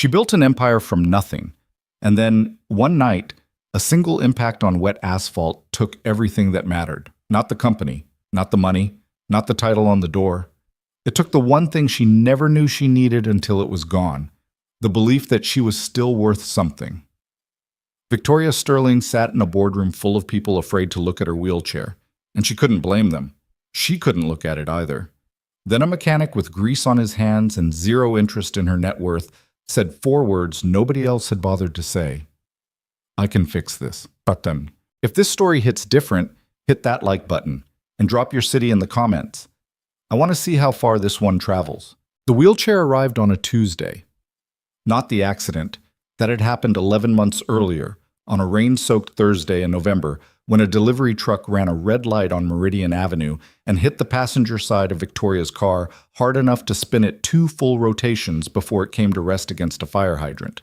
She built an empire from nothing, and then, one night, a single impact on wet asphalt took everything that mattered. Not the company, not the money, not the title on the door. It took the one thing she never knew she needed until it was gone, the belief that she was still worth something. Victoria Sterling sat in a boardroom full of people afraid to look at her wheelchair, and she couldn't blame them. She couldn't look at it either. Then a mechanic with grease on his hands and zero interest in her net worth said 4 words nobody else had bothered to say. I can fix this. Button. If this story hits different, hit that like button and drop your city in the comments. I want to see how far this one travels. The wheelchair arrived on a Tuesday. Not the accident. That had happened 11 months earlier, on a rain-soaked Thursday in November, when a delivery truck ran a red light on Meridian Avenue and hit the passenger side of Victoria's car hard enough to spin it 2 full rotations before it came to rest against a fire hydrant.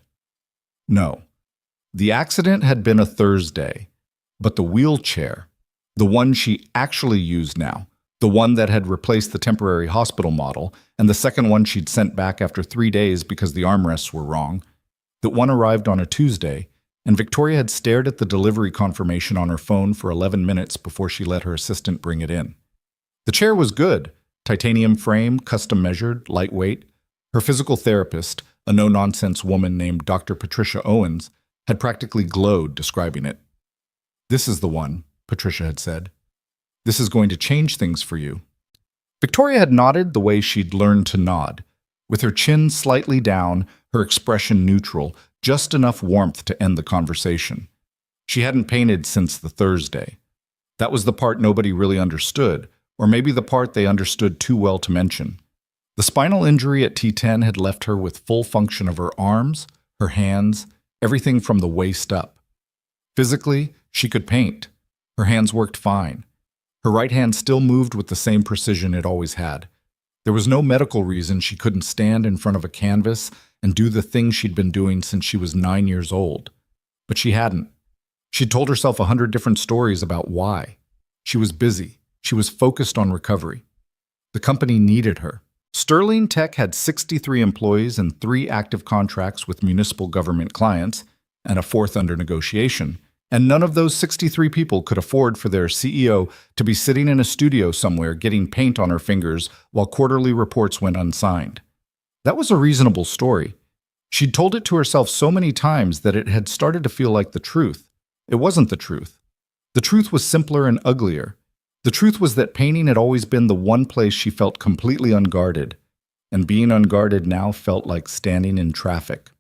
No. The accident had been a Thursday, but the wheelchair, the one she actually used now, the one that had replaced the temporary hospital model, and the second one she'd sent back after 3 days because the armrests were wrong, that one arrived on a Tuesday, and Victoria had stared at the delivery confirmation on her phone for 11 minutes before she let her assistant bring it in. The chair was good, titanium frame, custom measured, lightweight. Her physical therapist, a no-nonsense woman named Dr. Patricia Owens, had practically glowed describing it. This is the one, Patricia had said. This is going to change things for you. Victoria had nodded the way she'd learned to nod, with her chin slightly down, her expression neutral, just enough warmth to end the conversation. She hadn't painted since the Thursday. That was the part nobody really understood, or maybe the part they understood too well to mention. The spinal injury at T10 had left her with full function of her arms, her hands, everything from the waist up. Physically, she could paint. Her hands worked fine. Her right hand still moved with the same precision it always had. There was no medical reason she couldn't stand in front of a canvas and do the thing she'd been doing since she was 9 years old. But she hadn't. She'd told herself 100 different stories about why. She was busy. She was focused on recovery. The company needed her. Sterling Tech had 63 employees and 3 active contracts with municipal government clients, and a 4th under negotiation. And none of those 63 people could afford for their CEO to be sitting in a studio somewhere getting paint on her fingers while quarterly reports went unsigned. That was a reasonable story. She'd told it to herself so many times that it had started to feel like the truth. It wasn't the truth. The truth was simpler and uglier. The truth was that painting had always been the one place she felt completely unguarded, and being unguarded now felt like standing in traffic.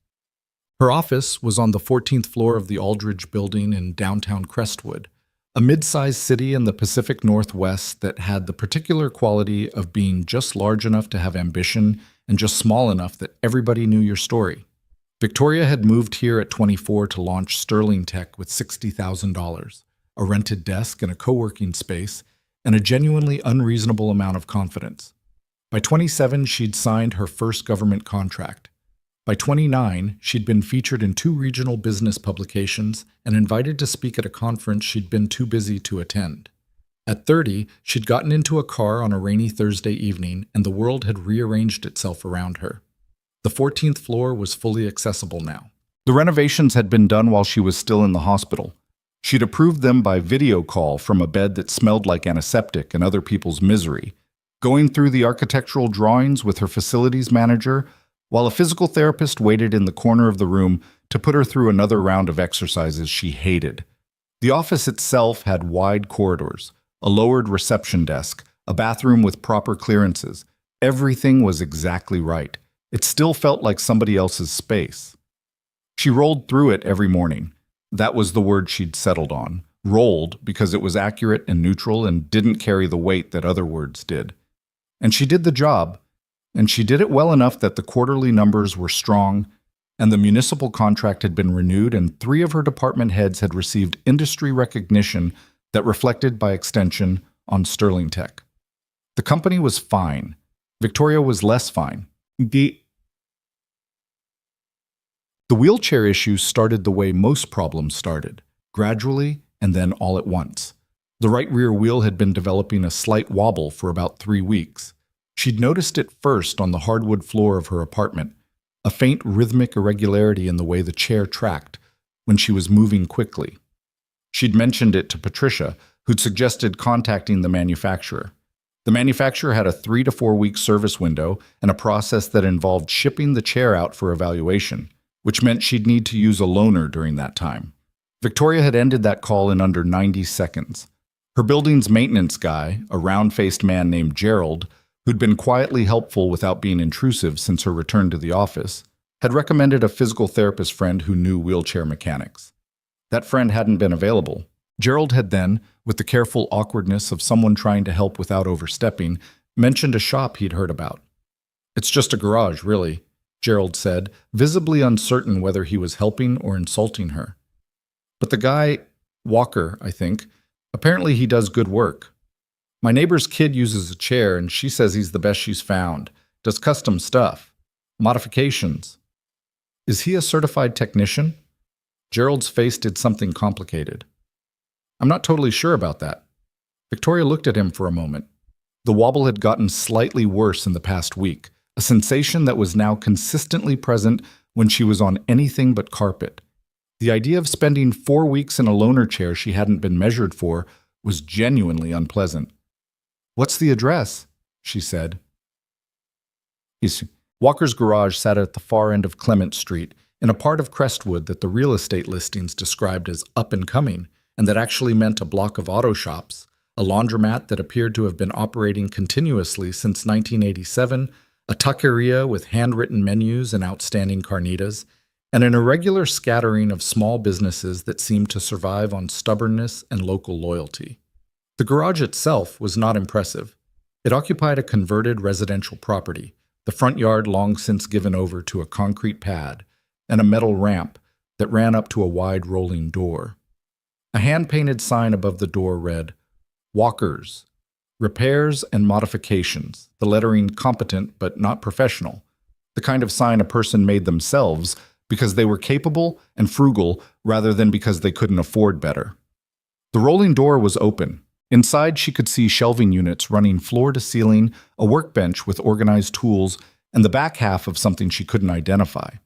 Her office was on the 14th floor of the Aldridge Building in downtown Crestwood, a mid-sized city in the Pacific Northwest that had the particular quality of being just large enough to have ambition and just small enough that everybody knew your story. Victoria had moved here at 24 to launch Sterling Tech with $60,000, a rented desk and a co-working space, and a genuinely unreasonable amount of confidence. By 27, she'd signed her first government contract. By 29, she'd been featured in 2 regional business publications and invited to speak at a conference she'd been too busy to attend. At 30, she'd gotten into a car on a rainy Thursday evening, and the world had rearranged itself around her. The 14th floor was fully accessible now. The renovations had been done while she was still in the hospital. She'd approved them by video call from a bed that smelled like antiseptic and other people's misery, going through the architectural drawings with her facilities manager, while a physical therapist waited in the corner of the room to put her through another round of exercises she hated. The office itself had wide corridors, a lowered reception desk, a bathroom with proper clearances. Everything was exactly right. It still felt like somebody else's space. She rolled through it every morning. That was the word she'd settled on. Rolled because it was accurate and neutral and didn't carry the weight that other words did. And she did the job. And she did it well enough that the quarterly numbers were strong, and the municipal contract had been renewed, and 3 of her department heads had received industry recognition that reflected, by extension, on Sterling Tech. The company was fine. Victoria was less fine. The wheelchair issue started the way most problems started, gradually and then all at once. The right rear wheel had been developing a slight wobble for about 3 weeks. She'd noticed it first on the hardwood floor of her apartment. a faint rhythmic irregularity in the way the chair tracked when she was moving quickly. She'd mentioned it to Patricia, who'd suggested contacting the manufacturer. The manufacturer had a 3 to 4 week service window and a process that involved shipping the chair out for evaluation, which meant she'd need to use a loaner during that time. Victoria had ended that call in under 90 seconds. Her building's maintenance guy, a round-faced man named Gerald, who'd been quietly helpful without being intrusive since her return to the office, had recommended a physical therapist friend who knew wheelchair mechanics. That friend hadn't been available. Gerald had then, with the careful awkwardness of someone trying to help without overstepping, mentioned a shop he'd heard about. "It's just a garage, really," Gerald said, visibly uncertain whether he was helping or insulting her. "But the guy, Walker, I think, apparently he does good work. My neighbor's kid uses a chair and she says he's the best she's found. Does custom stuff. Modifications." "Is he a certified technician?" Gerald's face did something complicated. "I'm not totally sure about that." Victoria looked at him for a moment. The wobble had gotten slightly worse in the past week, a sensation that was now consistently present when she was on anything but carpet. The idea of spending 4 weeks in a loaner chair she hadn't been measured for was genuinely unpleasant. "What's the address?" she said. Walker's garage sat at the far end of Clement Street, in a part of Crestwood that the real estate listings described as up and coming, and that actually meant a block of auto shops, a laundromat that appeared to have been operating continuously since 1987, a taqueria with handwritten menus and outstanding carnitas, and an irregular scattering of small businesses that seemed to survive on stubbornness and local loyalty. The garage itself was not impressive. It occupied a converted residential property, the front yard long since given over to a concrete pad, and a metal ramp that ran up to a wide rolling door. A hand-painted sign above the door read, "Walkers, Repairs and Modifications," the lettering competent but not professional, the kind of sign a person made themselves because they were capable and frugal rather than because they couldn't afford better. The rolling door was open. Inside, she could see shelving units running floor to ceiling, a workbench with organized tools, and the back half of something she couldn't identify.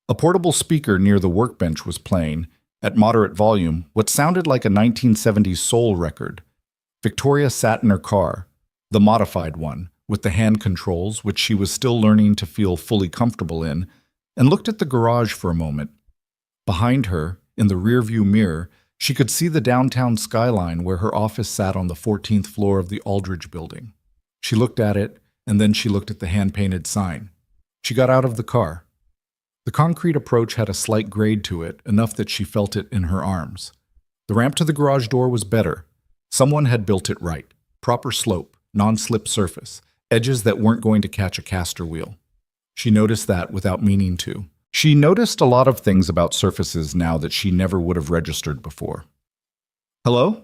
A portable speaker near the workbench was playing, at moderate volume, what sounded like a 1970s soul record. Victoria sat in her car, the modified one, with the hand controls, which she was still learning to feel fully comfortable in, and looked at the garage for a moment. Behind her, in the rearview mirror, she could see the downtown skyline where her office sat on the 14th floor of the Aldridge building. She looked at it, and then she looked at the hand-painted sign. She got out of the car. The concrete approach had a slight grade to it, enough that she felt it in her arms. The ramp to the garage door was better. Someone had built it right. Proper slope, non-slip surface, edges that weren't going to catch a caster wheel. She noticed that without meaning to. She noticed a lot of things about surfaces now that she never would have registered before. "Hello?"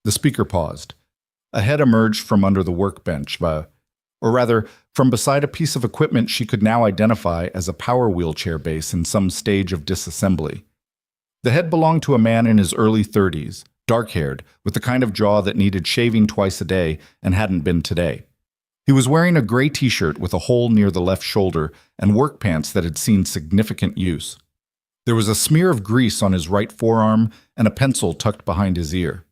The speaker paused. A head emerged from under the workbench, or rather, from beside a piece of equipment she could now identify as a power wheelchair base in some stage of disassembly. The head belonged to a man in his early 30s, dark-haired, with the kind of jaw that needed shaving twice a day and hadn't been today. He was wearing a gray t-shirt with a hole near the left shoulder and work pants that had seen significant use. There was a smear of grease on his right forearm and a pencil tucked behind his ear.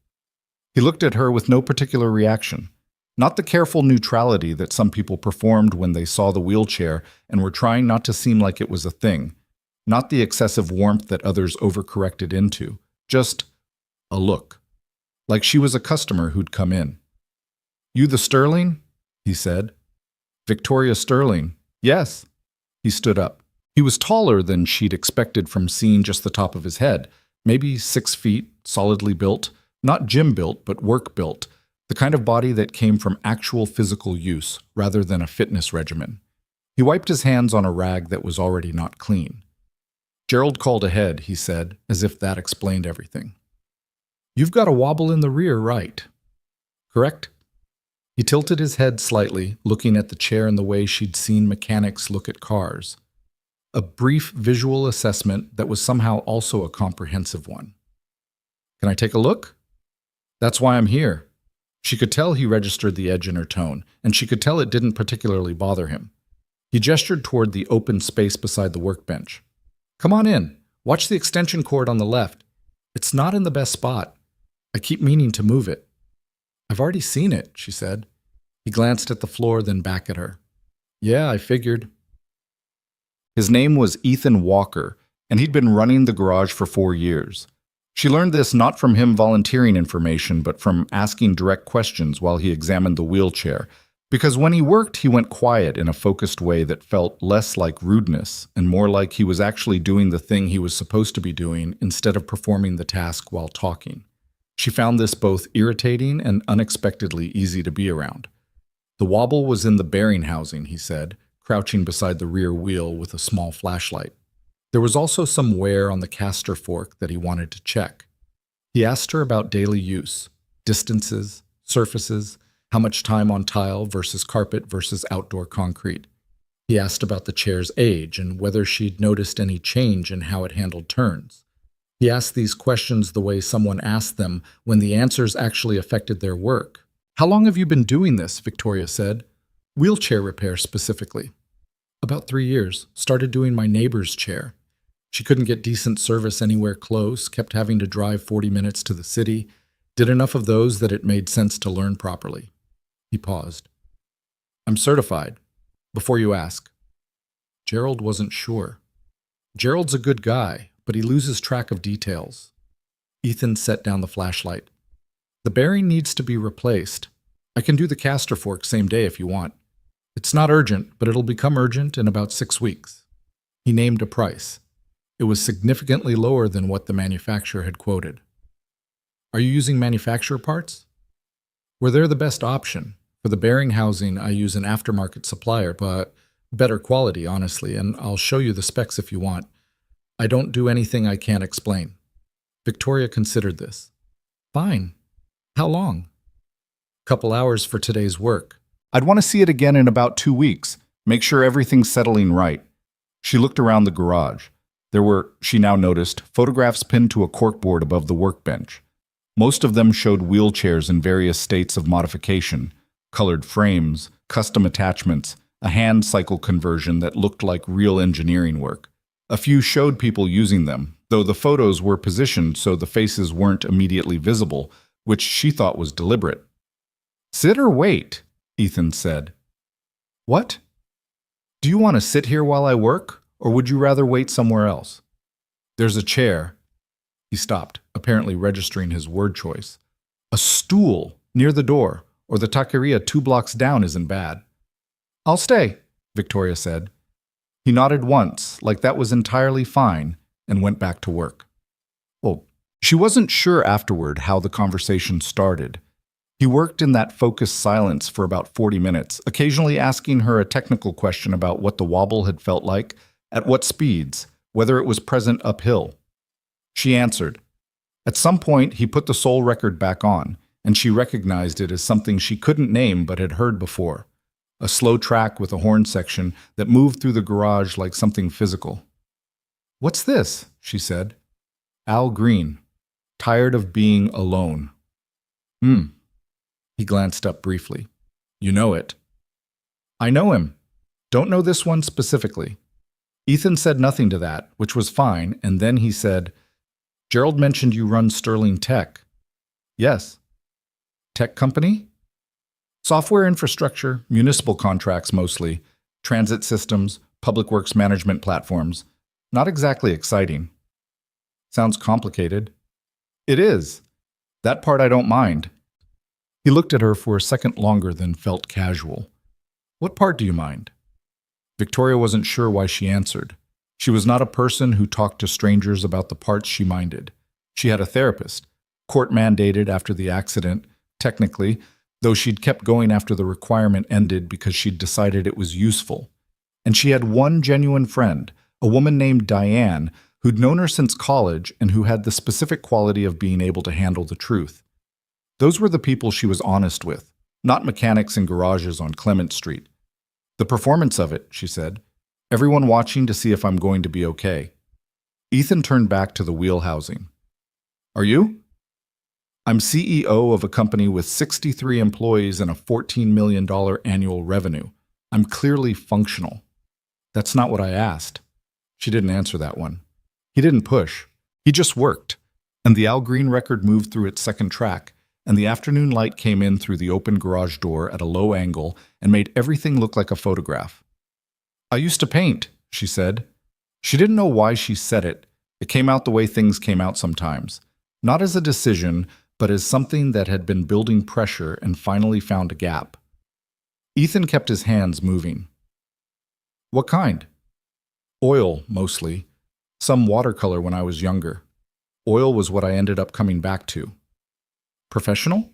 He looked at her with no particular reaction. Not the careful neutrality that some people performed when they saw the wheelchair and were trying not to seem like it was a thing. Not the excessive warmth that others overcorrected into. Just a look. Like she was a customer who'd come in. "You the Sterling?" he said. "Victoria Sterling." "Yes." He stood up. He was taller than she'd expected from seeing just the top of his head. Maybe 6 feet, solidly built. Not gym built, but work built. The kind of body that came from actual physical use, rather than a fitness regimen. He wiped his hands on a rag that was already not clean. "Gerald called ahead," he said, as if that explained everything. "You've got a wobble in the rear, right? Correct?" He tilted his head slightly, looking at the chair in the way she'd seen mechanics look at cars. A brief visual assessment that was somehow also a comprehensive one. "Can I take a look?" "That's why I'm here." She could tell he registered the edge in her tone, and she could tell it didn't particularly bother him. He gestured toward the open space beside the workbench. Come on in. Watch the extension cord on the left. It's not in the best spot. I keep meaning to move it. I've already seen it, she said. He glanced at the floor, then back at her. Yeah, I figured. His name was Ethan Walker, and he'd been running the garage for 4 years. She learned this not from him volunteering information, but from asking direct questions while he examined the wheelchair, because when he worked, he went quiet in a focused way that felt less like rudeness and more like he was actually doing the thing he was supposed to be doing instead of performing the task while talking. She found this both irritating and unexpectedly easy to be around. The wobble was in the bearing housing, he said, crouching beside the rear wheel with a small flashlight. There was also some wear on the caster fork that he wanted to check. He asked her about daily use, distances, surfaces, how much time on tile versus carpet versus outdoor concrete. He asked about the chair's age and whether she'd noticed any change in how it handled turns. He asked these questions the way someone asked them when the answers actually affected their work. How long have you been doing this? Victoria said. Wheelchair repair specifically. About 3 years. Started doing my neighbor's chair. She couldn't get decent service anywhere close, kept having to drive 40 minutes to the city, did enough of those that it made sense to learn properly. He paused. I'm certified. Before you ask. Gerald wasn't sure. Gerald's a good guy, but he loses track of details. Ethan set down the flashlight. The bearing needs to be replaced. I can do the caster fork same day if you want. It's not urgent, but it'll become urgent in about 6 weeks. He named a price. It was significantly lower than what the manufacturer had quoted. Are you using manufacturer parts? Well, they're the best option. For the bearing housing, I use an aftermarket supplier, but better quality, honestly, and I'll show you the specs if you want. I don't do anything I can't explain. Victoria considered this. Fine. How long? Couple hours for today's work. I'd want to see it again in about 2 weeks. Make sure everything's settling right. She looked around the garage. There were, she now noticed, photographs pinned to a corkboard above the workbench. Most of them showed wheelchairs in various states of modification, colored frames, custom attachments, a hand cycle conversion that looked like real engineering work. A few showed people using them, though the photos were positioned so the faces weren't immediately visible, which she thought was deliberate. Sit or wait, Ethan said. What? Do you want to sit here while I work, or would you rather wait somewhere else? There's a chair. He stopped, apparently registering his word choice. A stool near the door, or the taqueria 2 blocks down isn't bad. I'll stay, Victoria said. He nodded once, like that was entirely fine, and went back to work. Well, she wasn't sure afterward how the conversation started. He worked in that focused silence for about 40 minutes, occasionally asking her a technical question about what the wobble had felt like, at what speeds, whether it was present uphill. She answered. At some point, he put the soul record back on, and she recognized it as something she couldn't name but had heard before. A slow track with a horn section that moved through the garage like something physical. What's this? She said. Al Green. Tired of being alone. He glanced up briefly. You know it. I know him. Don't know this one specifically. Ethan said nothing to that, which was fine, and then he said, Gerald mentioned you run Sterling Tech. Yes. Tech company? Software infrastructure, municipal contracts mostly, transit systems, public works management platforms. Not exactly exciting. Sounds complicated. It is. That part I don't mind. He looked at her for a second longer than felt casual. What part do you mind? Victoria wasn't sure why she answered. She was not a person who talked to strangers about the parts she minded. She had a therapist, court-mandated after the accident, technically, though she'd kept going after the requirement ended because she'd decided it was useful. And she had one genuine friend, a woman named Diane, who'd known her since college and who had the specific quality of being able to handle the truth. Those were the people she was honest with, not mechanics in garages on Clement Street. The performance of it, she said. Everyone watching to see if I'm going to be okay. Ethan turned back to the wheel housing. Are you? I'm CEO of a company with 63 employees and a $14 million annual revenue. I'm clearly functional. That's not what I asked. She didn't answer that one. He didn't push. He just worked. And the Al Green record moved through its second track, and the afternoon light came in through the open garage door at a low angle and made everything look like a photograph. I used to paint, she said. She didn't know why she said it. It came out the way things came out sometimes. Not as a decision, but as something that had been building pressure and finally found a gap. Ethan kept his hands moving. What kind? Oil, mostly. Some watercolor when I was younger. Oil was what I ended up coming back to. Professional?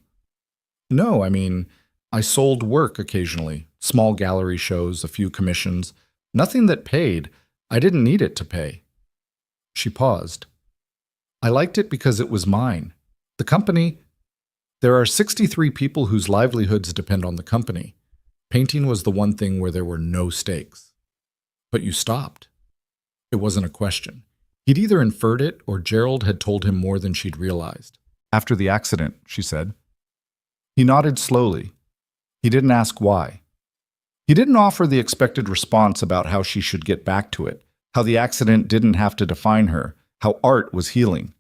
No, I sold work occasionally. Small gallery shows, a few commissions. Nothing that paid. I didn't need it to pay. She paused. I liked it because it was mine. The company... There are 63 people whose livelihoods depend on the company. Painting was the one thing where there were no stakes. But you stopped. It wasn't a question. He'd either inferred it or Gerald had told him more than she'd realized. After the accident, she said. He nodded slowly. He didn't ask why. He didn't offer the expected response about how she should get back to it, how the accident didn't have to define her, how art was healing.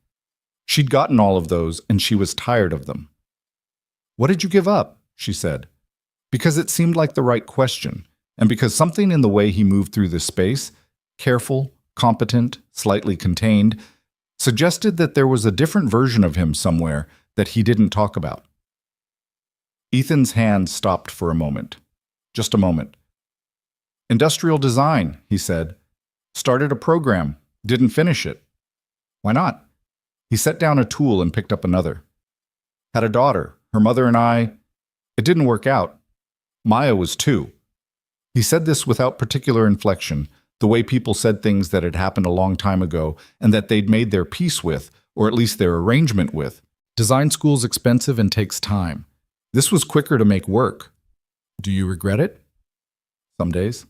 She'd gotten all of those, and she was tired of them. What did you give up? She said. Because it seemed like the right question, and because something in the way he moved through this space, careful, competent, slightly contained, suggested that there was a different version of him somewhere that he didn't talk about. Ethan's hand stopped for a moment. Just a moment. Industrial design, he said. Started a program, didn't finish it. Why not? He set down a tool and picked up another. Had a daughter, her mother and I. It didn't work out. Maya was 2. He said this without particular inflection, the way people said things that had happened a long time ago and that they'd made their peace with, or at least their arrangement with. Design school's expensive and takes time. This was quicker to make work. Do you regret it? Some days.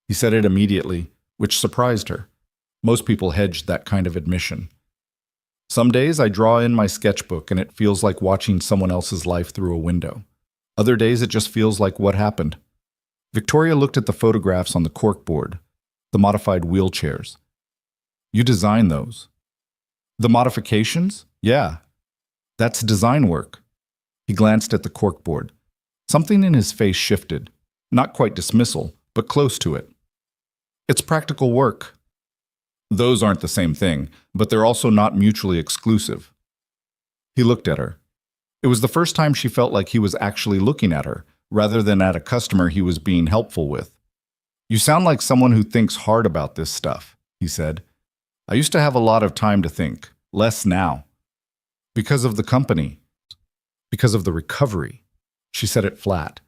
He said it immediately, which surprised her. Most people hedged that kind of admission. Some days I draw in my sketchbook and it feels like watching someone else's life through a window. Other days it just feels like what happened. Victoria looked at the photographs on the corkboard, the modified wheelchairs. You designed those. The modifications? Yeah. That's design work. He glanced at the corkboard. Something in his face shifted. Not quite dismissal, but close to it. It's practical work. Those aren't the same thing, but they're also not mutually exclusive. He looked at her. It was the first time she felt like he was actually looking at her, rather than at a customer he was being helpful with. You sound like someone who thinks hard about this stuff, he said. I used to have a lot of time to think, less now. Because of the company. Because of the recovery. She said it flat.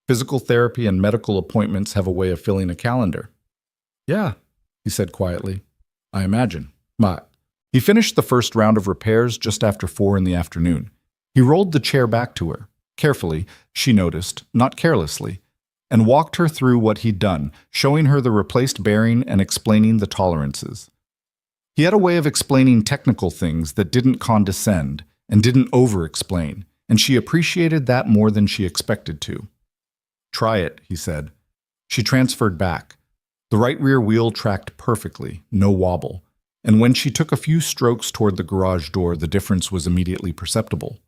Physical therapy and medical appointments have a way of filling a calendar. Yeah, he said quietly. I imagine. But he finished the first round of repairs just after 4 in the afternoon. He rolled the chair back to her, carefully, she noticed, not carelessly, and walked her through what he'd done, showing her the replaced bearing and explaining the tolerances. He had a way of explaining technical things that didn't condescend and didn't over-explain, and she appreciated that more than she expected to. Try it, he said. She transferred back. The right rear wheel tracked perfectly, no wobble, and when she took a few strokes toward the garage door, the difference was immediately perceptible.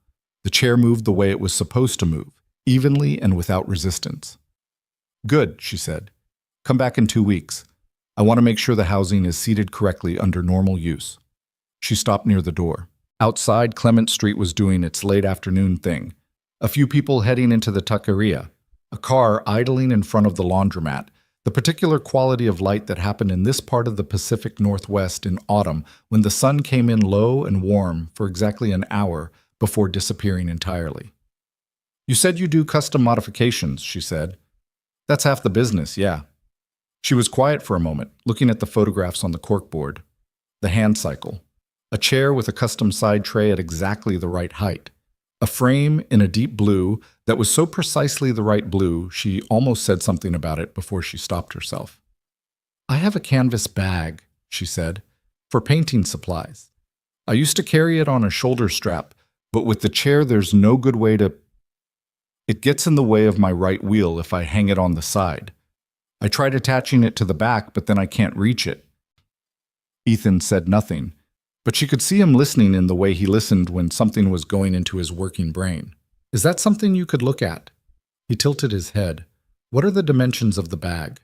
The chair moved the way it was supposed to move, evenly and without resistance. Good, she said. Come back in 2 weeks. I want to make sure the housing is seated correctly under normal use. She stopped near the door. Outside, Clement Street was doing its late afternoon thing. A few people heading into the taqueria. A car idling in front of the laundromat. The particular quality of light that happened in this part of the Pacific Northwest in autumn when the sun came in low and warm for exactly an hour before disappearing entirely. You said you do custom modifications, she said. That's half the business, yeah. She was quiet for a moment, looking at the photographs on the corkboard. The hand cycle. A chair with a custom side tray at exactly the right height. A frame in a deep blue that was so precisely the right blue she almost said something about it before she stopped herself. I have a canvas bag, she said, for painting supplies. I used to carry it on a shoulder strap, but with the chair there's no good way to... It gets in the way of my right wheel if I hang it on the side. I tried attaching it to the back, but then I can't reach it. Ethan said nothing, but she could see him listening in the way he listened when something was going into his working brain. Is that something you could look at? He tilted his head. What are the dimensions of the bag?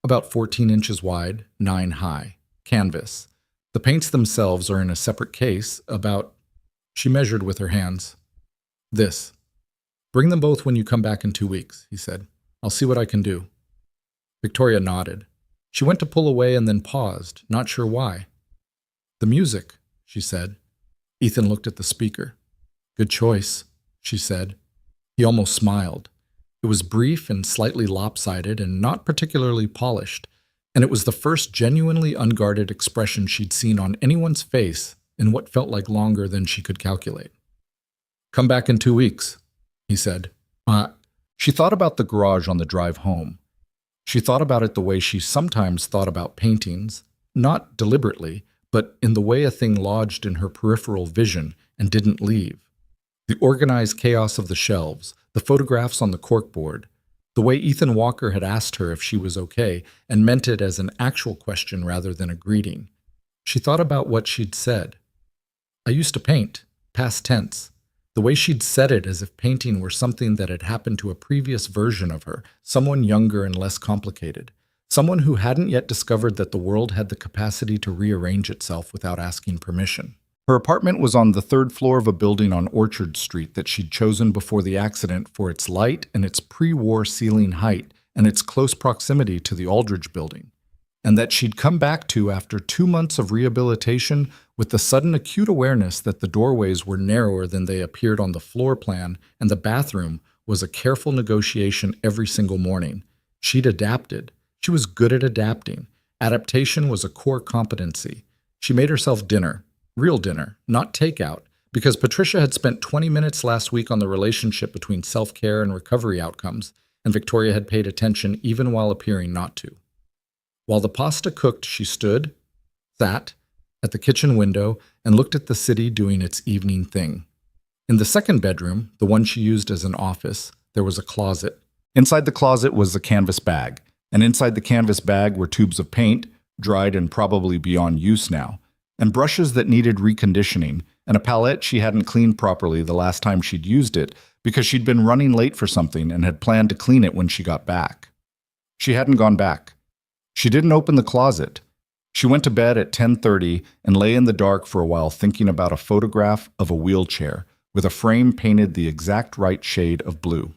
About 14 inches wide, 9 high. Canvas. The paints themselves are in a separate case, about... She measured with her hands. This. Bring them both when you come back in 2 weeks, he said. I'll see what I can do. Victoria nodded. She went to pull away and then paused, not sure why. The music, she said. Ethan looked at the speaker. Good choice, she said. He almost smiled. It was brief and slightly lopsided and not particularly polished, and it was the first genuinely unguarded expression she'd seen on anyone's face in what felt like longer than she could calculate. Come back in 2 weeks, he said. She thought about the garage on the drive home. She thought about it the way she sometimes thought about paintings, not deliberately, but in the way a thing lodged in her peripheral vision and didn't leave. The organized chaos of the shelves, the photographs on the corkboard, the way Ethan Walker had asked her if she was okay and meant it as an actual question rather than a greeting. She thought about what she'd said. I used to paint, past tense. The way she'd said it as if painting were something that had happened to a previous version of her, someone younger and less complicated, someone who hadn't yet discovered that the world had the capacity to rearrange itself without asking permission. Her apartment was on the 3rd floor of a building on Orchard Street that she'd chosen before the accident for its light and its pre-war ceiling height and its close proximity to the Aldridge building, and that she'd come back to after 2 months of rehabilitation with the sudden acute awareness that the doorways were narrower than they appeared on the floor plan and the bathroom was a careful negotiation every single morning. She'd adapted. She was good at adapting. Adaptation was a core competency. She made herself dinner. Real dinner, not takeout, because Patricia had spent 20 minutes last week on the relationship between self-care and recovery outcomes, and Victoria had paid attention even while appearing not to. While the pasta cooked, she stood, sat, at the kitchen window, and looked at the city doing its evening thing. In the second bedroom, the one she used as an office, there was a closet. Inside the closet was a canvas bag, and inside the canvas bag were tubes of paint, dried and probably beyond use now, and brushes that needed reconditioning, and a palette she hadn't cleaned properly the last time she'd used it because she'd been running late for something and had planned to clean it when she got back. She hadn't gone back. She didn't open the closet. She went to bed at 10:30 and lay in the dark for a while thinking about a photograph of a wheelchair with a frame painted the exact right shade of blue.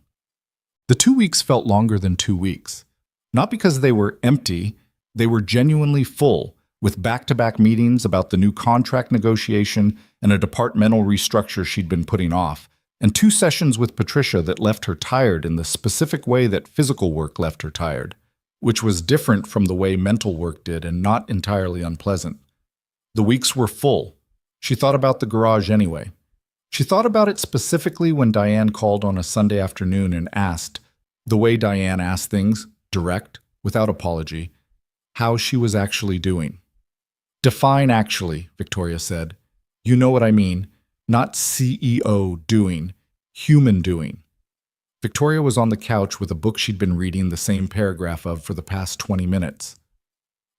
The 2 weeks felt longer than 2 weeks. Not because they were empty, they were genuinely full, with back-to-back meetings about the new contract negotiation and a departmental restructure she'd been putting off, and 2 sessions with Patricia that left her tired in the specific way that physical work left her tired, which was different from the way mental work did and not entirely unpleasant. The weeks were full. She thought about the garage anyway. She thought about it specifically when Diane called on a Sunday afternoon and asked, the way Diane asked things, direct, without apology, how she was actually doing. Define actually, Victoria said. You know what I mean. Not CEO doing, human doing. Victoria was on the couch with a book she'd been reading the same paragraph of for the past 20 minutes.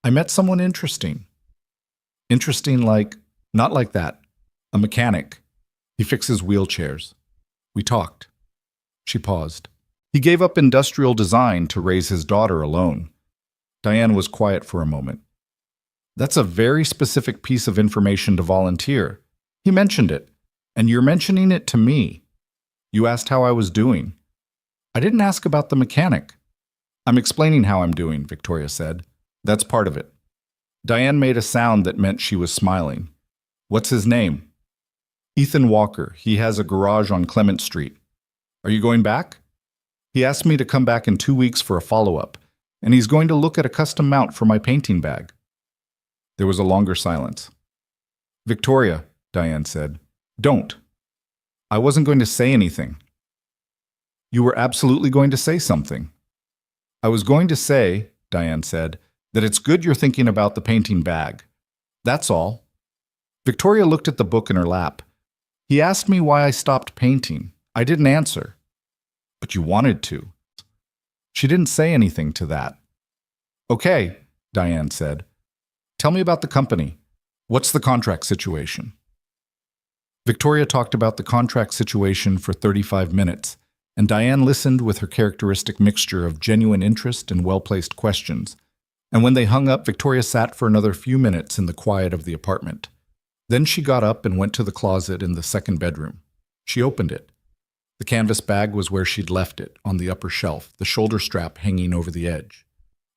I met someone interesting. Interesting like, not like that. A mechanic. He fixes wheelchairs. We talked. She paused. He gave up industrial design to raise his daughter alone. Diane was quiet for a moment. That's a very specific piece of information to volunteer. He mentioned it, and you're mentioning it to me. You asked how I was doing. I didn't ask about the mechanic. I'm explaining how I'm doing, Victoria said. That's part of it. Diane made a sound that meant she was smiling. What's his name? Ethan Walker. He has a garage on Clement Street. Are you going back? He asked me to come back in 2 weeks for a follow-up, and he's going to look at a custom mount for my painting bag. There was a longer silence. Victoria, Diane said, don't. I wasn't going to say anything. You were absolutely going to say something. I was going to say, Diane said, that it's good you're thinking about the painting bag. That's all. Victoria looked at the book in her lap. He asked me why I stopped painting. I didn't answer. But you wanted to. She didn't say anything to that. Okay, Diane said. Tell me about the company. What's the contract situation? Victoria talked about the contract situation for 35 minutes, and Diane listened with her characteristic mixture of genuine interest and well-placed questions. And when they hung up, Victoria sat for another few minutes in the quiet of the apartment. Then she got up and went to the closet in the second bedroom. She opened it. The canvas bag was where she'd left it, on the upper shelf, the shoulder strap hanging over the edge.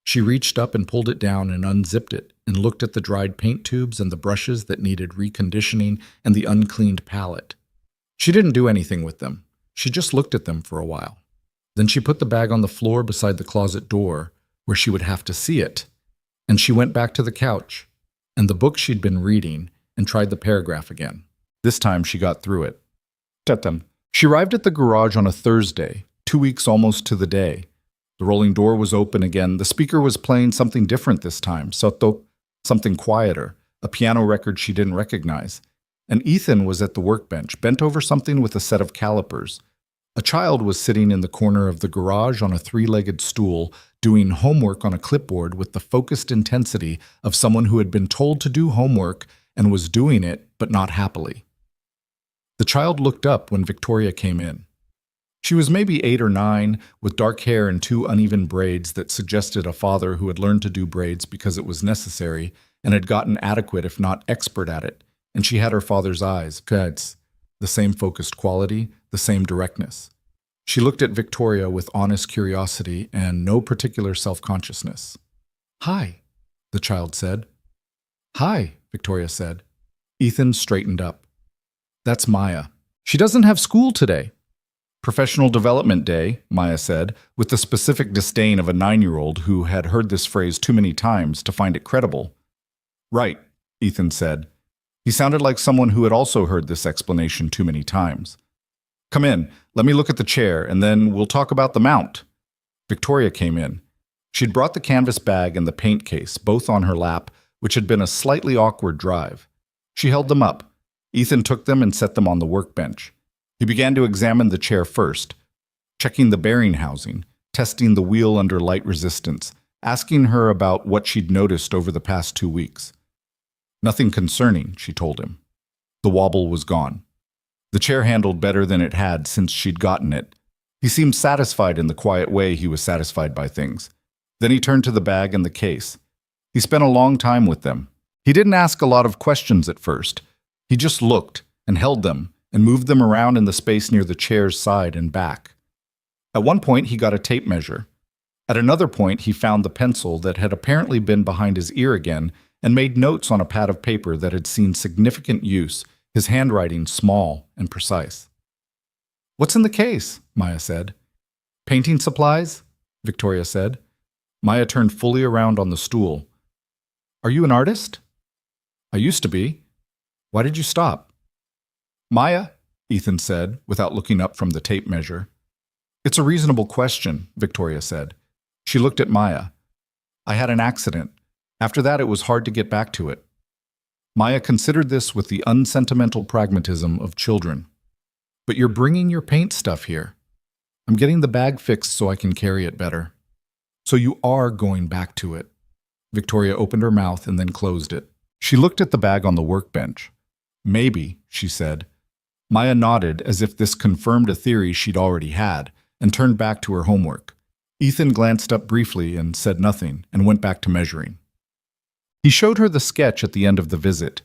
She reached up and pulled it down and unzipped it and looked at the dried paint tubes and the brushes that needed reconditioning and the uncleaned palette. She didn't do anything with them. She just looked at them for a while. Then she put the bag on the floor beside the closet door, where she would have to see it, and she went back to the couch and the book she'd been reading and tried the paragraph again. This time she got through it. She arrived at the garage on a Thursday, 2 weeks almost to the day. The rolling door was open again. The speaker was playing something different this time, something quieter, a piano record she didn't recognize. And Ethan was at the workbench, bent over something with a set of calipers. A child was sitting in the corner of the garage on a three-legged stool, doing homework on a clipboard with the focused intensity of someone who had been told to do homework and was doing it, but not happily. The child looked up when Victoria came in. She was maybe 8 or 9, with dark hair and 2 uneven braids that suggested a father who had learned to do braids because it was necessary and had gotten adequate if not expert at it, and she had her father's eyes, the same focused quality, the same directness. She looked at Victoria with honest curiosity and no particular self-consciousness. "Hi," the child said. "Hi," Victoria said. Ethan straightened up. "That's Maya. She doesn't have school today." "Professional Development Day," Maya said, with the specific disdain of a 9-year-old who had heard this phrase too many times to find it credible. "Right," Ethan said. He sounded like someone who had also heard this explanation too many times. "Come in, let me look at the chair, and then we'll talk about the mount." Victoria came in. She'd brought the canvas bag and the paint case, both on her lap, which had been a slightly awkward drive. She held them up. Ethan took them and set them on the workbench. He began to examine the chair first, checking the bearing housing, testing the wheel under light resistance, asking her about what she'd noticed over the past 2 weeks. "Nothing concerning," she told him. The wobble was gone. The chair handled better than it had since she'd gotten it. He seemed satisfied in the quiet way he was satisfied by things. Then he turned to the bag and the case. He spent a long time with them. He didn't ask a lot of questions at first. He just looked and held them and moved them around in the space near the chair's side and back. At one point, he got a tape measure. At another point, he found the pencil that had apparently been behind his ear again and made notes on a pad of paper that had seen significant use, his handwriting small and precise. "What's in the case?" Maya said. "Painting supplies?" Victoria said. Maya turned fully around on the stool. "Are you an artist?" "I used to be. Why did you stop?" "Maya," Ethan said, without looking up from the tape measure. "It's a reasonable question," Victoria said. She looked at Maya. "I had an accident. After that, it was hard to get back to it." Maya considered this with the unsentimental pragmatism of children. "But you're bringing your paint stuff here." "I'm getting the bag fixed so I can carry it better." "So you are going back to it." Victoria opened her mouth and then closed it. She looked at the bag on the workbench. "Maybe," she said. Maya nodded as if this confirmed a theory she'd already had, and turned back to her homework. Ethan glanced up briefly and said nothing, and went back to measuring. He showed her the sketch at the end of the visit.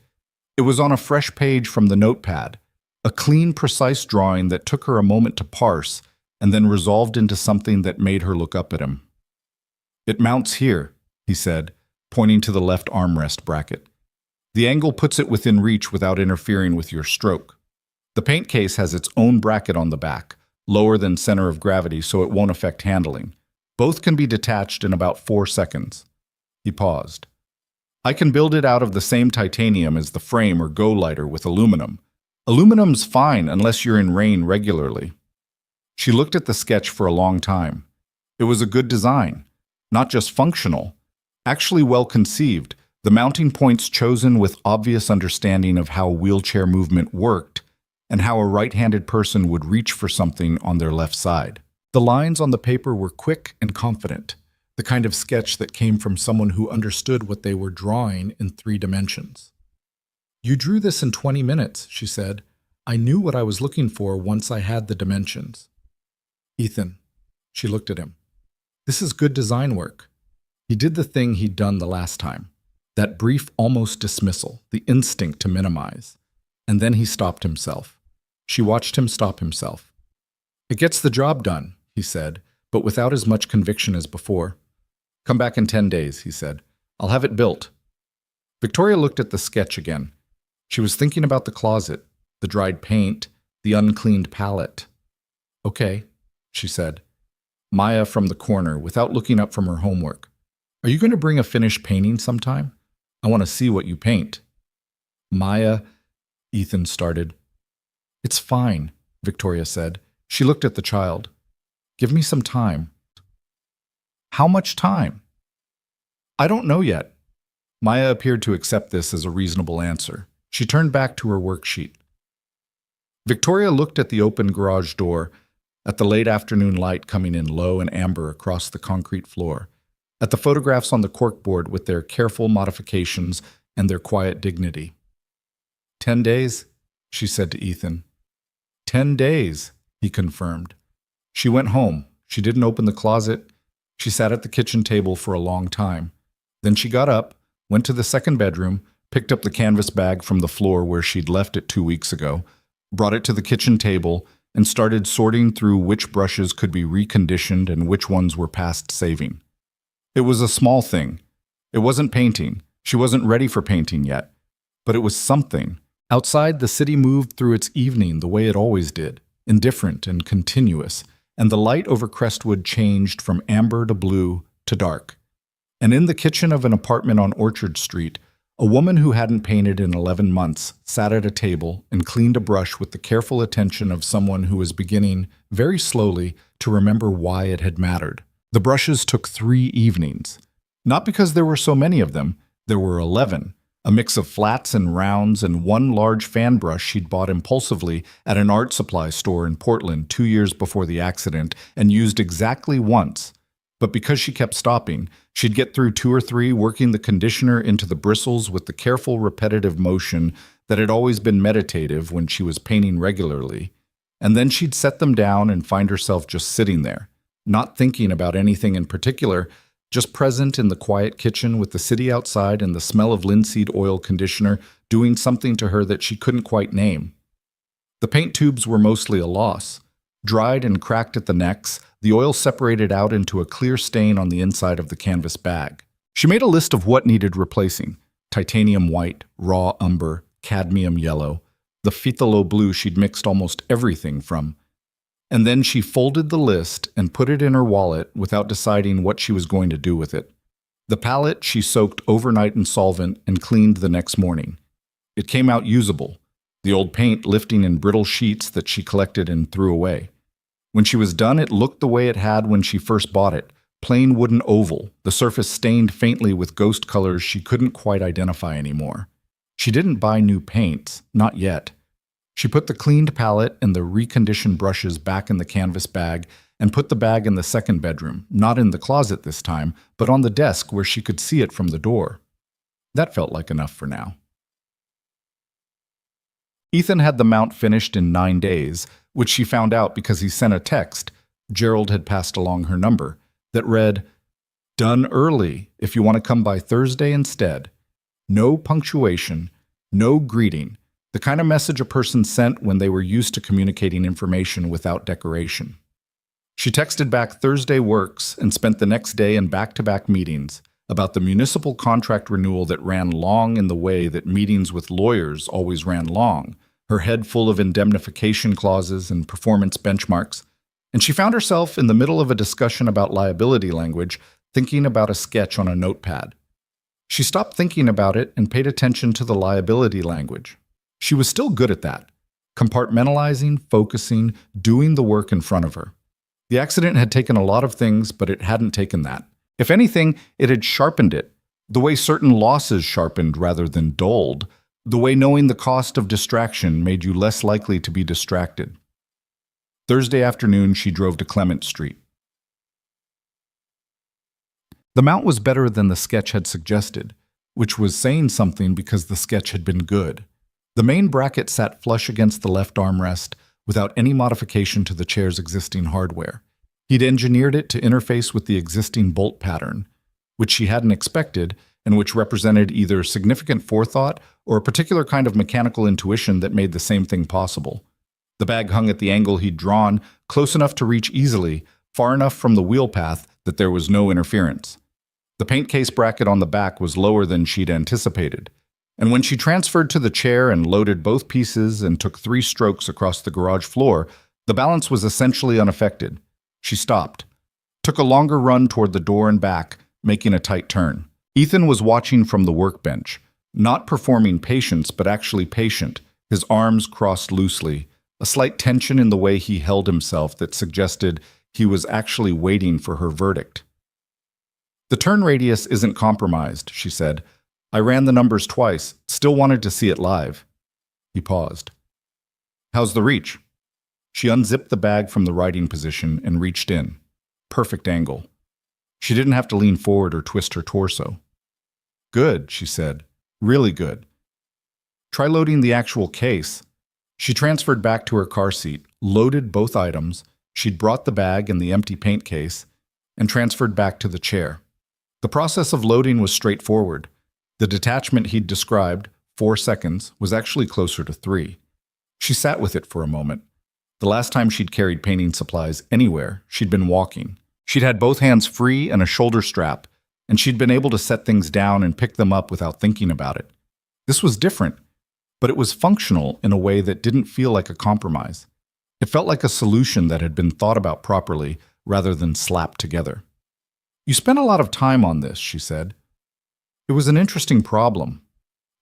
It was on a fresh page from the notepad, a clean, precise drawing that took her a moment to parse, and then resolved into something that made her look up at him. "It mounts here," he said, pointing to the left armrest bracket. "The angle puts it within reach without interfering with your stroke. The paint case has its own bracket on the back, lower than center of gravity so it won't affect handling. Both can be detached in about 4 seconds. He paused. "I can build it out of the same titanium as the frame or Go lighter with aluminum. Aluminum's fine unless you're in rain regularly." She looked at the sketch for a long time. It was a good design, not just functional, actually well conceived, the mounting points chosen with obvious understanding of how wheelchair movement worked and how a right-handed person would reach for something on their left side. The lines on the paper were quick and confident. the kind of sketch that came from someone who understood what they were drawing in 3 dimensions. "You drew this in 20 minutes, she said. "I knew what I was looking for once I had the dimensions." "Ethan," she looked at him, "this is good design work." He did the thing he'd done the last time, that brief almost dismissal, the instinct to minimize. And then he stopped himself. She watched him stop himself. "It gets the job done," he said, but without as much conviction as before. "Come back in 10 days, he said. "I'll have it built." Victoria looked at the sketch again. She was thinking about the closet, the dried paint, the uncleaned palette. "Okay," she said. Maya from the corner, without looking up from her homework. "Are you going to bring a finished painting sometime? I want to see what you paint." "Maya," Ethan started. "It's fine," Victoria said. She looked at the child. "Give me some time." "How much time?" "I don't know yet." Maya appeared to accept this as a reasonable answer. She turned back to her worksheet. Victoria looked at the open garage door, at the late afternoon light coming in low and amber across the concrete floor, at the photographs on the corkboard with their careful modifications and their quiet dignity. 10 days, she said to Ethan. 10 days, he confirmed. She went home. She didn't open the closet. She sat at the kitchen table for a long time. Then she got up, went to the second bedroom, picked up the canvas bag from the floor where she'd left it 2 weeks ago, brought it to the kitchen table, and started sorting through which brushes could be reconditioned and which ones were past saving. It was a small thing. It wasn't painting. She wasn't ready for painting yet. But it was something. Outside, the city moved through its evening the way it always did, indifferent and continuous, and the light over Crestwood changed from amber to blue to dark. And in the kitchen of an apartment on Orchard Street, a woman who hadn't painted in 11 months sat at a table and cleaned a brush with the careful attention of someone who was beginning, very slowly, to remember why it had mattered. The brushes took 3 evenings. Not because there were so many of them. There were 11, a mix of flats and rounds and one large fan brush she'd bought impulsively at an art supply store in Portland 2 years before the accident and used exactly once. But because she kept stopping, she'd get through 2 or 3 working the conditioner into the bristles with the careful repetitive motion that had always been meditative when she was painting regularly. And then she'd set them down and find herself just sitting there, not thinking about anything in particular, just present in the quiet kitchen with the city outside and the smell of linseed oil conditioner doing something to her that she couldn't quite name. The paint tubes were mostly a loss. Dried and cracked at the necks, the oil separated out into a clear stain on the inside of the canvas bag. She made a list of what needed replacing: titanium white, raw umber, cadmium yellow, the phthalo blue she'd mixed almost everything from. And then she folded the list and put it in her wallet without deciding what she was going to do with it. The palette she soaked overnight in solvent and cleaned the next morning. It came out usable, the old paint lifting in brittle sheets that she collected and threw away. When she was done, it looked the way it had when she first bought it, plain wooden oval, the surface stained faintly with ghost colors she couldn't quite identify anymore. She didn't buy new paints, not yet. She put the cleaned palette and the reconditioned brushes back in the canvas bag and put the bag in the second bedroom, not in the closet this time, but on the desk where she could see it from the door. That felt like enough for now. Ethan had the mount finished in 9 days, which she found out because he sent a text, Gerald had passed along her number, that read, "Done early if you want to come by Thursday instead. No punctuation, no greeting, the kind of message a person sent when they were used to communicating information without decoration." She texted back Thursday works and spent the next day in back-to-back meetings about the municipal contract renewal that ran long in the way that meetings with lawyers always ran long, her head full of indemnification clauses and performance benchmarks, and she found herself in the middle of a discussion about liability language, thinking about a sketch on a notepad. She stopped thinking about it and paid attention to the liability language. She was still good at that, compartmentalizing, focusing, doing the work in front of her. The accident had taken a lot of things, but it hadn't taken that. If anything, it had sharpened it, the way certain losses sharpened rather than dulled, the way knowing the cost of distraction made you less likely to be distracted. Thursday afternoon, she drove to Clement Street. The mount was better than the sketch had suggested, which was saying something because the sketch had been good. The main bracket sat flush against the left armrest without any modification to the chair's existing hardware. He'd engineered it to interface with the existing bolt pattern, which she hadn't expected and which represented either significant forethought or a particular kind of mechanical intuition that made the same thing possible. The bag hung at the angle he'd drawn, close enough to reach easily, far enough from the wheel path that there was no interference. The paint case bracket on the back was lower than she'd anticipated, and when she transferred to the chair and loaded both pieces and took 3 strokes across the garage floor, the balance was essentially unaffected. She stopped, took a longer run toward the door and back, making a tight turn. Ethan was watching from the workbench, not performing patience but actually patient, his arms crossed loosely, a slight tension in the way he held himself that suggested he was actually waiting for her verdict. "The turn radius isn't compromised," she said. "I ran the numbers twice, still wanted to see it live." He paused. "How's the reach?" She unzipped the bag from the writing position and reached in. Perfect angle. She didn't have to lean forward or twist her torso. "Good," she said. "Really good." "Try loading the actual case." She transferred back to her car seat, loaded both items, she'd brought the bag and the empty paint case, and transferred back to the chair. The process of loading was straightforward. The detachment he'd described, 4 seconds, was actually closer to 3. She sat with it for a moment. The last time she'd carried painting supplies anywhere, she'd been walking. She'd had both hands free and a shoulder strap, and she'd been able to set things down and pick them up without thinking about it. This was different, but it was functional in a way that didn't feel like a compromise. It felt like a solution that had been thought about properly rather than slapped together. "You spent a lot of time on this," she said. It was an interesting problem.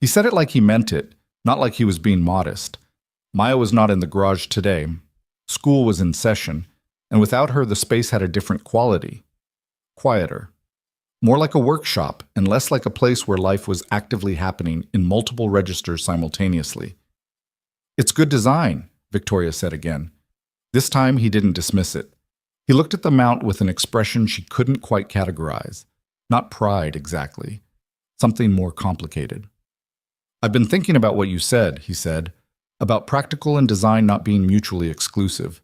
He said it like he meant it, not like he was being modest. Maya was not in the garage today. School was in session, and without her the space had a different quality. Quieter. More like a workshop and less like a place where life was actively happening in multiple registers simultaneously. "It's good design," Victoria said again. This time he didn't dismiss it. He looked at the mount with an expression she couldn't quite categorize. Not pride, exactly. Something more complicated. "I've been thinking about what you said," he said, "about practical and design not being mutually exclusive."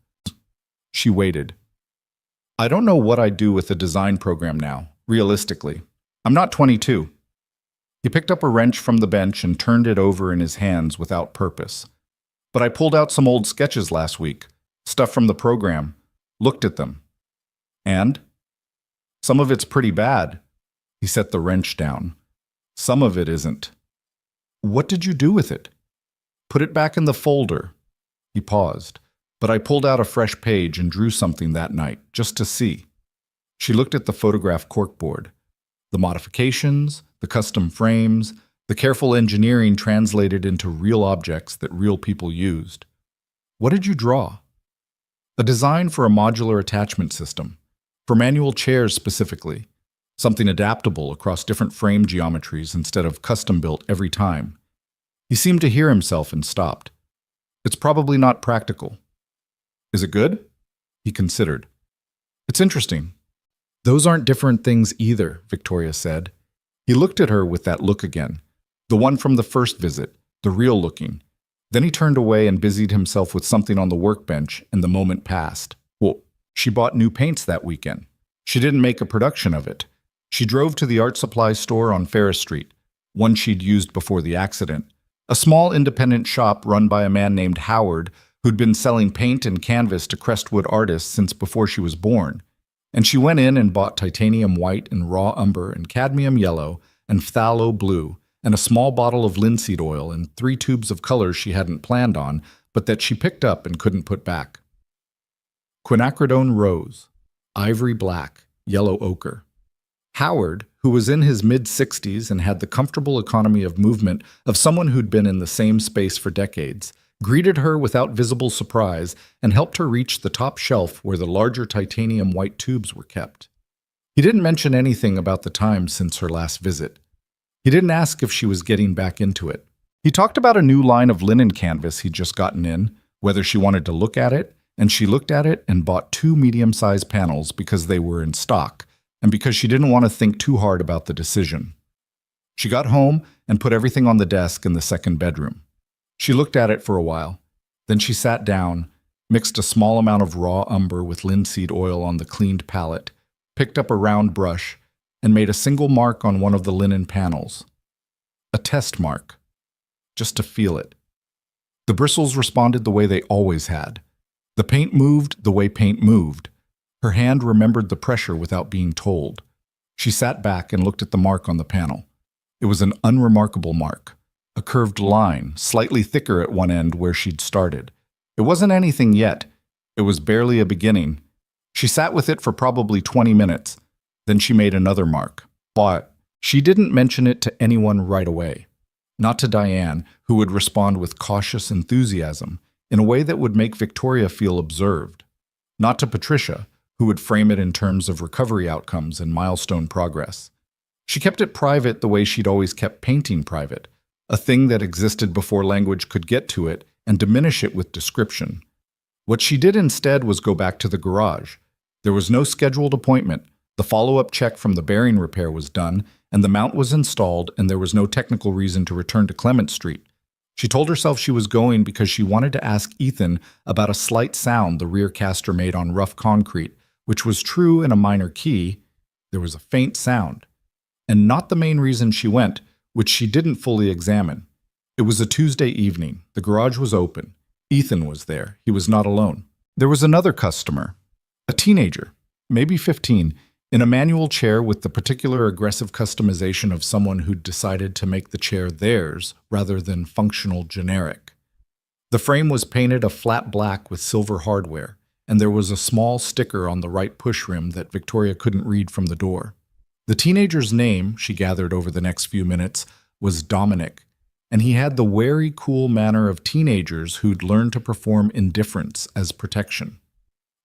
She waited. "I don't know what I'd do with a design program now, realistically. I'm not 22. He picked up a wrench from the bench and turned it over in his hands without purpose. "But I pulled out some old sketches last week, stuff from the program, looked at them. And? Some of it's pretty bad." He set the wrench down. "Some of it isn't." "What did you do with it?" "Put it back in the folder." He paused, but I pulled out a fresh page and drew something that night, just to see. She looked at the photograph corkboard. The modifications, the custom frames, the careful engineering translated into real objects that real people used. "What did you draw?" "A design for a modular attachment system, for manual chairs specifically. Something adaptable across different frame geometries instead of custom-built every time." He seemed to hear himself and stopped. "It's probably not practical." "Is it good?" He considered. "It's interesting." "Those aren't different things either," Victoria said. He looked at her with that look again, the one from the first visit, the real looking. Then he turned away and busied himself with something on the workbench, and the moment passed. "Well, she bought new paints that weekend. She didn't make a production of it. She drove to the art supply store on Ferris Street, one she'd used before the accident, a small independent shop run by a man named Howard who'd been selling paint and canvas to Crestwood artists since before she was born. And she went in and bought titanium white and raw umber and cadmium yellow and phthalo blue and a small bottle of linseed oil and 3 tubes of colors she hadn't planned on, but that she picked up and couldn't put back. Quinacridone rose, ivory black, yellow ochre. Howard, who was in his mid-60s and had the comfortable economy of movement of someone who'd been in the same space for decades, greeted her without visible surprise and helped her reach the top shelf where the larger titanium white tubes were kept. He didn't mention anything about the time since her last visit. He didn't ask if she was getting back into it. He talked about a new line of linen canvas he'd just gotten in, whether she wanted to look at it, and she looked at it and bought 2 medium-sized panels because they were in stock, and because she didn't want to think too hard about the decision. She got home and put everything on the desk in the second bedroom. She looked at it for a while. Then she sat down, mixed a small amount of raw umber with linseed oil on the cleaned palette, picked up a round brush, and made a single mark on one of the linen panels. A test mark, just to feel it. The bristles responded the way they always had. The paint moved the way paint moved. Her hand remembered the pressure without being told. She sat back and looked at the mark on the panel. It was an unremarkable mark, a curved line, slightly thicker at one end where she'd started. It wasn't anything yet. It was barely a beginning. She sat with it for probably 20 minutes. Then she made another mark. But she didn't mention it to anyone right away. Not to Diane, who would respond with cautious enthusiasm, in a way that would make Victoria feel observed. Not to Patricia, who would frame it in terms of recovery outcomes and milestone progress. She kept it private the way she'd always kept painting private, a thing that existed before language could get to it and diminish it with description. What she did instead was go back to the garage. There was no scheduled appointment. The follow-up check from the bearing repair was done, and the mount was installed, and there was no technical reason to return to Clement Street. She told herself she was going because she wanted to ask Ethan about a slight sound the rear caster made on rough concrete, which was true in a minor key. There was a faint sound. And not the main reason she went, which she didn't fully examine. It was a Tuesday evening. The garage was open. Ethan was there. He was not alone. There was another customer, a teenager, maybe 15, in a manual chair with the particular aggressive customization of someone who'd decided to make the chair theirs rather than functional generic. The frame was painted a flat black with silver hardware, and there was a small sticker on the right push rim that Victoria couldn't read from the door. The teenager's name, she gathered over the next few minutes, was Dominic, and he had the wary, cool manner of teenagers who'd learned to perform indifference as protection.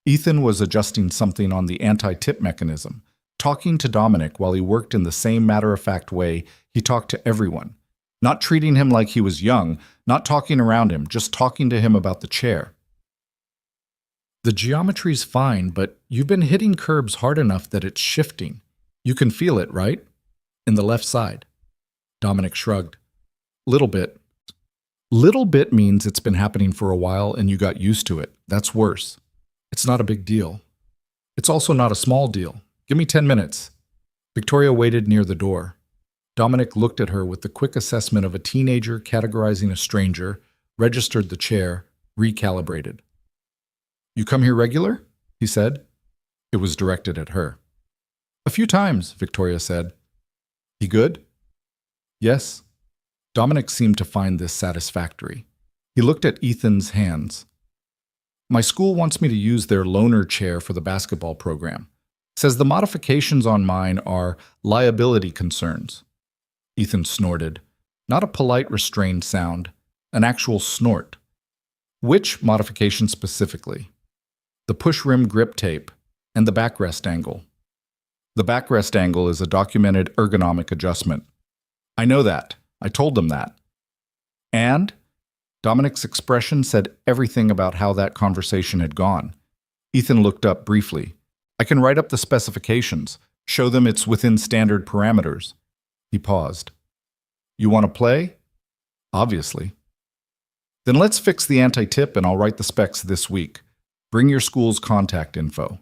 Ethan was adjusting something on the anti-tip mechanism, talking to Dominic while he worked in the same matter-of-fact way he talked to everyone, not treating him like he was young, not talking around him, just talking to him about the chair. The geometry's fine, but you've been hitting curbs hard enough that it's shifting. You can feel it, right? In the left side. Dominic shrugged. Little bit. Little bit means it's been happening for a while and you got used to it. That's worse. It's not a big deal. It's also not a small deal. Give me 10 minutes. Victoria waited near the door. Dominic looked at her with the quick assessment of a teenager categorizing a stranger, registered the chair, recalibrated. You come here regular? He said. It was directed at her. A few times, Victoria said. He good? Yes. Dominic seemed to find this satisfactory. He looked at Ethan's hands. My school wants me to use their loaner chair for the basketball program. Says the modifications on mine are liability concerns. Ethan snorted. Not a polite, restrained sound. An actual snort. Which modification specifically? The push rim grip tape and the backrest angle. The backrest angle is a documented ergonomic adjustment. I know that. I told them that. And? Dominic's expression said everything about how that conversation had gone. Ethan looked up briefly. I can write up the specifications, show them it's within standard parameters. He paused. You want to play? Obviously. Then let's fix the anti-tip and I'll write the specs this week. Bring your school's contact info.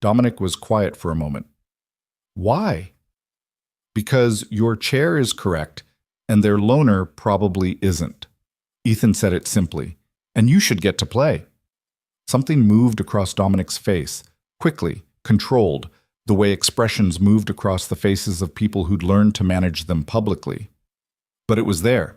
Dominic was quiet for a moment. Why? Because your chair is correct and their loaner probably isn't. Ethan said it simply. And you should get to play. Something moved across Dominic's face, quickly, controlled, the way expressions moved across the faces of people who'd learned to manage them publicly. But it was there.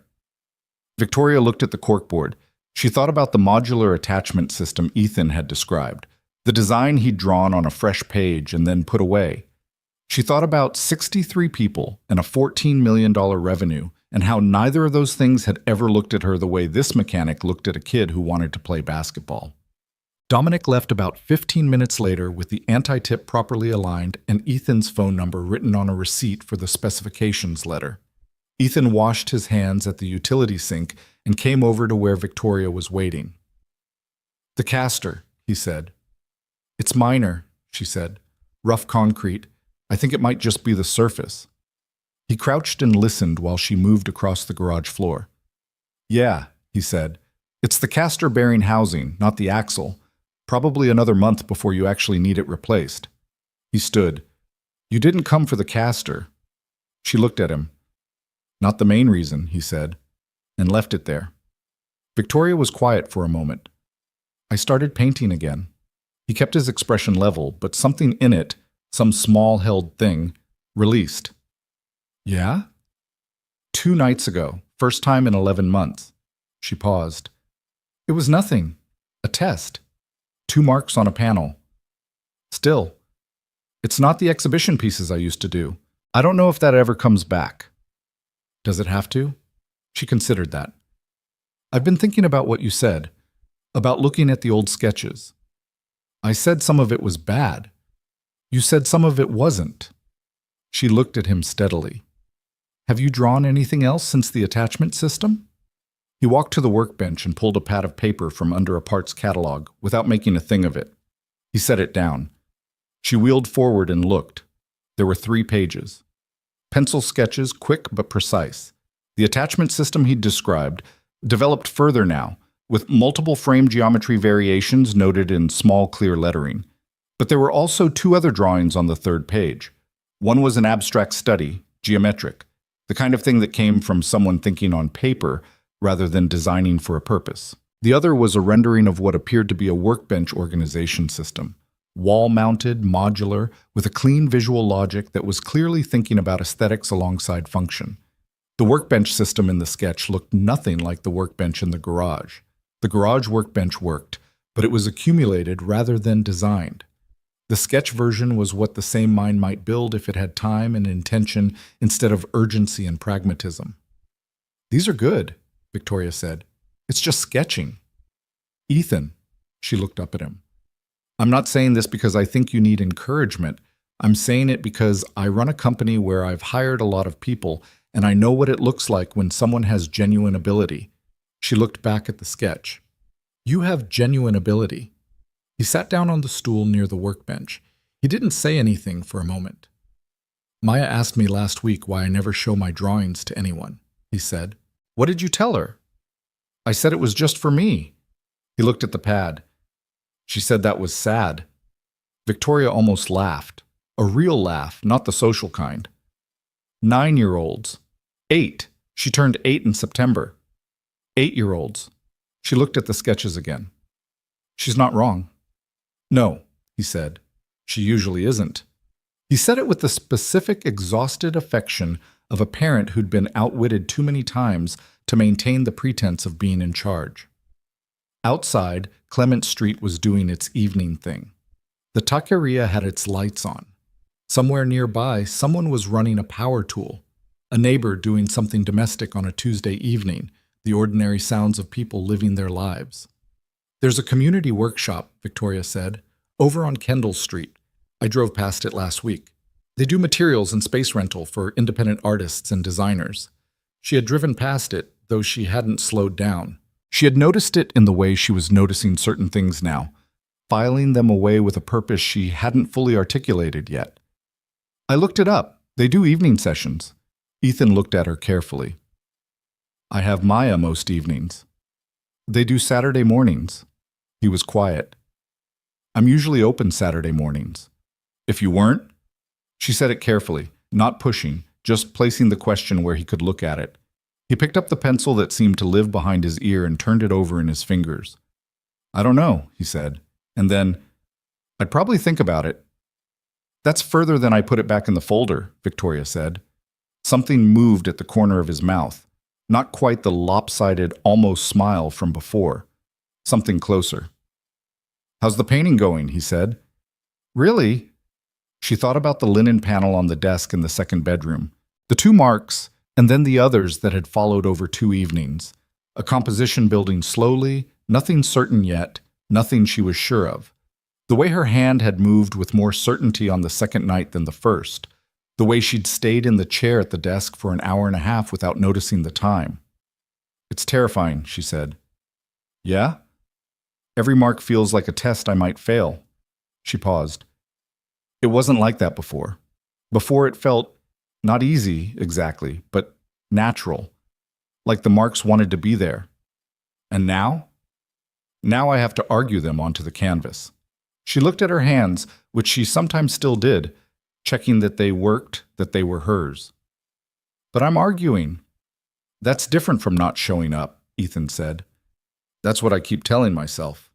Victoria looked at the corkboard. She thought about the modular attachment system Ethan had described, the design he'd drawn on a fresh page and then put away. She thought about 63 people and a $14 million revenue and how neither of those things had ever looked at her the way this mechanic looked at a kid who wanted to play basketball. Dominic left about 15 minutes later with the anti-tip properly aligned and Ethan's phone number written on a receipt for the specifications letter. Ethan washed his hands at the utility sink and came over to where Victoria was waiting. The caster, he said. It's minor, she said. Rough concrete. I think it might just be the surface. He crouched and listened while she moved across the garage floor. Yeah, he said. It's the caster-bearing housing, not the axle. Probably another month before you actually need it replaced. He stood. You didn't come for the caster. She looked at him. Not the main reason, he said, and left it there. Victoria was quiet for a moment. I started painting again. He kept his expression level, but something in it, some small-held thing, released. Yeah? 2 nights ago, first time in 11 months. She paused. It was nothing. A test. 2 marks on a panel. Still, it's not the exhibition pieces I used to do. I don't know if that ever comes back. Does it have to? She considered that. I've been thinking about what you said, about looking at the old sketches. I said some of it was bad. You said some of it wasn't. She looked at him steadily. Have you drawn anything else since the attachment system? He walked to the workbench and pulled a pad of paper from under a parts catalog without making a thing of it. He set it down. She wheeled forward and looked. There were 3 pages. Pencil sketches, quick but precise. The attachment system he'd described, developed further now, with multiple frame geometry variations noted in small, clear lettering. But there were also 2 other drawings on the 3rd page. One was an abstract study, geometric, the kind of thing that came from someone thinking on paper rather than designing for a purpose. The other was a rendering of what appeared to be a workbench organization system, wall-mounted, modular, with a clean visual logic that was clearly thinking about aesthetics alongside function. The workbench system in the sketch looked nothing like the workbench in the garage. The garage workbench worked, but it was accumulated rather than designed. The sketch version was what the same mind might build if it had time and intention instead of urgency and pragmatism. These are good, Victoria said. It's just sketching. Ethan, she looked up at him. I'm not saying this because I think you need encouragement. I'm saying it because I run a company where I've hired a lot of people, and I know what it looks like when someone has genuine ability. She looked back at the sketch. You have genuine ability. He sat down on the stool near the workbench. He didn't say anything for a moment. Maya asked me last week why I never show my drawings to anyone, he said. What did you tell her? I said it was just for me. He looked at the pad. She said that was sad. Victoria almost laughed. A real laugh, not the social kind. 9-year-olds. 8. She turned 8 in September. 8-year-olds. She looked at the sketches again. She's not wrong. No, he said. She usually isn't. He said it with the specific, exhausted affection of a parent who'd been outwitted too many times to maintain the pretense of being in charge. Outside, Clement Street was doing its evening thing. The taqueria had its lights on. Somewhere nearby, someone was running a power tool. A neighbor doing something domestic on a Tuesday evening, the ordinary sounds of people living their lives. There's a community workshop, Victoria said, over on Kendall Street. I drove past it last week. They do materials and space rental for independent artists and designers. She had driven past it, though she hadn't slowed down. She had noticed it in the way she was noticing certain things now, filing them away with a purpose she hadn't fully articulated yet. I looked it up. They do evening sessions. Ethan looked at her carefully. I have Maya most evenings. They do Saturday mornings. He was quiet. I'm usually open Saturday mornings. If you weren't? She said it carefully, not pushing, just placing the question where he could look at it. He picked up the pencil that seemed to live behind his ear and turned it over in his fingers. I don't know, he said, and then, I'd probably think about it. That's further than I put it back in the folder, Victoria said. Something moved at the corner of his mouth, not quite the lopsided, almost smile from before. Something closer. How's the painting going? He said. Really? She thought about the linen panel on the desk in the second bedroom, the 2 marks, and then the others that had followed over 2 evenings. A composition building slowly, nothing certain yet, nothing she was sure of. The way her hand had moved with more certainty on the second night than the first. The way she'd stayed in the chair at the desk for an hour and a half without noticing the time. It's terrifying, she said. Yeah? Every mark feels like a test I might fail. She paused. It wasn't like that before. Before it felt not easy exactly, but natural, like the marks wanted to be there. And now? Now I have to argue them onto the canvas. She looked at her hands, which she sometimes still did, checking that they worked, that they were hers. But I'm arguing. That's different from not showing up, Ethan said. That's what I keep telling myself.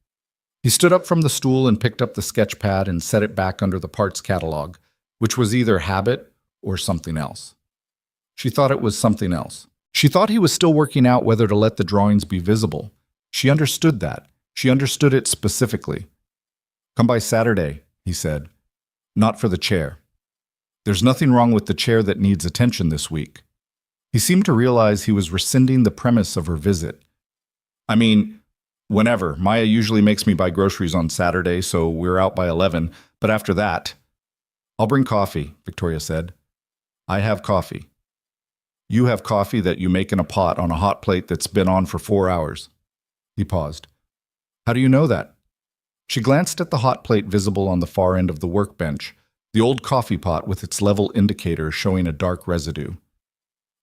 He stood up from the stool and picked up the sketch pad and set it back under the parts catalog, which was either habit or something else. She thought it was something else. She thought he was still working out whether to let the drawings be visible. She understood that. She understood it specifically. Come by Saturday, he said. Not for the chair. There's nothing wrong with the chair that needs attention this week. He seemed to realize he was rescinding the premise of her visit. I mean, whenever. Maya usually makes me buy groceries on Saturday, so we're out by 11. But after that, I'll bring coffee, Victoria said. I have coffee. You have coffee that you make in a pot on a hot plate that's been on for 4 hours. He paused. How do you know that? She glanced at the hot plate visible on the far end of the workbench, the old coffee pot with its level indicator showing a dark residue.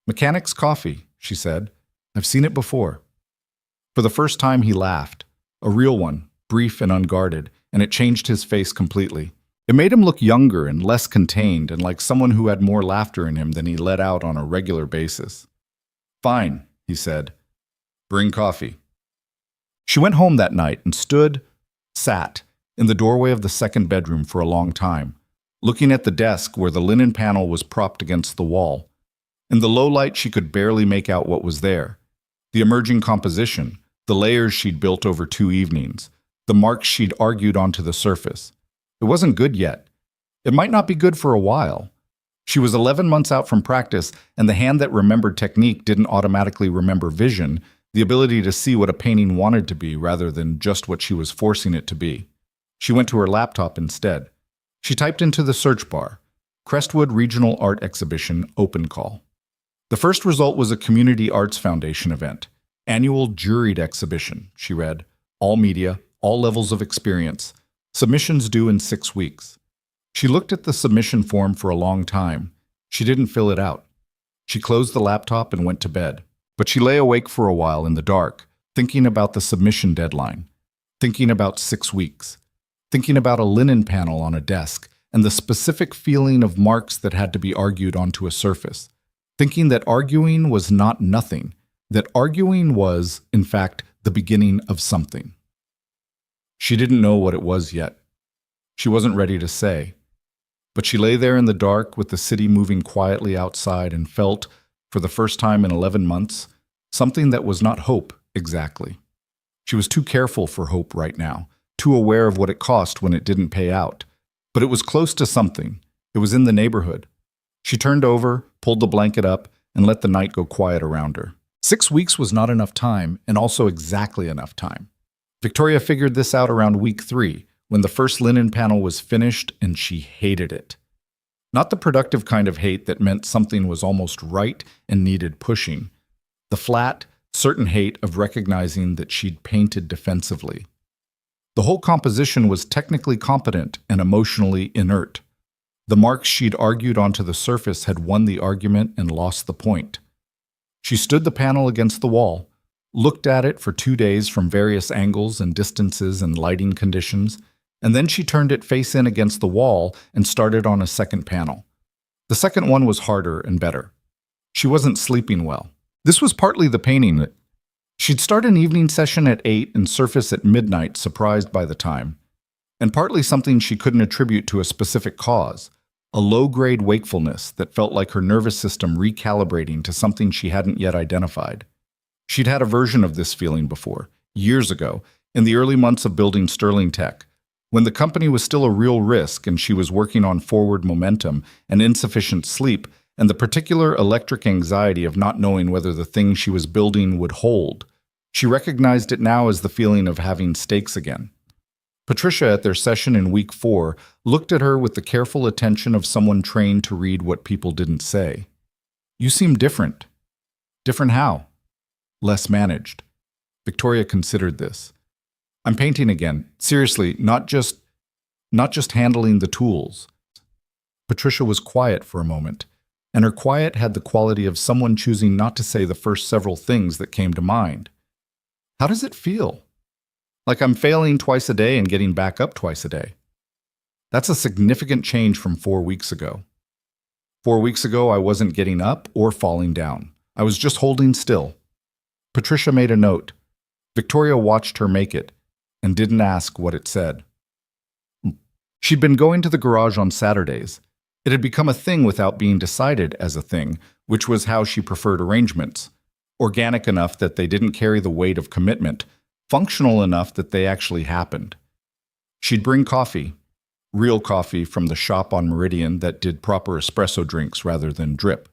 Mechanic's coffee, she said. I've seen it before. For the first time he laughed, a real one, brief and unguarded, and it changed his face completely. It made him look younger and less contained and like someone who had more laughter in him than he let out on a regular basis. Fine, he said. Bring coffee. She went home that night and sat, in the doorway of the second bedroom for a long time, looking at the desk where the linen panel was propped against the wall. In the low light she could barely make out what was there. The emerging composition, the layers she'd built over 2 evenings, the marks she'd argued onto the surface. It wasn't good yet. It might not be good for a while. She was 11 months out from practice, and the hand that remembered technique didn't automatically remember vision, the ability to see what a painting wanted to be rather than just what she was forcing it to be. She went to her laptop instead. She typed into the search bar, Crestwood Regional Art Exhibition Open Call. The first result was a Community Arts Foundation event. Annual juried exhibition, she read. All media, all levels of experience. Submissions due in 6 weeks. She looked at the submission form for a long time. She didn't fill it out. She closed the laptop and went to bed. But she lay awake for a while in the dark, thinking about the submission deadline, thinking about 6 weeks, thinking about a linen panel on a desk and the specific feeling of marks that had to be argued onto a surface, thinking that arguing was not nothing, that arguing was, in fact, the beginning of something. She didn't know what it was yet. She wasn't ready to say. But she lay there in the dark with the city moving quietly outside and felt, for the first time in 11 months, something that was not hope exactly. She was too careful for hope right now, too aware of what it cost when it didn't pay out. But it was close to something. It was in the neighborhood. She turned over, pulled the blanket up, and let the night go quiet around her. 6 weeks was not enough time, and also exactly enough time. Victoria figured this out around week 3, when the first linen panel was finished, and she hated it. Not the productive kind of hate that meant something was almost right and needed pushing. The flat, certain hate of recognizing that she'd painted defensively. The whole composition was technically competent and emotionally inert. The marks she'd argued onto the surface had won the argument and lost the point. She stood the panel against the wall, looked at it for 2 days from various angles and distances and lighting conditions, and then she turned it face in against the wall and started on a second panel. The second one was harder and better. She wasn't sleeping well. This was partly the painting. She'd start an evening session at 8 and surface at midnight, surprised by the time, and partly something she couldn't attribute to a specific cause, a low-grade wakefulness that felt like her nervous system recalibrating to something she hadn't yet identified. She'd had a version of this feeling before, years ago, in the early months of building Sterling Tech, when the company was still a real risk and she was working on forward momentum and insufficient sleep and the particular electric anxiety of not knowing whether the thing she was building would hold. She recognized it now as the feeling of having stakes again. Patricia, at their session in week 4, looked at her with the careful attention of someone trained to read what people didn't say. You seem different. Different how? Less managed. Victoria considered this. I'm painting again. Seriously, not just handling the tools. Patricia was quiet for a moment, and her quiet had the quality of someone choosing not to say the first several things that came to mind. How does it feel? Like I'm failing twice a day and getting back up twice a day. That's a significant change from 4 weeks ago. 4 weeks ago, I wasn't getting up or falling down. I was just holding still. Patricia made a note. Victoria watched her make it and didn't ask what it said. She'd been going to the garage on Saturdays. It had become a thing without being decided as a thing, which was how she preferred arrangements. Organic enough that they didn't carry the weight of commitment, functional enough that they actually happened. She'd bring coffee, real coffee from the shop on Meridian that did proper espresso drinks rather than drip.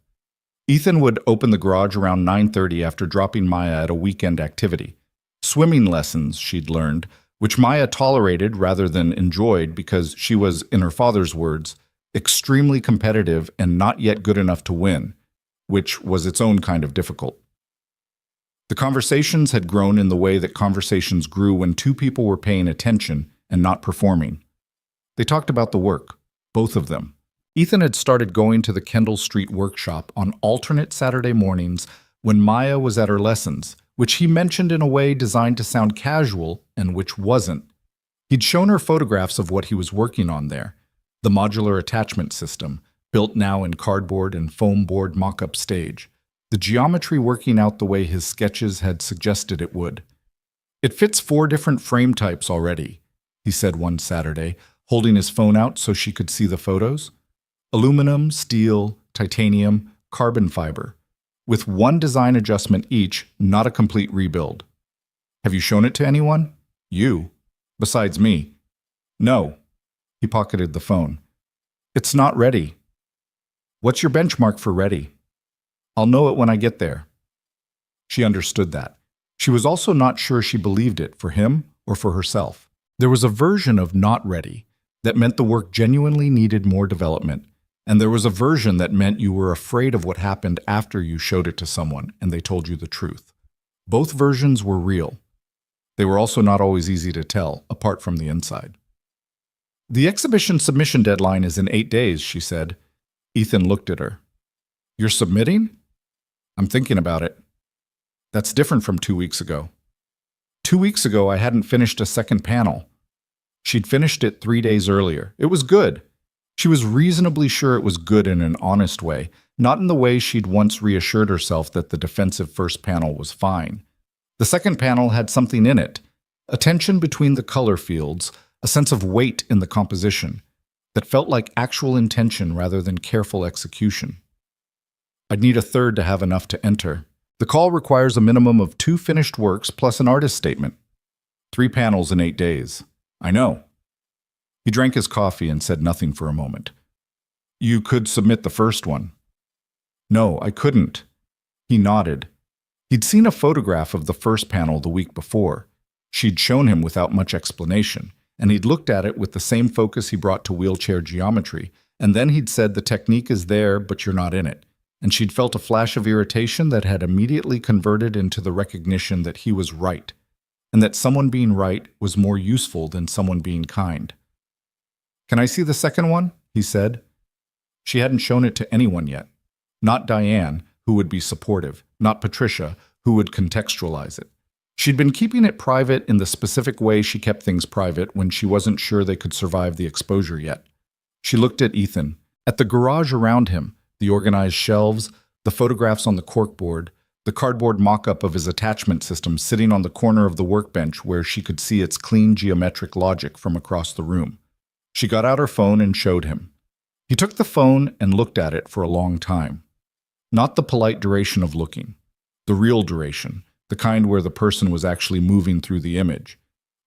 Ethan would open the garage around 9:30 after dropping Maya at a weekend activity. Swimming lessons, she'd learned, which Maya tolerated rather than enjoyed because she was, in her father's words, extremely competitive and not yet good enough to win, which was its own kind of difficult. The conversations had grown in the way that conversations grew when two people were paying attention and not performing. They talked about the work, both of them. Ethan had started going to the Kendall Street workshop on alternate Saturday mornings when Maya was at her lessons, which he mentioned in a way designed to sound casual and which wasn't. He'd shown her photographs of what he was working on there, the modular attachment system, built now in cardboard and foam board mock-up stage, the geometry working out the way his sketches had suggested it would. It fits 4 different frame types already, he said one Saturday, holding his phone out so she could see the photos. Aluminum, steel, titanium, carbon fiber, with 1 design adjustment each, not a complete rebuild. Have you shown it to anyone? You. Besides me. No. He pocketed the phone. It's not ready. What's your benchmark for ready? I'll know it when I get there. She understood that. She was also not sure she believed it for him or for herself. There was a version of not ready that meant the work genuinely needed more development, and there was a version that meant you were afraid of what happened after you showed it to someone and they told you the truth. Both versions were real. They were also not always easy to tell, apart from the inside. The exhibition submission deadline is in 8 days, she said. Ethan looked at her. You're submitting? I'm thinking about it. That's different from 2 weeks ago. 2 weeks ago, I hadn't finished a second panel. She'd finished it 3 days earlier. It was good. She was reasonably sure it was good in an honest way, not in the way she'd once reassured herself that the defensive first panel was fine. The second panel had something in it, a tension between the color fields, a sense of weight in the composition, that felt like actual intention rather than careful execution. I'd need a third to have enough to enter. The call requires a minimum of 2 finished works plus an artist statement. 3 panels in 8 days. I know. He drank his coffee and said nothing for a moment. You could submit the first one. No, I couldn't. He nodded. He'd seen a photograph of the first panel the week before. She'd shown him without much explanation, and he'd looked at it with the same focus he brought to wheelchair geometry, and then he'd said the technique is there, but you're not in it. And she'd felt a flash of irritation that had immediately converted into the recognition that he was right, and that someone being right was more useful than someone being kind. Can I see the second one? He said. She hadn't shown it to anyone yet. Not Diane, who would be supportive, not Patricia, who would contextualize it. She'd been keeping it private in the specific way she kept things private when she wasn't sure they could survive the exposure yet. She looked at Ethan, at the garage around him, the organized shelves, the photographs on the corkboard, the cardboard mock-up of his attachment system sitting on the corner of the workbench where she could see its clean geometric logic from across the room. She got out her phone and showed him. He took the phone and looked at it for a long time. Not the polite duration of looking, the real duration, the kind where the person was actually moving through the image.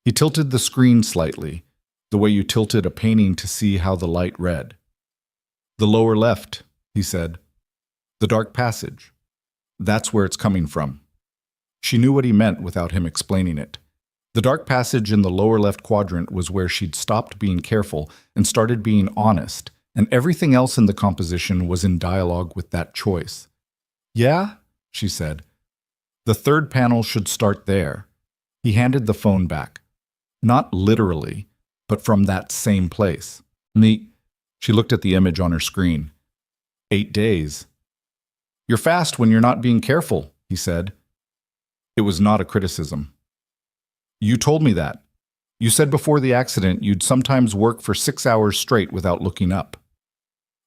He tilted the screen slightly, the way you tilted a painting to see how the light read. The lower left, he said. The dark passage. That's where it's coming from. She knew what he meant without him explaining it. The dark passage in the lower left quadrant was where she'd stopped being careful and started being honest, and everything else in the composition was in dialogue with that choice. Yeah, she said. The third panel should start there. He handed the phone back. Not literally, but from that same place. She looked at the image on her screen. 8 days. You're fast when you're not being careful, he said. It was not a criticism. You told me that. You said before the accident you'd sometimes work for 6 hours straight without looking up.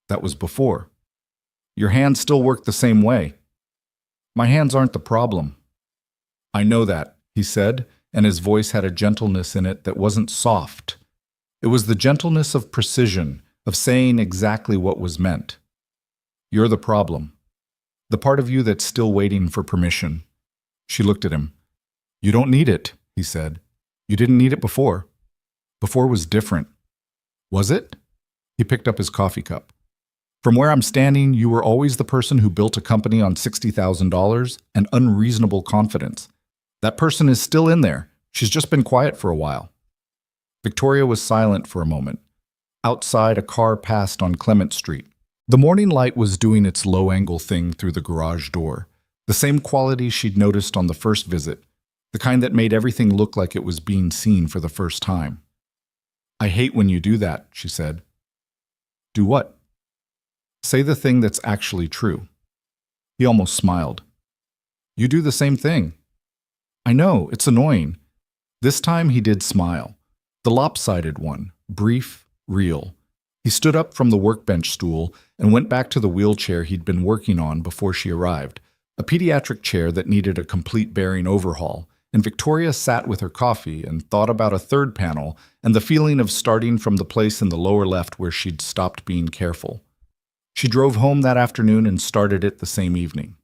That was before. Your hands still work the same way. My hands aren't the problem. I know that, he said, and his voice had a gentleness in it that wasn't soft. It was the gentleness of precision, of saying exactly what was meant. You're the problem. The part of you that's still waiting for permission. She looked at him. You don't need it, he said. You didn't need it before. Before was different. Was it? He picked up his coffee cup. From where I'm standing, you were always the person who built a company on $60,000 and unreasonable confidence. That person is still in there. She's just been quiet for a while. Victoria was silent for a moment. Outside, a car passed on Clement Street. The morning light was doing its low-angle thing through the garage door, the same quality she'd noticed on the first visit, the kind that made everything look like it was being seen for the first time. I hate when you do that, she said. Do what? Say the thing that's actually true. He almost smiled. You do the same thing. I know, it's annoying. This time he did smile. The lopsided one, brief, real. He stood up from the workbench stool and went back to the wheelchair he'd been working on before she arrived, a pediatric chair that needed a complete bearing overhaul, and Victoria sat with her coffee and thought about a third panel and the feeling of starting from the place in the lower left where she'd stopped being careful. She drove home that afternoon and started it the same evening.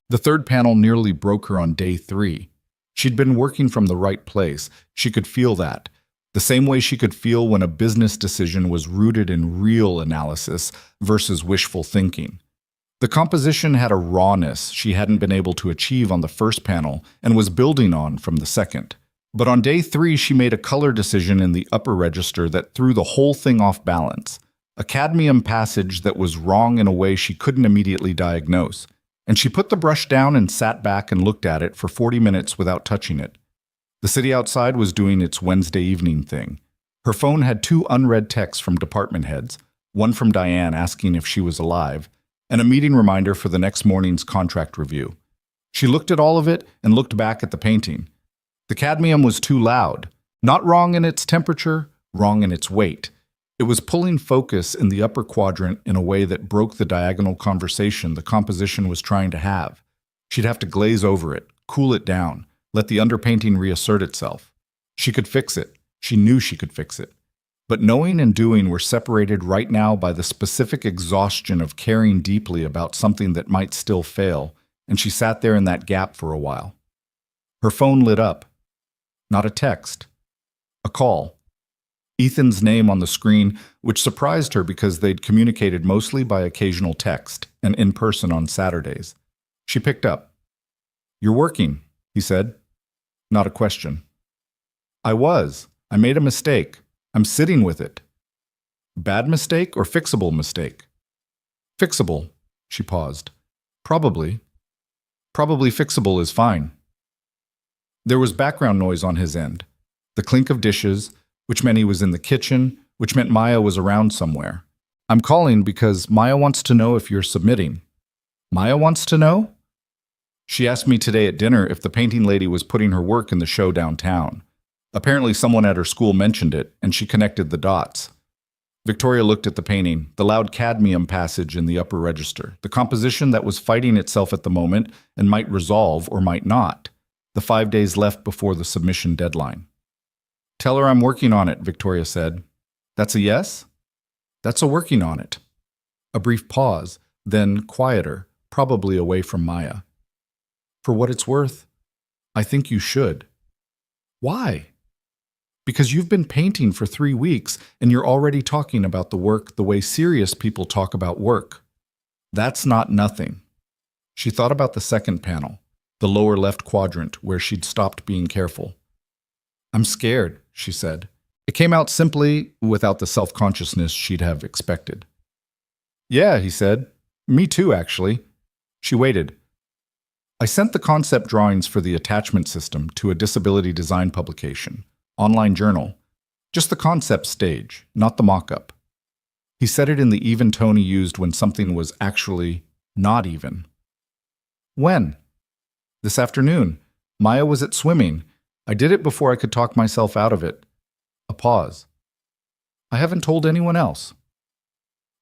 The third panel nearly broke her on day 3. She'd been working from the right place. She could feel that. The same way she could feel when a business decision was rooted in real analysis versus wishful thinking. The composition had a rawness she hadn't been able to achieve on the first panel and was building on from the second. But on day 3, she made a color decision in the upper register that threw the whole thing off balance. A cadmium passage that was wrong in a way she couldn't immediately diagnose. And she put the brush down and sat back and looked at it for 40 minutes without touching it. The city outside was doing its Wednesday evening thing. Her phone had 2 unread texts from department heads, one from Diane asking if she was alive, and a meeting reminder for the next morning's contract review. She looked at all of it and looked back at the painting. The cadmium was too loud, not wrong in its temperature, wrong in its weight. It was pulling focus in the upper quadrant in a way that broke the diagonal conversation the composition was trying to have. She'd have to glaze over it, cool it down, let the underpainting reassert itself. She could fix it. She knew she could fix it. But knowing and doing were separated right now by the specific exhaustion of caring deeply about something that might still fail, and she sat there in that gap for a while. Her phone lit up. Not a text. A call. Ethan's name on the screen, which surprised her because they'd communicated mostly by occasional text and in person on Saturdays. She picked up. You're working, he said. Not a question. I was. I made a mistake. I'm sitting with it. Bad mistake or fixable mistake? Fixable, she paused. Probably. Probably fixable is fine. There was background noise on his end. The clink of dishes, which meant he was in the kitchen, which meant Maya was around somewhere. I'm calling because Maya wants to know if you're submitting. Maya wants to know? She asked me today at dinner if the painting lady was putting her work in the show downtown. Apparently someone at her school mentioned it, and she connected the dots. Victoria looked at the painting, the loud cadmium passage in the upper register, the composition that was fighting itself at the moment and might resolve or might not, the 5 days left before the submission deadline. Tell her I'm working on it, Victoria said. That's a yes? That's a working on it. A brief pause, then quieter, probably away from Maya. For what it's worth, I think you should. Why? Because you've been painting for 3 weeks and you're already talking about the work the way serious people talk about work. That's not nothing. She thought about the second panel, the lower left quadrant where she'd stopped being careful. I'm scared, she said. It came out simply, without the self-consciousness she'd have expected. Yeah, he said. Me too, actually. She waited. I sent the concept drawings for the attachment system to a disability design publication, online journal. Just the concept stage, not the mock-up. He said it in the even tone he used when something was actually not even. When? This afternoon. Maya was at swimming. I did it before I could talk myself out of it. A pause. I haven't told anyone else.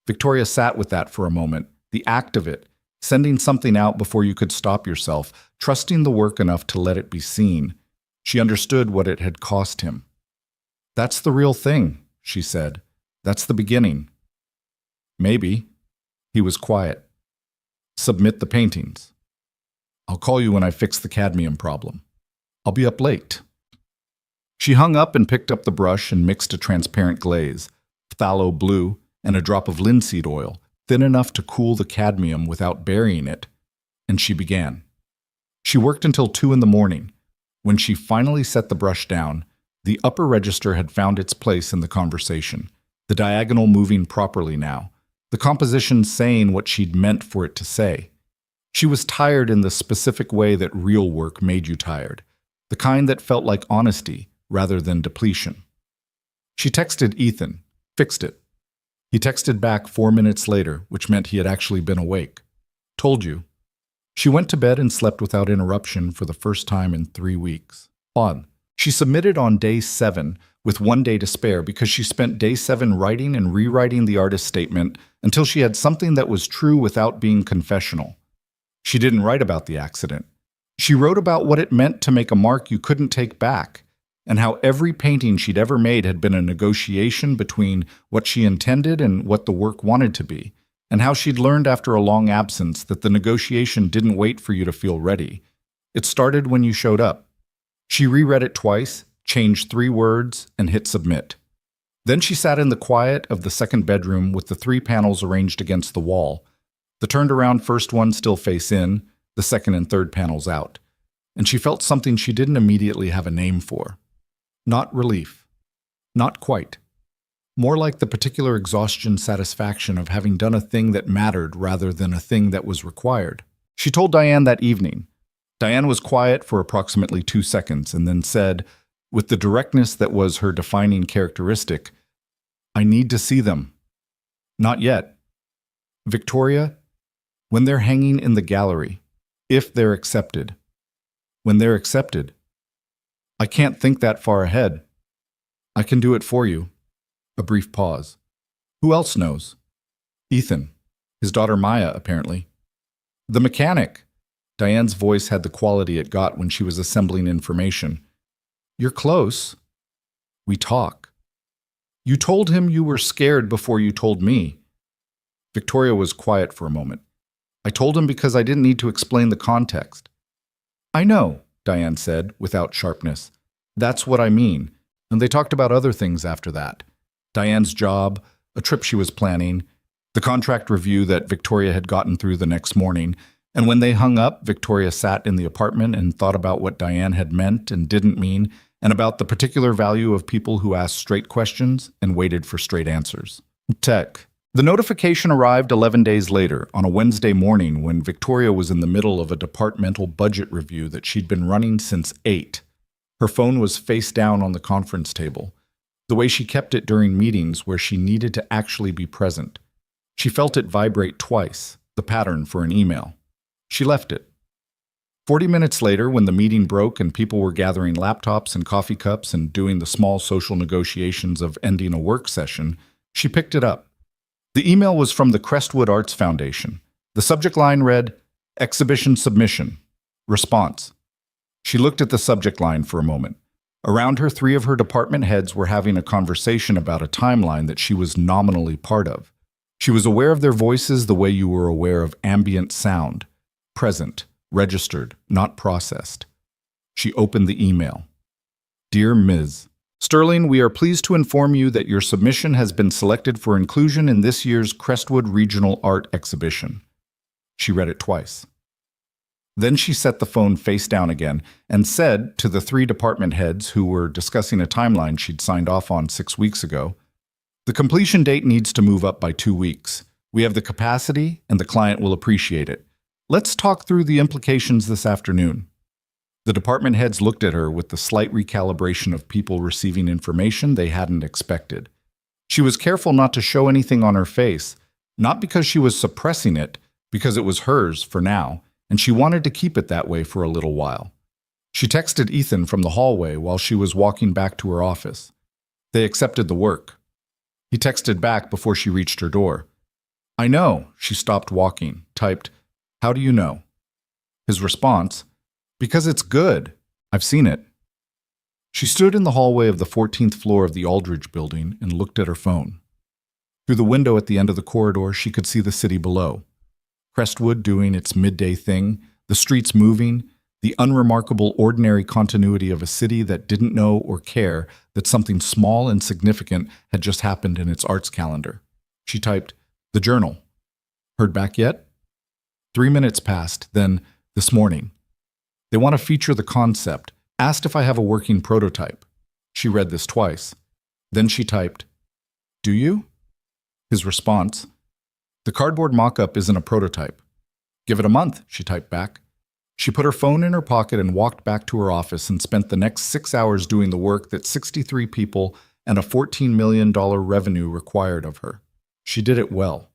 Victoria sat with that for a moment, the act of it, sending something out before you could stop yourself, trusting the work enough to let it be seen. She understood what it had cost him. That's the real thing, she said. That's the beginning. Maybe. He was quiet. Submit the paintings. I'll call you when I fix the cadmium problem. I'll be up late. She hung up and picked up the brush and mixed a transparent glaze, phthalo blue, and a drop of linseed oil, thin enough to cool the cadmium without burying it, and she began. She worked until 2 in the morning. When she finally set the brush down, the upper register had found its place in the conversation, the diagonal moving properly now, the composition saying what she'd meant for it to say. She was tired in the specific way that real work made you tired, the kind that felt like honesty rather than depletion. She texted Ethan, fixed it. He texted back 4 minutes later, which meant he had actually been awake. Told you. She went to bed and slept without interruption for the first time in 3 weeks. Odd. She submitted on day 7 with 1 day to spare because she spent day 7 writing and rewriting the artist statement until she had something that was true without being confessional. She didn't write about the accident. She wrote about what it meant to make a mark you couldn't take back, and how every painting she'd ever made had been a negotiation between what she intended and what the work wanted to be, and how she'd learned after a long absence that the negotiation didn't wait for you to feel ready. It started when you showed up. She reread it twice, changed 3 words, and hit submit. Then she sat in the quiet of the second bedroom with the 3 panels arranged against the wall, the turned-around first one still face in, the second and third panels out, and she felt something she didn't immediately have a name for. Not relief. Not quite. More like the particular exhaustion satisfaction of having done a thing that mattered rather than a thing that was required. She told Diane that evening. Diane was quiet for approximately 2 seconds and then said, with the directness that was her defining characteristic, I need to see them. Not yet. Victoria, when they're hanging in the gallery, if they're accepted. When they're accepted. I can't think that far ahead. I can do it for you. A brief pause. Who else knows? Ethan. His daughter Maya, apparently. The mechanic. Diane's voice had the quality it got when she was assembling information. You're close. We talk. You told him you were scared before you told me. Victoria was quiet for a moment. I told him because I didn't need to explain the context. I know, Diane said, without sharpness. That's what I mean. And they talked about other things after that. Diane's job, a trip she was planning, the contract review that Victoria had gotten through the next morning. And when they hung up, Victoria sat in the apartment and thought about what Diane had meant and didn't mean, and about the particular value of people who asked straight questions and waited for straight answers. Tech. The notification arrived 11 days later, on a Wednesday morning when Victoria was in the middle of a departmental budget review that she'd been running since 8. Her phone was face down on the conference table, the way she kept it during meetings where she needed to actually be present. She felt it vibrate twice, the pattern for an email. She left it. 40 minutes later, when the meeting broke and people were gathering laptops and coffee cups and doing the small social negotiations of ending a work session, she picked it up. The email was from the Crestwood Arts Foundation. The subject line read, Exhibition Submission. Response. She looked at the subject line for a moment. Around her, 3 of her department heads were having a conversation about a timeline that she was nominally part of. She was aware of their voices the way you were aware of ambient sound. Present, registered, not processed. She opened the email. Dear Ms. Sterling, we are pleased to inform you that your submission has been selected for inclusion in this year's Crestwood Regional Art Exhibition. She read it twice. Then she set the phone face down again and said to the 3 department heads who were discussing a timeline she'd signed off on 6 weeks ago, the completion date needs to move up by 2 weeks. We have the capacity and the client will appreciate it. Let's talk through the implications this afternoon. The department heads looked at her with the slight recalibration of people receiving information they hadn't expected. She was careful not to show anything on her face, not because she was suppressing it, because it was hers for now, and she wanted to keep it that way for a little while. She texted Ethan from the hallway while she was walking back to her office. They accepted the work. He texted back before she reached her door. "I know." She stopped walking, typed, "How do you know?" His response, "Because it's good. I've seen it." She stood in the hallway of the 14th floor of the Aldridge building and looked at her phone. Through the window at the end of the corridor, she could see the city below. Crestwood doing its midday thing, the streets moving, the unremarkable ordinary continuity of a city that didn't know or care that something small and significant had just happened in its arts calendar. She typed, "The Journal. Heard back yet?" 3 minutes passed, then, "This morning. They want to feature the concept. Asked if I have a working prototype." She read this twice. Then she typed, "Do you?" His response, "The cardboard mock-up isn't a prototype." "Give it a month," she typed back. She put her phone in her pocket and walked back to her office and spent the next 6 hours doing the work that 63 people and a $14 million revenue required of her. She did it well.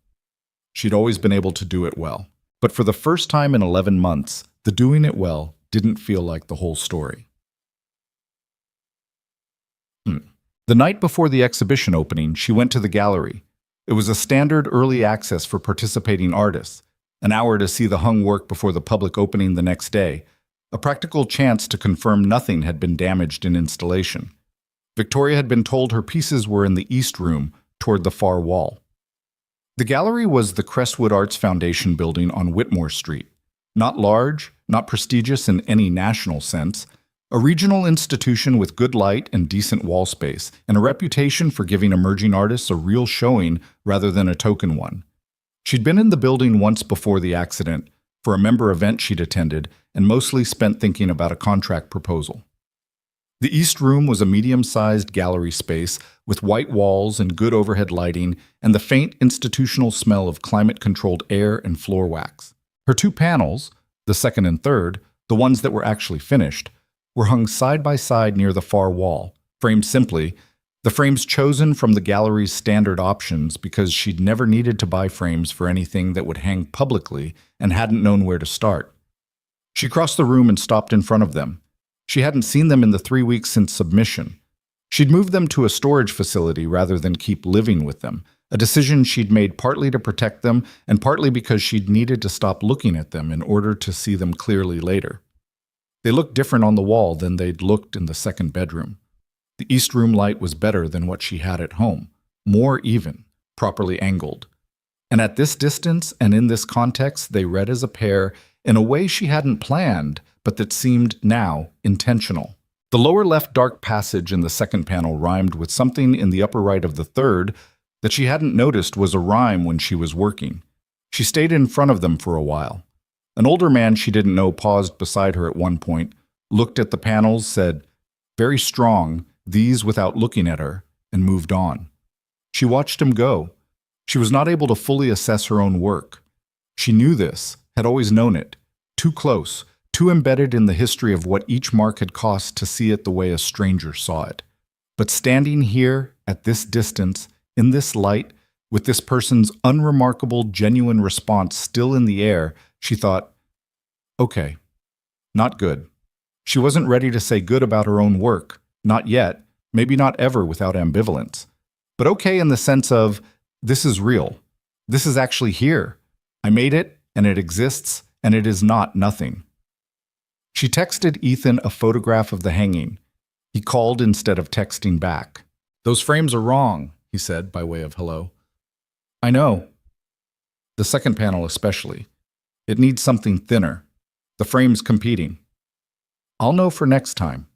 She'd always been able to do it well. But for the first time in 11 months, the doing it well didn't feel like the whole story. The night before the exhibition opening, she went to the gallery. It was a standard early access for participating artists, an hour to see the hung work before the public opening the next day, a practical chance to confirm nothing had been damaged in installation. Victoria had been told her pieces were in the East Room, toward the far wall. The gallery was the Crestwood Arts Foundation building on Whitmore Street. Not large, not prestigious in any national sense, a regional institution with good light and decent wall space, and a reputation for giving emerging artists a real showing rather than a token one. She'd been in the building once before the accident, for a member event she'd attended, and mostly spent thinking about a contract proposal. The East Room was a medium-sized gallery space with white walls and good overhead lighting and the faint institutional smell of climate-controlled air and floor wax. Her 2 panels, the second and third, the ones that were actually finished, were hung side by side near the far wall, framed simply, the frames chosen from the gallery's standard options because she'd never needed to buy frames for anything that would hang publicly and hadn't known where to start. She crossed the room and stopped in front of them. She hadn't seen them in the 3 weeks since submission. She'd moved them to a storage facility rather than keep living with them, a decision she'd made partly to protect them and partly because she'd needed to stop looking at them in order to see them clearly later. They looked different on the wall than they'd looked in the second bedroom. The East Room light was better than what she had at home, more even, properly angled. And at this distance and in this context, they read as a pair in a way she hadn't planned, but that seemed now intentional. The lower left dark passage in the second panel rhymed with something in the upper right of the third that she hadn't noticed was a rhyme when she was working. She stayed in front of them for a while. An older man she didn't know paused beside her at one point, looked at the panels, said, "Very strong," these without looking at her, and moved on. She watched him go. She was not able to fully assess her own work. She knew this, had always known it, too close, too embedded in the history of what each mark had cost to see it the way a stranger saw it. But standing here, at this distance, in this light, with this person's unremarkable, genuine response still in the air, she thought, okay, not good. She wasn't ready to say good about her own work, not yet, maybe not ever without ambivalence. But okay in the sense of, this is real. This is actually here. I made it, and it exists, and it is not nothing. She texted Ethan a photograph of the hanging. He called instead of texting back. "Those frames are wrong," he said by way of hello. "I know." The second panel especially. It needs something thinner. The frame's competing. "I'll know for next time."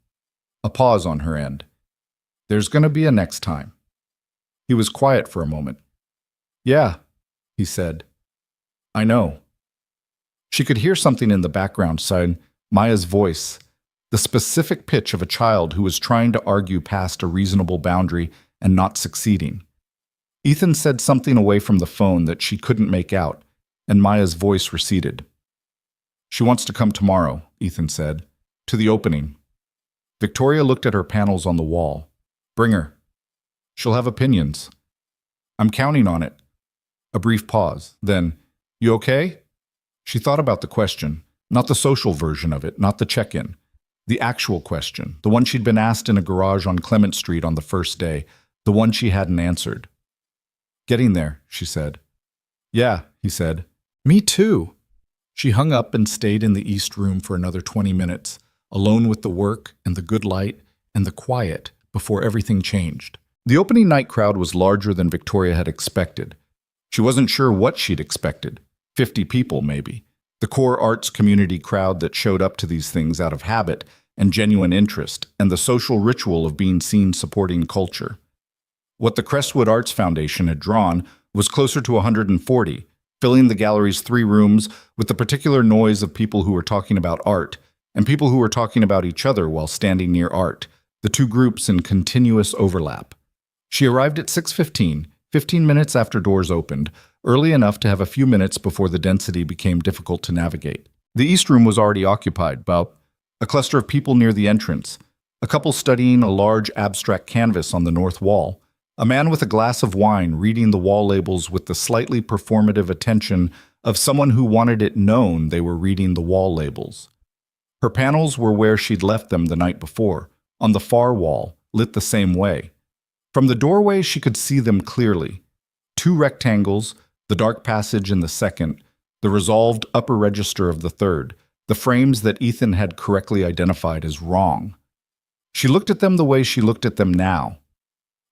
A pause on her end. "There's going to be a next time." He was quiet for a moment. "Yeah," he said. "I know." She could hear something in the background saying, Maya's voice, the specific pitch of a child who was trying to argue past a reasonable boundary and not succeeding. Ethan said something away from the phone that she couldn't make out, and Maya's voice receded. "She wants to come tomorrow," Ethan said, "to the opening." Victoria looked at her panels on the wall. "Bring her. She'll have opinions. I'm counting on it. A brief pause. Then, you okay? She thought about the question, not the social version of it, not the check-in. The actual question, the one she'd been asked in a garage on Clement Street on the first day, the one she hadn't answered. Getting there, she said. Yeah, he said. Me too. She hung up and stayed in the East Room for another 20 minutes, alone with the work and the good light and the quiet before everything changed. The opening night crowd was larger than Victoria had expected. She wasn't sure what she'd expected. 50 people, maybe. The core arts community crowd that showed up to these things out of habit and genuine interest, and the social ritual of being seen supporting culture. What the Crestwood Arts Foundation had drawn was closer to 140, filling the gallery's 3 rooms with the particular noise of people who were talking about art, and people who were talking about each other while standing near art, the two groups in continuous overlap. She arrived at 6:15, 15 minutes after doors opened, early enough to have a few minutes before the density became difficult to navigate. The East Room was already occupied by a cluster of people near the entrance, a couple studying a large abstract canvas on the north wall, a man with a glass of wine reading the wall labels with the slightly performative attention of someone who wanted it known they were reading the wall labels. Her panels were where she'd left them the night before, on the far wall, lit the same way. From the doorway she could see them clearly. 2 rectangles, the dark passage in the second, the resolved upper register of the third, the frames that Ethan had correctly identified as wrong. She looked at them the way she looked at them now.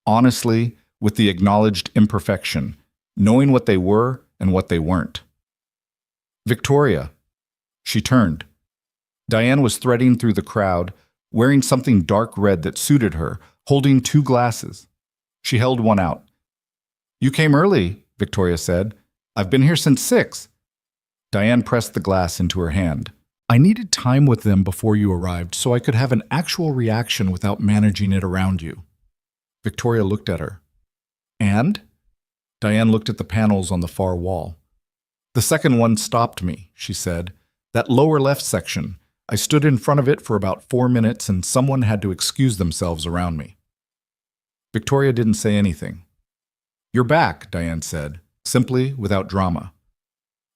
Honestly, with the acknowledged imperfection, knowing what they were and what they weren't. Victoria. She turned. Diane was threading through the crowd, wearing something dark red that suited her, holding 2 glasses. She held one out. You came early, Victoria said. I've been here since 6. Diane pressed the glass into her hand. I needed time with them before you arrived so I could have an actual reaction without managing it around you. Victoria looked at her. And? Diane looked at the panels on the far wall. The second one stopped me, she said. That lower left section. I stood in front of it for about 4 minutes and someone had to excuse themselves around me. Victoria didn't say anything. You're back, Diane said, simply, without drama.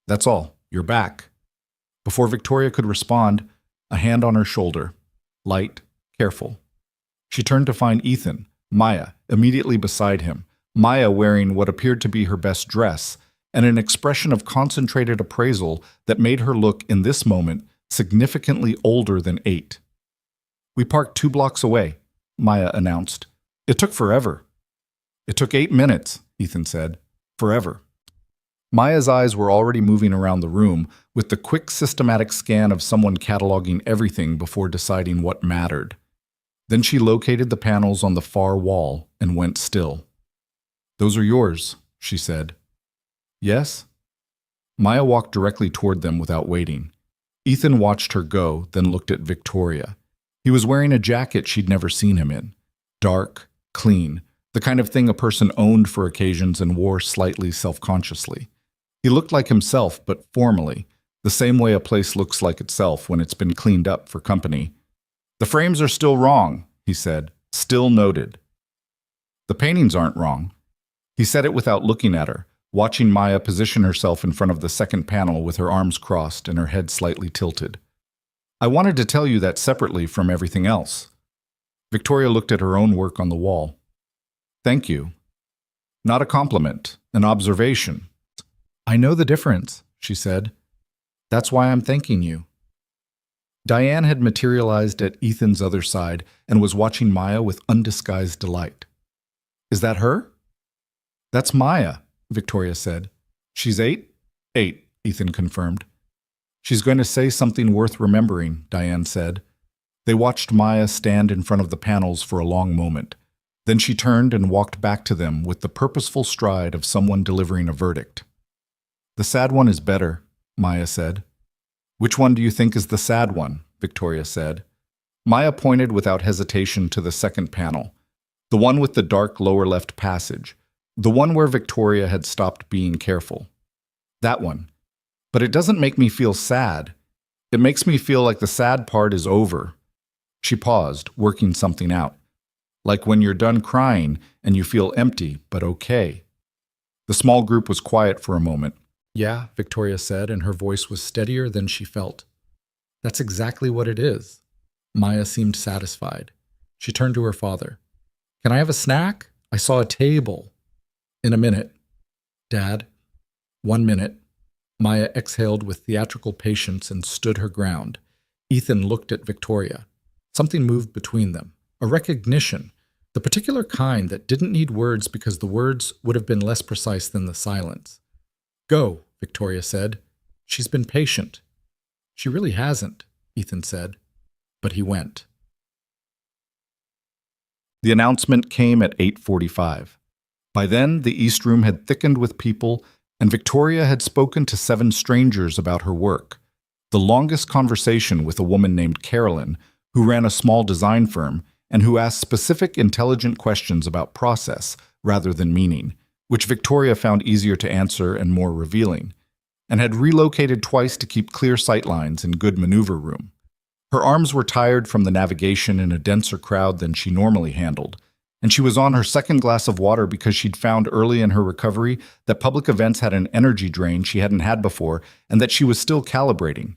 That's all. You're back. Before Victoria could respond, a hand on her shoulder. Light, careful. She turned to find Ethan, Maya, immediately beside him, Maya wearing what appeared to be her best dress, and an expression of concentrated appraisal that made her look, in this moment, significantly older than 8. We parked 2 blocks away, Maya announced. It took forever. It took 8 minutes, Ethan said. Forever. Maya's eyes were already moving around the room with the quick systematic scan of someone cataloging everything before deciding what mattered. Then she located the panels on the far wall and went still. Those are yours, she said. Yes? Maya walked directly toward them without waiting. Ethan watched her go, then looked at Victoria. He was wearing a jacket she'd never seen him in. Dark, clean, the kind of thing a person owned for occasions and wore slightly self-consciously. He looked like himself, but formally, the same way a place looks like itself when it's been cleaned up for company. The frames are still wrong, he said, still noted. The paintings aren't wrong. He said it without looking at her, watching Maya position herself in front of the second panel with her arms crossed and her head slightly tilted. I wanted to tell you that separately from everything else. Victoria looked at her own work on the wall. Thank you. Not a compliment, an observation. I know the difference, she said. That's why I'm thanking you. Diane had materialized at Ethan's other side and was watching Maya with undisguised delight. Is that her? That's Maya, Victoria said. She's 8? 8, Ethan confirmed. She's going to say something worth remembering, Diane said. They watched Maya stand in front of the panels for a long moment. Then she turned and walked back to them with the purposeful stride of someone delivering a verdict. The sad one is better, Maya said. Which one do you think is the sad one? Victoria said. Maya pointed without hesitation to the second panel, the one with the dark lower left passage, the one where Victoria had stopped being careful. That one. But it doesn't make me feel sad. It makes me feel like the sad part is over. She paused, working something out. Like when you're done crying and you feel empty but okay. The small group was quiet for a moment. "Yeah," Victoria said, and her voice was steadier than she felt. "That's exactly what it is." Maya seemed satisfied. She turned to her father. "Can I have a snack? I saw a table." "In a minute." "Dad." "1 minute." Maya exhaled with theatrical patience and stood her ground. Ethan looked at Victoria. Something moved between them. A recognition. The particular kind that didn't need words because the words would have been less precise than the silence. "Go," Victoria said. "She's been patient." "She really hasn't," Ethan said. But he went. The announcement came at 8:45. By then, the East Room had thickened with people, and Victoria had spoken to 7 strangers about her work. The longest conversation with a woman named Carolyn, who ran a small design firm, and who asked specific, intelligent questions about process rather than meaning, which Victoria found easier to answer and more revealing, and had relocated twice to keep clear sightlines and good maneuver room. Her arms were tired from the navigation in a denser crowd than she normally handled, and she was on her second glass of water because she'd found early in her recovery that public events had an energy drain she hadn't had before and that she was still calibrating.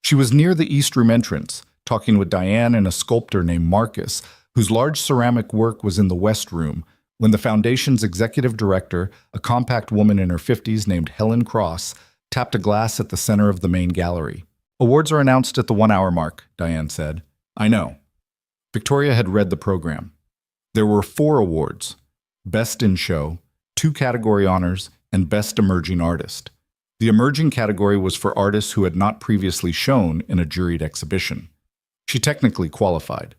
She was near the East Room entrance, talking with Diane and a sculptor named Marcus, whose large ceramic work was in the West Room, when the Foundation's executive director, a compact woman in her 50s named Helen Cross, tapped a glass at the center of the main gallery. "Awards are announced at the 1-hour mark," Diane said. "I know." Victoria had read the program. There were 4 awards: Best in Show, 2 category honors, and Best Emerging Artist. The emerging category was for artists who had not previously shown in a juried exhibition. She technically qualified.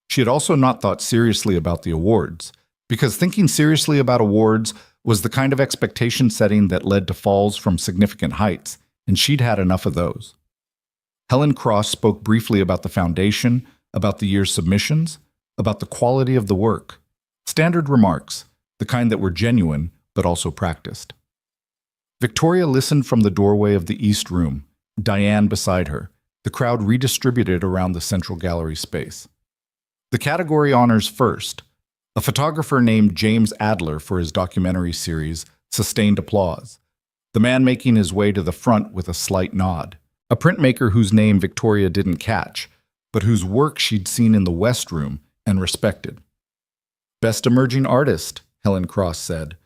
She had also not thought seriously about the awards, because thinking seriously about awards was the kind of expectation setting that led to falls from significant heights, and she'd had enough of those. Helen Cross spoke briefly about the Foundation, about the year's submissions, about the quality of the work. Standard remarks, the kind that were genuine but also practiced. Victoria listened from the doorway of the East Room, Diane beside her. The crowd redistributed around the central gallery space. The category honors first. A photographer named James Adler for his documentary series sustained applause, the man making his way to the front with a slight nod. A printmaker whose name Victoria didn't catch, but whose work she'd seen in the West Room and respected. Best Emerging Artist, Helen Cross said.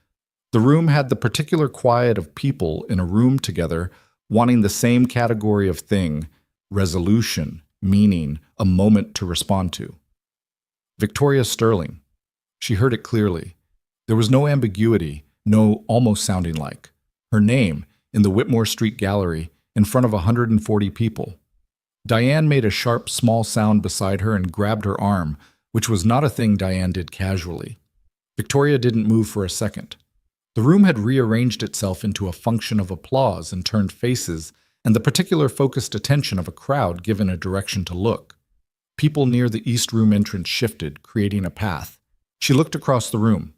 The room had the particular quiet of people in a room together wanting the same category of thing, resolution, meaning, a moment to respond to. Victoria Sterling. She heard it clearly. There was no ambiguity, no almost sounding like. Her name, in the Whitmore Street Gallery, in front of 140 people. Diane made a sharp, small sound beside her and grabbed her arm, which was not a thing Diane did casually. Victoria didn't move for a second. The room had rearranged itself into a function of applause and turned faces, and the particular focused attention of a crowd given a direction to look. People near the East Room entrance shifted, creating a path. She looked across the room.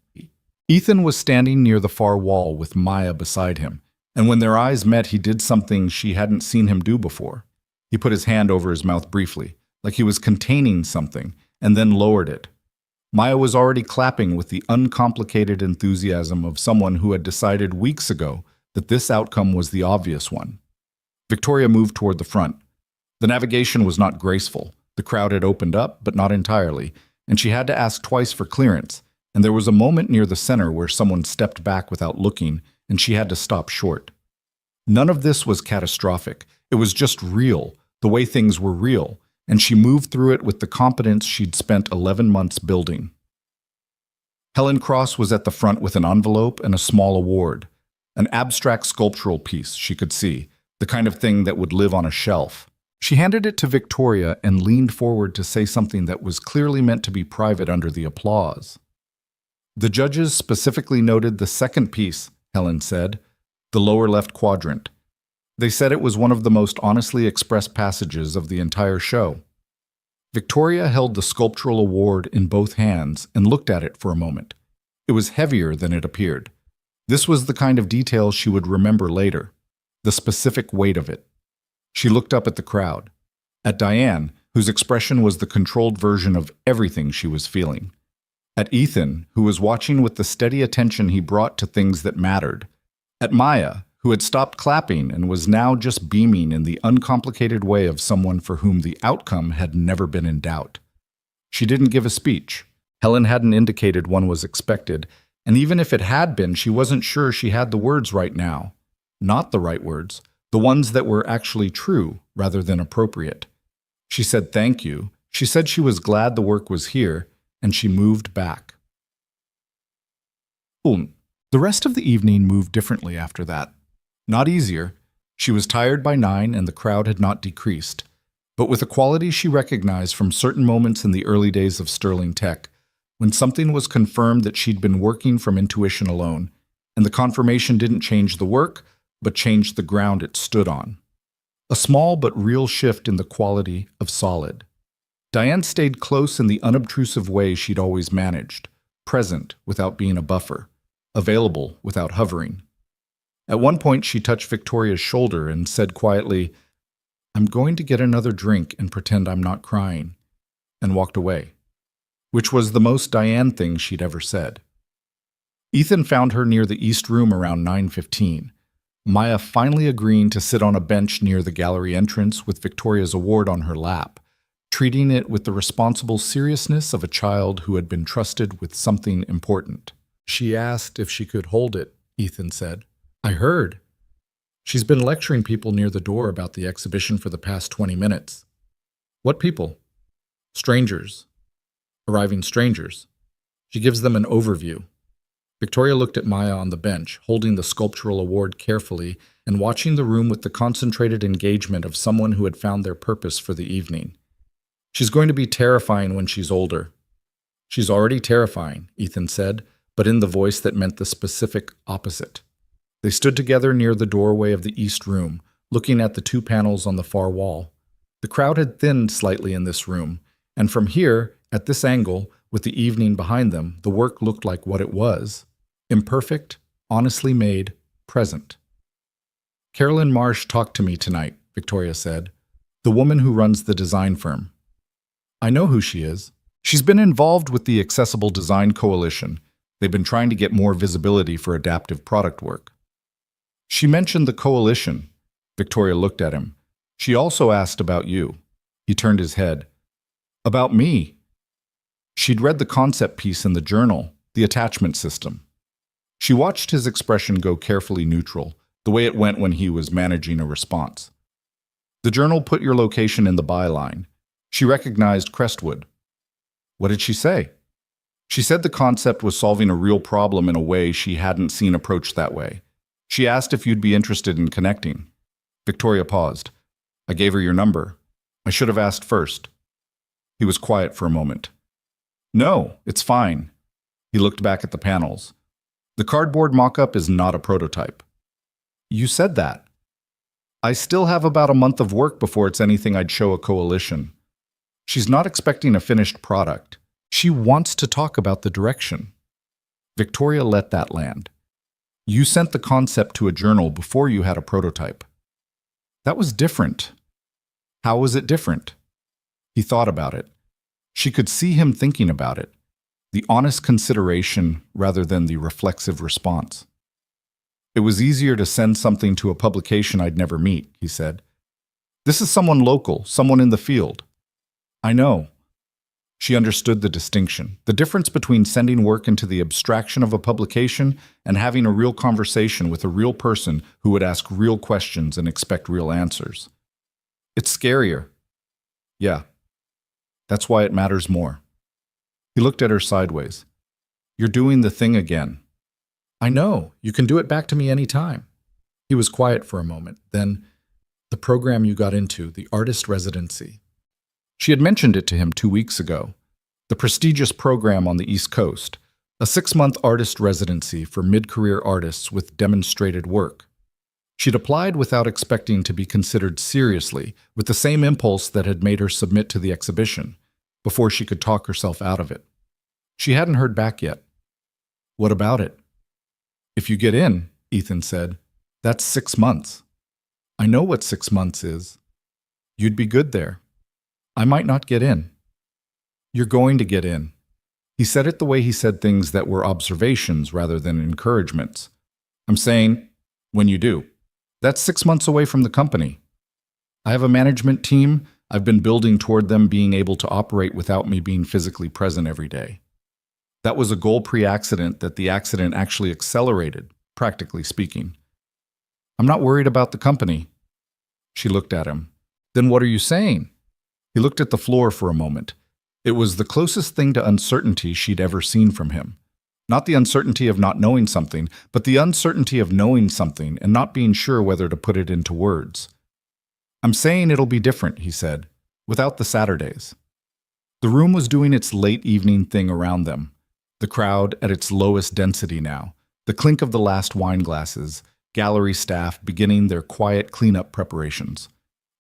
Ethan was standing near the far wall with Maya beside him, and when their eyes met, he did something she hadn't seen him do before. He put his hand over his mouth briefly, like he was containing something, and then lowered it. Maya was already clapping with the uncomplicated enthusiasm of someone who had decided weeks ago that this outcome was the obvious one. Victoria moved toward the front. The navigation was not graceful. The crowd had opened up, but not entirely, and she had to ask twice for clearance, and there was a moment near the center where someone stepped back without looking, and she had to stop short. None of this was catastrophic. It was just real, the way things were real, and she moved through it with the competence she'd spent 11 months building. Helen Cross was at the front with an envelope and a small award, an abstract sculptural piece she could see, the kind of thing that would live on a shelf. She handed it to Victoria and leaned forward to say something that was clearly meant to be private under the applause. The judges specifically noted the second piece, Helen said, the lower left quadrant. They said it was one of the most honestly expressed passages of the entire show. Victoria held the sculptural award in both hands and looked at it for a moment. It was heavier than it appeared. This was the kind of detail she would remember later, the specific weight of it. She looked up at the crowd, at Diane, whose expression was the controlled version of everything she was feeling. At Ethan, who was watching with the steady attention he brought to things that mattered. At Maya, who had stopped clapping and was now just beaming in the uncomplicated way of someone for whom the outcome had never been in doubt. She didn't give a speech. Helen hadn't indicated one was expected, and even if it had been, she wasn't sure she had the words right now. Not the right words, the ones that were actually true rather than appropriate. She said thank you. She said she was glad the work was here, and she moved back. The rest of the evening moved differently after that. Not easier. She was tired by 9 and the crowd had not decreased. But with a quality she recognized from certain moments in the early days of Sterling Tech, when something was confirmed that she'd been working from intuition alone, and the confirmation didn't change the work, but changed the ground it stood on. A small but real shift in the quality of solid. Diane stayed close in the unobtrusive way she'd always managed, present without being a buffer, available without hovering. At one point she touched Victoria's shoulder and said quietly, "I'm going to get another drink and pretend I'm not crying," and walked away, which was the most Diane thing she'd ever said. Ethan found her near the East Room around 9:15, Maya finally agreeing to sit on a bench near the gallery entrance with Victoria's award on her lap, treating it with the responsible seriousness of a child who had been trusted with something important. "She asked if she could hold it," Ethan said. "I heard. She's been lecturing people near the door about the exhibition for the past 20 minutes. "What people?" "Strangers. Arriving strangers. She gives them an overview." Victoria looked at Maya on the bench, holding the sculptural award carefully and watching the room with the concentrated engagement of someone who had found their purpose for the evening. "She's going to be terrifying when she's older." "She's already terrifying," Ethan said, but in the voice that meant the specific opposite. They stood together near the doorway of the East Room, looking at the 2 panels on the far wall. The crowd had thinned slightly in this room, and from here, at this angle, with the evening behind them, the work looked like what it was: imperfect, honestly made, present. "Carolyn Marsh talked to me tonight," Victoria said, "the woman who runs the design firm. I know who she is. She's been involved with the Accessible Design Coalition. They've been trying to get more visibility for adaptive product work." "She mentioned the coalition." Victoria looked at him. "She also asked about you." He turned his head. "About me?" She'd read the concept piece in the journal, the attachment system. She watched his expression go carefully neutral, the way it went when he was managing a response. "The journal put your location in the byline. She recognized Crestwood." "What did she say?" "She said the concept was solving a real problem in a way she hadn't seen approached that way. She asked if you'd be interested in connecting." Victoria paused. "I gave her your number. I should have asked first." He was quiet for a moment. "No, it's fine." He looked back at the panels. "The cardboard mock-up is not a prototype." "You said that." "I still have about a month of work before it's anything I'd show a coalition." She's not expecting a finished product. She wants to talk about the direction. Victoria let that land. "You sent the concept to a journal before you had a prototype." "That was different." "How was it different?" He thought about it. She could see him thinking about it. The honest consideration rather than the reflexive response. "It was easier to send something to a publication I'd never meet," he said. "This is someone local, someone in the field." "I know." She understood the distinction, the difference between sending work into the abstraction of a publication and having a real conversation with a real person who would ask real questions and expect real answers. "It's scarier." "Yeah. That's why it matters more." He looked at her sideways. "You're doing the thing again." "I know. You can do it back to me any time." He was quiet for a moment. Then, "The program you got into, the artist residency." She had mentioned it to him 2 weeks ago. The prestigious program on the East Coast, a 6-month artist residency for mid-career artists with demonstrated work. She'd applied without expecting to be considered seriously, with the same impulse that had made her submit to the exhibition, before she could talk herself out of it. She hadn't heard back yet. "What about it?" "If you get in," Ethan said, "that's 6 months." "I know what 6 months is." "You'd be good there." "I might not get in." "You're going to get in." He said it the way he said things that were observations rather than encouragements. I'm saying, when you do. That's 6 months away from the company. I have a management team. I've been building toward them being able to operate without me being physically present every day. That was a goal pre-accident that the accident actually accelerated, practically speaking. I'm not worried about the company. She looked at him. Then what are you saying? He looked at the floor for a moment. It was the closest thing to uncertainty she'd ever seen from him. Not the uncertainty of not knowing something, but the uncertainty of knowing something and not being sure whether to put it into words. I'm saying it'll be different, he said, without the Saturdays. The room was doing its late evening thing around them. The crowd at its lowest density now, the clink of the last wine glasses, gallery staff beginning their quiet cleanup preparations.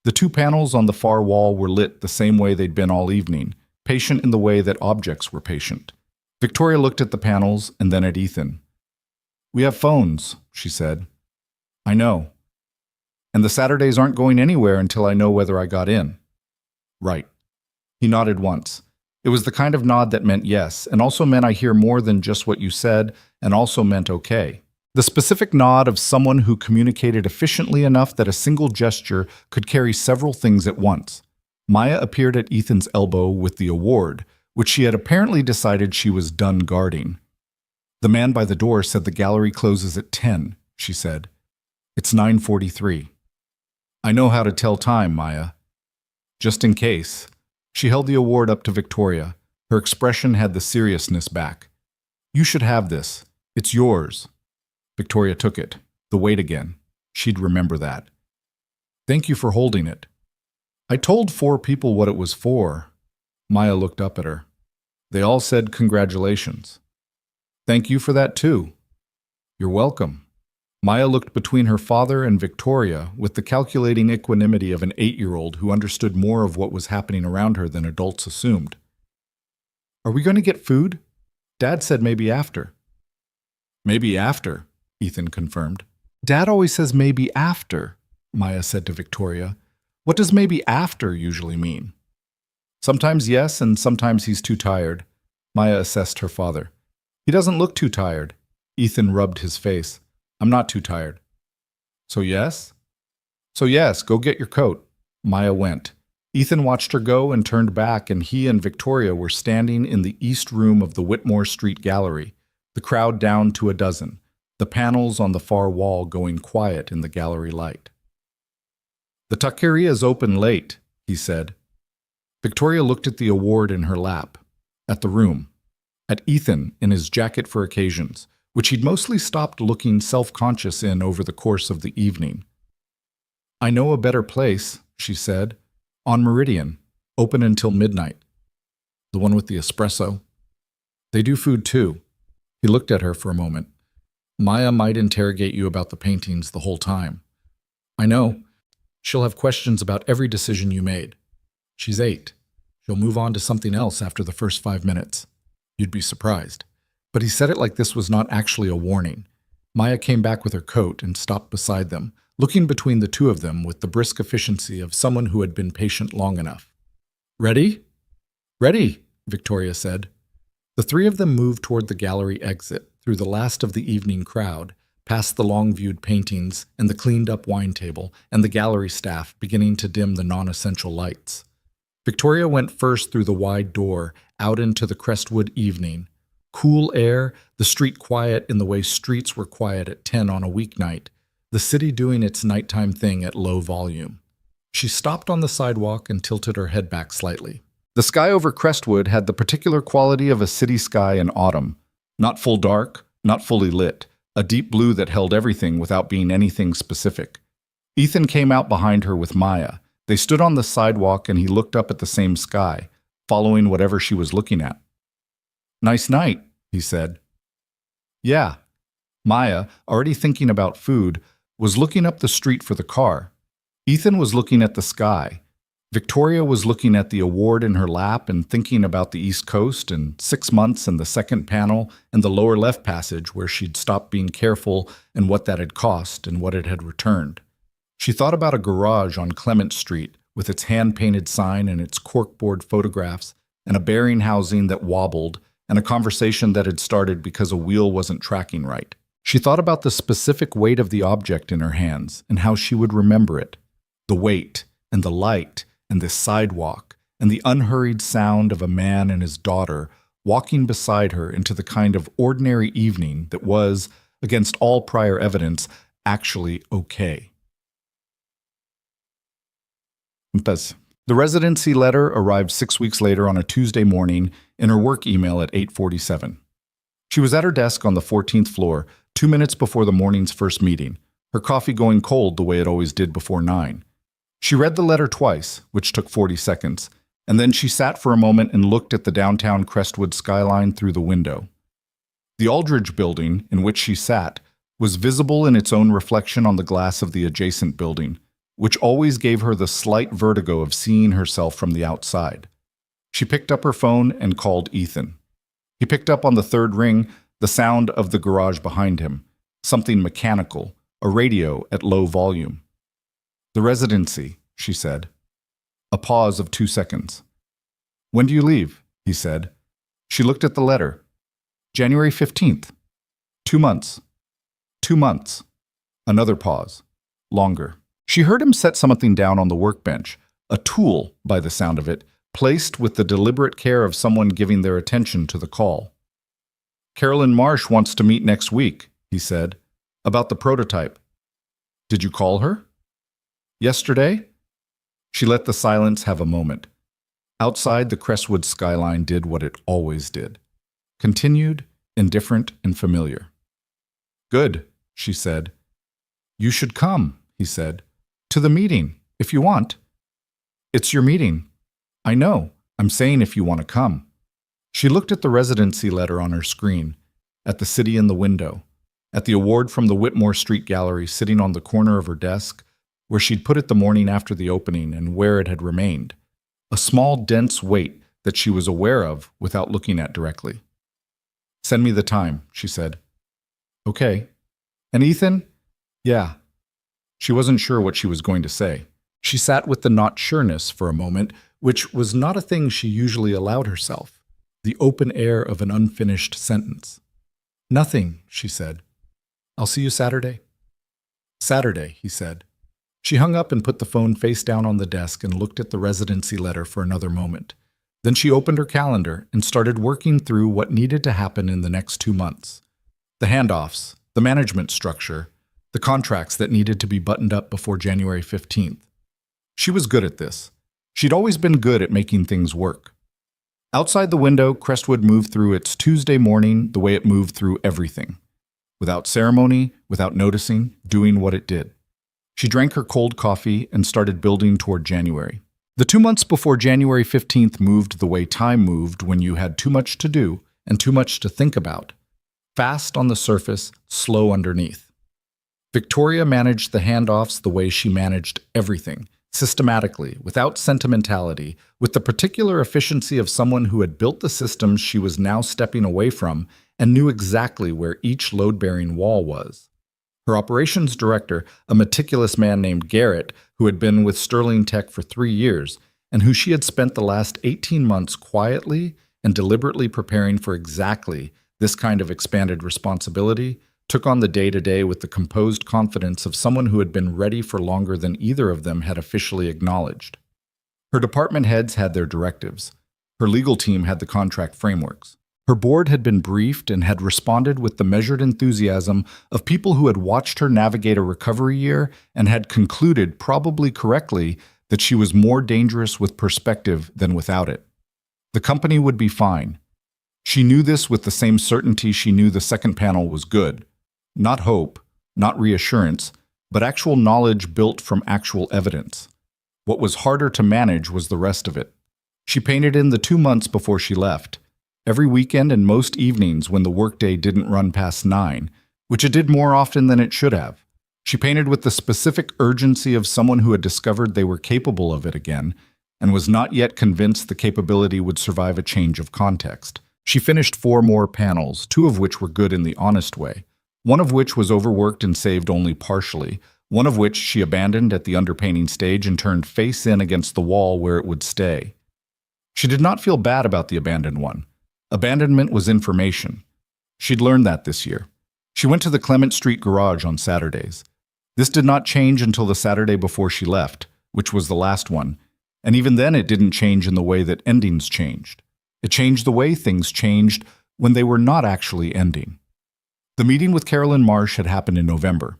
The 2 panels on the far wall were lit the same way they'd been all evening, patient in the way that objects were patient. Victoria looked at the panels and then at Ethan. We have phones, she said. I know. And the Saturdays aren't going anywhere until I know whether I got in. Right. He nodded once. It was the kind of nod that meant yes, and also meant I hear more than just what you said, and also meant okay. The specific nod of someone who communicated efficiently enough that a single gesture could carry several things at once. Maya appeared at Ethan's elbow with the award, which she had apparently decided she was done guarding. The man by the door said the gallery closes at 10, she said. It's 9:43. I know how to tell time, Maya. Just in case. She held the award up to Victoria. Her expression had the seriousness back. You should have this. It's yours. Victoria took it. The weight again. She'd remember that. Thank you for holding it. I told 4 people what it was for. Maya looked up at her. They all said congratulations. Thank you for that too. You're welcome. Maya looked between her father and Victoria with the calculating equanimity of an 8-year-old who understood more of what was happening around her than adults assumed. Are we going to get food? Dad said maybe after. Maybe after, Ethan confirmed. Dad always says maybe after, Maya said to Victoria. What does maybe after usually mean? Sometimes yes, and sometimes he's too tired. Maya assessed her father. He doesn't look too tired. Ethan rubbed his face. I'm not too tired. So yes? So yes, go get your coat. Maya went. Ethan watched her go and turned back, and he and Victoria were standing in the east room of the Whitmore Street Gallery, the crowd down to a dozen, the panels on the far wall going quiet in the gallery light. The taqueria's open late, he said. Victoria looked at the award in her lap, at the room, at Ethan in his jacket for occasions, which he'd mostly stopped looking self-conscious in over the course of the evening. I know a better place, she said, on Meridian, open until midnight. The one with the espresso. They do food too. He looked at her for a moment. Maya might interrogate you about the paintings the whole time. I know. She'll have questions about every decision you made. She's 8. She'll move on to something else after the first 5 minutes. You'd be surprised. But he said it like this was not actually a warning. Maya came back with her coat and stopped beside them, looking between the 2 of them with the brisk efficiency of someone who had been patient long enough. Ready? Ready, Victoria said. The 3 of them moved toward the gallery exit, through the last of the evening crowd, past the long-viewed paintings and the cleaned-up wine table and the gallery staff beginning to dim the non-essential lights. Victoria went first through the wide door, out into the Crestwood evening. Cool air, the street quiet in the way streets were quiet at 10 on a weeknight, the city doing its nighttime thing at low volume. She stopped on the sidewalk and tilted her head back slightly. The sky over Crestwood had the particular quality of a city sky in autumn. Not full dark, not fully lit, a deep blue that held everything without being anything specific. Ethan came out behind her with Maya. They stood on the sidewalk and he looked up at the same sky, following whatever she was looking at. Nice night, he said. Yeah. Maya, already thinking about food, was looking up the street for the car. Ethan was looking at the sky. Victoria was looking at the award in her lap and thinking about the East Coast and 6 months and the second panel and the lower left passage where she'd stopped being careful and what that had cost and what it had returned. She thought about a garage on Clement Street with its hand-painted sign and its corkboard photographs and a bearing housing that wobbled and a conversation that had started because a wheel wasn't tracking right. She thought about the specific weight of the object in her hands and how she would remember it. The weight, and the light, and the sidewalk, and the unhurried sound of a man and his daughter walking beside her into the kind of ordinary evening that was, against all prior evidence, actually okay. The residency letter arrived 6 weeks later on a Tuesday morning in her work email at 8:47. She was at her desk on the 14th floor, 2 minutes before the morning's first meeting, her coffee going cold the way it always did before 9. She read the letter twice, which took 40 seconds, and then she sat for a moment and looked at the downtown Crestwood skyline through the window. The Aldridge building, in which she sat, was visible in its own reflection on the glass of the adjacent building, which always gave her the slight vertigo of seeing herself from the outside. She picked up her phone and called Ethan. He picked up on the third ring, the sound of the garage behind him, something mechanical, a radio at low volume. "The residency," she said. A pause of 2 seconds. "When do you leave?" he said. She looked at the letter. "January 15th. 2 months. 2 months. Another pause. Longer. She heard him set something down on the workbench, a tool, by the sound of it, placed with the deliberate care of someone giving their attention to the call. "Carolyn Marsh wants to meet next week," he said, "about the prototype. Did you call her?" "Yesterday?" She let the silence have a moment. Outside, the Crestwood skyline did what it always did. Continued, indifferent, and familiar. "Good," she said. "You should come," he said. "To the meeting, if you want." "It's your meeting." "I know. I'm saying if you want to come." She looked at the residency letter on her screen, at the city in the window, at the award from the Whitmore Street Gallery sitting on the corner of her desk, where she'd put it the morning after the opening and where it had remained. A small, dense weight that she was aware of without looking at directly. "Send me the time," she said. "Okay. And Ethan?" "Yeah." She wasn't sure what she was going to say. She sat with the not sureness for a moment, which was not a thing she usually allowed herself, the open air of an unfinished sentence. "Nothing," she said. "I'll see you Saturday." "Saturday," he said. She hung up and put the phone face down on the desk and looked at the residency letter for another moment. Then she opened her calendar and started working through what needed to happen in the next 2 months. The handoffs, the management structure, the contracts that needed to be buttoned up before January 15th. She was good at this. She'd always been good at making things work. Outside the window, Crestwood moved through its Tuesday morning the way it moved through everything. Without ceremony, without noticing, doing what it did. She drank her cold coffee and started building toward January. The 2 months before January 15th moved the way time moved when you had too much to do and too much to think about. Fast on the surface, slow underneath. Victoria managed the handoffs the way she managed everything, systematically, without sentimentality, with the particular efficiency of someone who had built the systems she was now stepping away from and knew exactly where each load-bearing wall was. Her operations director, a meticulous man named Garrett, who had been with Sterling Tech for 3 years, and who she had spent the last 18 months quietly and deliberately preparing for exactly this kind of expanded responsibility, took on the day-to-day with the composed confidence of someone who had been ready for longer than either of them had officially acknowledged. Her department heads had their directives. Her legal team had the contract frameworks. Her board had been briefed and had responded with the measured enthusiasm of people who had watched her navigate a recovery year and had concluded, probably correctly, that she was more dangerous with perspective than without it. The company would be fine. She knew this with the same certainty she knew the second panel was good. Not hope, not reassurance, but actual knowledge built from actual evidence. What was harder to manage was the rest of it. She painted in the 2 months before she left. Every weekend and most evenings when the workday didn't run past 9, which it did more often than it should have. She painted with the specific urgency of someone who had discovered they were capable of it again, and was not yet convinced the capability would survive a change of context. She finished 4 more panels, 2 of which were good in the honest way, one of which was overworked and saved only partially, one of which she abandoned at the underpainting stage and turned face in against the wall where it would stay. She did not feel bad about the abandoned one. Abandonment was information. She'd learned that this year. She went to the Clement Street garage on Saturdays. This did not change until the Saturday before she left, which was the last one, and even then it didn't change in the way that endings changed. It changed the way things changed when they were not actually ending. The meeting with Carolyn Marsh had happened in November.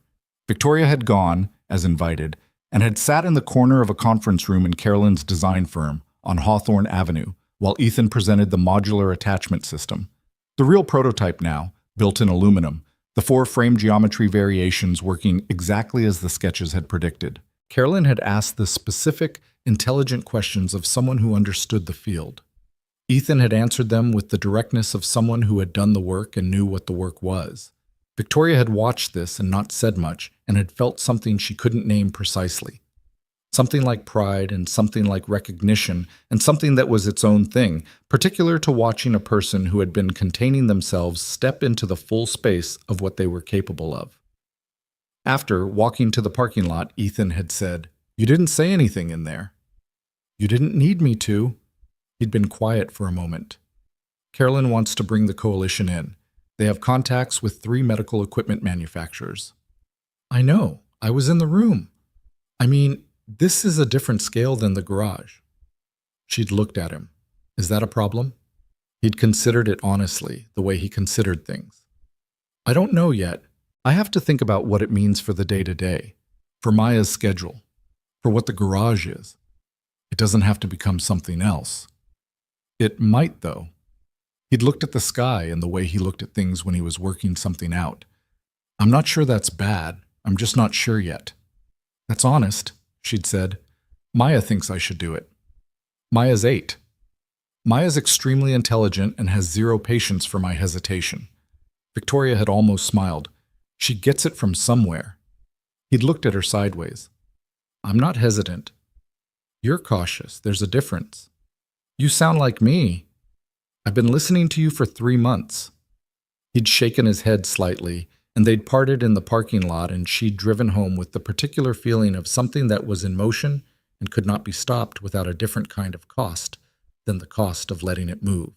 Victoria had gone, as invited, and had sat in the corner of a conference room in Carolyn's design firm on Hawthorne Avenue while Ethan presented the modular attachment system. The real prototype now, built in aluminum, the 4 frame geometry variations working exactly as the sketches had predicted. Carolyn had asked the specific, intelligent questions of someone who understood the field. Ethan had answered them with the directness of someone who had done the work and knew what the work was. Victoria had watched this and not said much, and had felt something she couldn't name precisely. Something like pride and something like recognition and something that was its own thing, particular to watching a person who had been containing themselves step into the full space of what they were capable of. After, walking to the parking lot, Ethan had said, "You didn't say anything in there." "You didn't need me to." He'd been quiet for a moment. "Carolyn wants to bring the coalition in. They have contacts with 3 medical equipment manufacturers." "I know. I was in the room. I mean, this is a different scale than the garage." She'd looked at him. Is that a problem? He'd considered it honestly, the way he considered things. "I don't know yet. I have to think about what it means for the day-to-day, for Maya's schedule, for what the garage is. It doesn't have to become something else." It might, though. He'd looked at the sky and the way he looked at things when he was working something out. "I'm not sure that's bad. I'm just not sure yet." "That's honest," she'd said. "Maya thinks I should do it." Maya's 8. Maya's extremely intelligent and has 0 patience for my hesitation. Victoria had almost smiled. She gets it from somewhere. He'd looked at her sideways. "I'm not hesitant." "You're cautious. There's a difference." "You sound like me. I've been listening to you for 3 months. He'd shaken his head slightly, and they'd parted in the parking lot, and she'd driven home with the particular feeling of something that was in motion and could not be stopped without a different kind of cost than the cost of letting it move.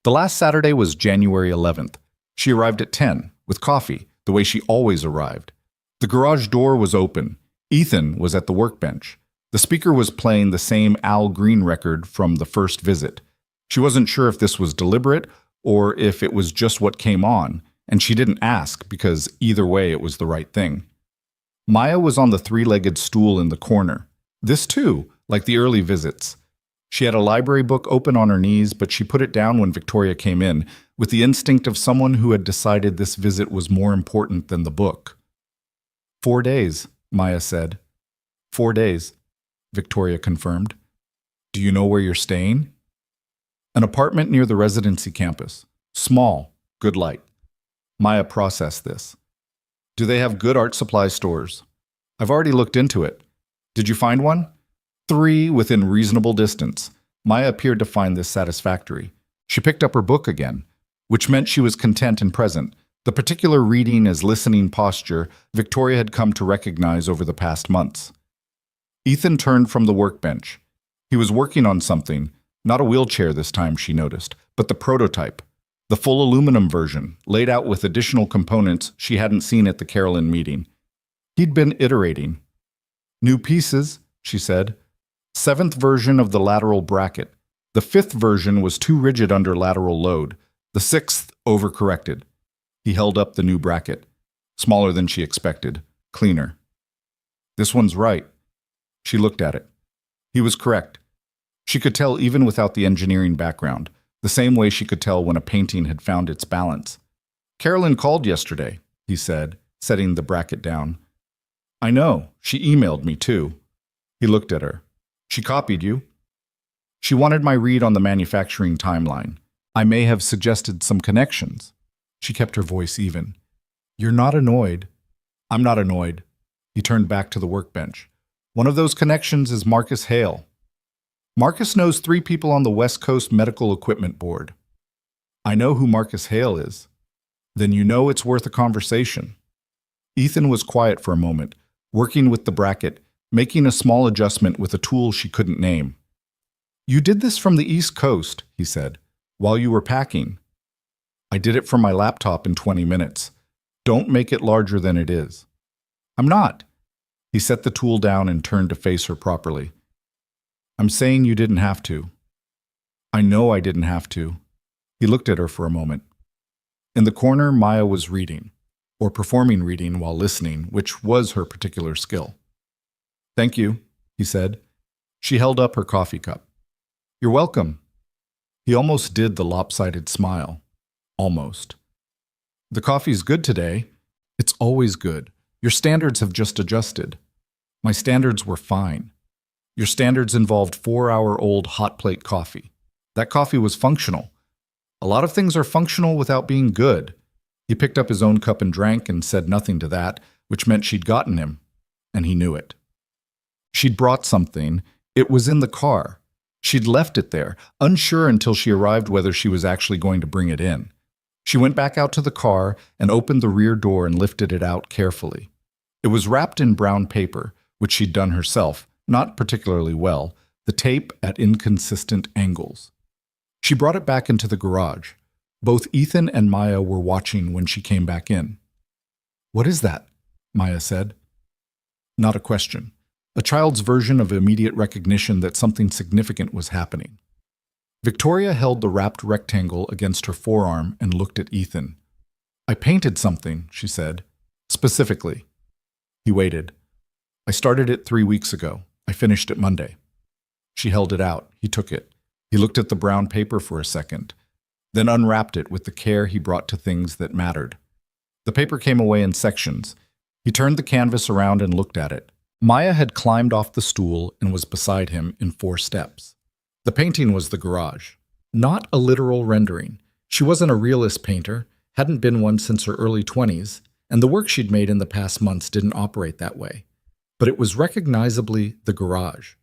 The last Saturday was January 11th. She arrived at 10, with coffee, the way she always arrived. The garage door was open. Ethan was at the workbench. The speaker was playing the same Al Green record from the first visit. She wasn't sure if this was deliberate or if it was just what came on, and she didn't ask because either way it was the right thing. Maya was on the 3-legged stool in the corner. This too, like the early visits. She had a library book open on her knees, but she put it down when Victoria came in, with the instinct of someone who had decided this visit was more important than the book. 4 days, Maya said. 4 days, Victoria confirmed. Do you know where you're staying? An apartment near the residency campus. Small, good light. Maya processed this. Do they have good art supply stores? I've already looked into it. Did you find one? 3 within reasonable distance. Maya appeared to find this satisfactory. She picked up her book again, which meant she was content and present. The particular reading as listening posture Victoria had come to recognize over the past months. Ethan turned from the workbench. He was working on something, not a wheelchair this time, she noticed, but the prototype, the full aluminum version, laid out with additional components she hadn't seen at the Carolyn meeting. He'd been iterating. New pieces, she said. 7th version of the lateral bracket. The 5th version was too rigid under lateral load. The 6th overcorrected. He held up the new bracket. Smaller than she expected. Cleaner. This one's right. She looked at it. He was correct. She could tell even without the engineering background, the same way she could tell when a painting had found its balance. Carolyn called yesterday, he said, setting the bracket down. I know. She emailed me too. He looked at her. She copied you. She wanted my read on the manufacturing timeline. I may have suggested some connections. She kept her voice even. You're not annoyed. I'm not annoyed. He turned back to the workbench. One of those connections is Marcus Hale. Marcus knows 3 people on the West Coast Medical Equipment Board. I know who Marcus Hale is. Then you know it's worth a conversation. Ethan was quiet for a moment, working with the bracket, making a small adjustment with a tool she couldn't name. You did this from the East Coast, he said. While you were packing. I did it from my laptop in 20 minutes. Don't make it larger than it is. I'm not. He set the tool down and turned to face her properly. I'm saying you didn't have to. I know I didn't have to. He looked at her for a moment. In the corner, Maya was reading, or performing reading while listening, which was her particular skill. Thank you, he said. She held up her coffee cup. You're welcome. He almost did the lopsided smile. Almost. The coffee's good today. It's always good. Your standards have just adjusted. My standards were fine. Your standards involved 4-hour-old hot plate coffee. That coffee was functional. A lot of things are functional without being good. He picked up his own cup and drank and said nothing to that, which meant she'd gotten him, and he knew it. She'd brought something. It was in the car. She'd left it there, unsure until she arrived whether she was actually going to bring it in. She went back out to the car and opened the rear door and lifted it out carefully. It was wrapped in brown paper, which she'd done herself, not particularly well, the tape at inconsistent angles. She brought it back into the garage. Both Ethan and Maya were watching when she came back in. What is that? Maya said. Not a question. A child's version of immediate recognition that something significant was happening. Victoria held the wrapped rectangle against her forearm and looked at Ethan. I painted something, she said. Specifically. He waited. I started it 3 weeks ago. I finished it Monday. She held it out. He took it. He looked at the brown paper for a second, then unwrapped it with the care he brought to things that mattered. The paper came away in sections. He turned the canvas around and looked at it. Maya had climbed off the stool and was beside him in 4 steps. The painting was the garage. Not a literal rendering. She wasn't a realist painter, hadn't been one since her early 20s, and the work she'd made in the past months didn't operate that way. But it was recognizably the garage.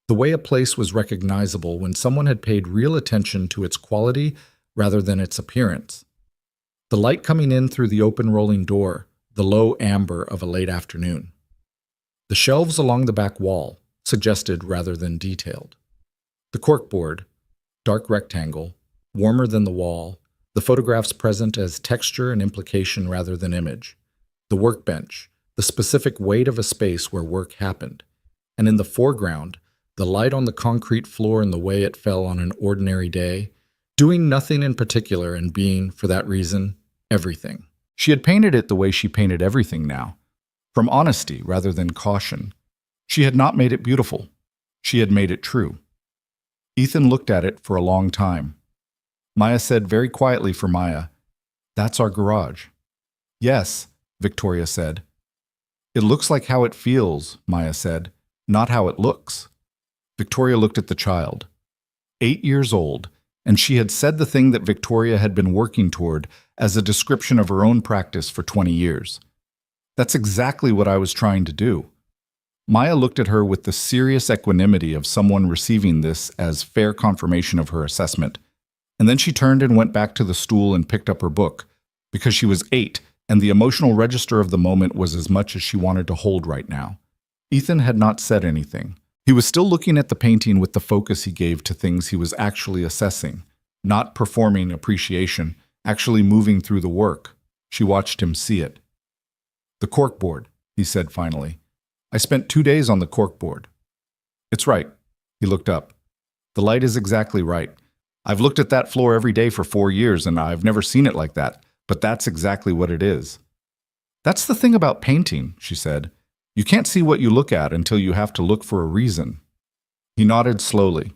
The way a place was recognizable when someone had paid real attention to its quality rather than its appearance. The light coming in through the open rolling door, the low amber of a late afternoon. The shelves along the back wall, suggested rather than detailed. The corkboard, dark rectangle, warmer than the wall, the photographs present as texture and implication rather than image. The workbench, the specific weight of a space where work happened. And in the foreground, the light on the concrete floor and the way it fell on an ordinary day, doing nothing in particular and being, for that reason, everything. She had painted it the way she painted everything now, from honesty rather than caution. She had not made it beautiful. She had made it true. Ethan looked at it for a long time. Maya said very quietly for Maya, "That's our garage." "Yes," Victoria said. "It looks like how it feels," Maya said, "not how it looks." Victoria looked at the child. 8 years old, and she had said the thing that Victoria had been working toward as a description of her own practice for 20 years. That's exactly what I was trying to do. Maya looked at her with the serious equanimity of someone receiving this as fair confirmation of her assessment. And then she turned and went back to the stool and picked up her book, because she was 8, and the emotional register of the moment was as much as she wanted to hold right now. Ethan had not said anything. He was still looking at the painting with the focus he gave to things he was actually assessing, not performing appreciation, actually moving through the work. She watched him see it. "The corkboard," he said finally. "I spent 2 days on the corkboard." "It's right." He looked up. "The light is exactly right. I've looked at that floor every day for 4 years, and I've never seen it like that, but that's exactly what it is." "That's the thing about painting," she said. "You can't see what you look at until you have to look for a reason." He nodded slowly.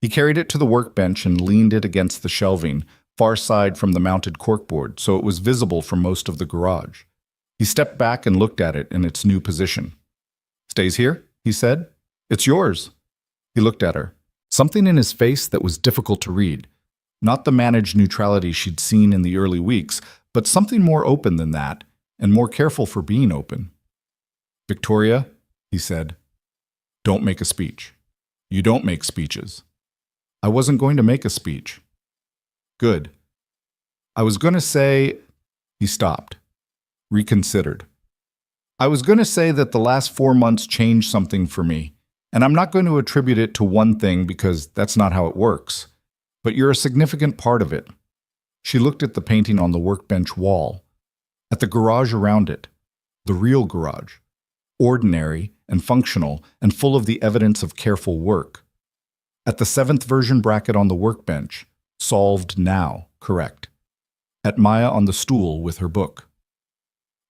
He carried it to the workbench and leaned it against the shelving, far side from the mounted corkboard, so it was visible from most of the garage. He stepped back and looked at it in its new position. "Stays here?" he said. "It's yours." He looked at her. Something in his face that was difficult to read. Not the managed neutrality she'd seen in the early weeks, but something more open than that, and more careful for being open. "Victoria," he said, "don't make a speech. You don't make speeches." "I wasn't going to make a speech." "Good. I was going to say—" He stopped. Reconsidered. "I was going to say that the last 4 months changed something for me, and I'm not going to attribute it to one thing because that's not how it works. but you're a significant part of it. She looked at the painting on the workbench wall, at the garage around it, the real garage, ordinary and functional and full of the evidence of careful work. At the 7th version bracket on the workbench, solved now, correct. At Maya on the stool with her book.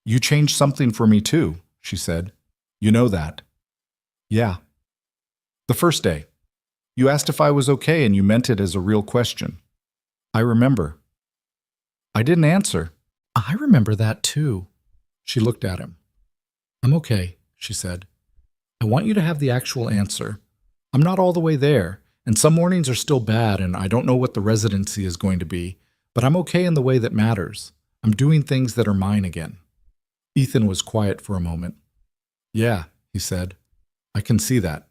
You changed something for me too, she said. You know that. Yeah. The first day. You asked if I was okay and you meant it as a real question. I remember. I didn't answer. I remember that too. She looked at him. I'm okay, she said. I want you to have the actual answer. I'm not all the way there, and some mornings are still bad, and I don't know what the residency is going to be, but I'm okay in the way that matters. I'm doing things that are mine again. Ethan was quiet for a moment. Yeah, he said. I can see that.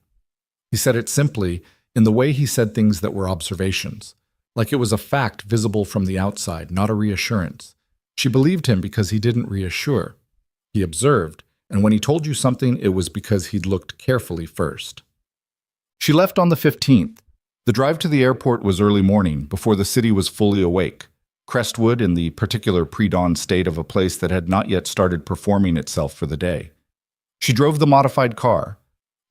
He said it simply, in the way he said things that were observations, like it was a fact visible from the outside, not a reassurance. She believed him because he didn't reassure. He observed, and when he told you something, it was because he'd looked carefully first. She left on the 15th. The drive to the airport was early morning, before the city was fully awake. Crestwood in the particular pre-dawn state of a place that had not yet started performing itself for the day. She drove the modified car,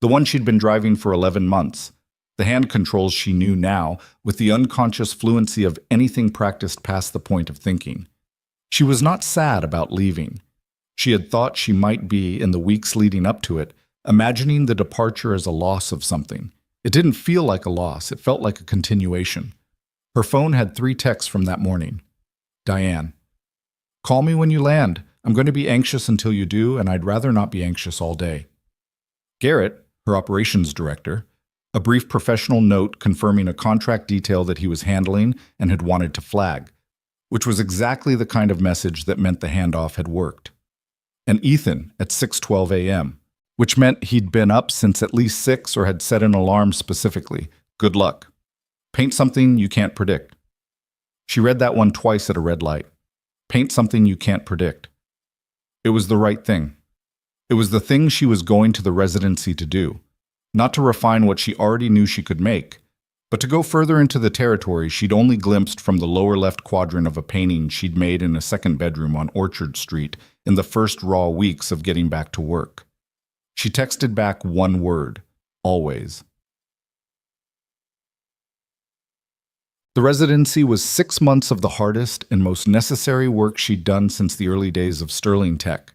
the one she'd been driving for 11 months, the hand controls she knew now, with the unconscious fluency of anything practiced past the point of thinking. She was not sad about leaving. She had thought she might be, in the weeks leading up to it, imagining the departure as a loss of something. It didn't feel like a loss, it felt like a continuation. Her phone had 3 texts from that morning. Diane. Call me when you land. I'm going to be anxious until you do, and I'd rather not be anxious all day. Garrett, her operations director, a brief professional note confirming a contract detail that he was handling and had wanted to flag, which was exactly the kind of message that meant the handoff had worked. And Ethan at 6:12 a.m., which meant he'd been up since at least 6 or had set an alarm specifically. Good luck. Paint something you can't predict. She read that one twice at a red light. Paint something you can't predict. It was the right thing. It was the thing she was going to the residency to do. Not to refine what she already knew she could make, but to go further into the territory she'd only glimpsed from the lower left quadrant of a painting she'd made in a second bedroom on Orchard Street in the first raw weeks of getting back to work. She texted back one word, always. The residency was 6 months of the hardest and most necessary work she'd done since the early days of Sterling Tech.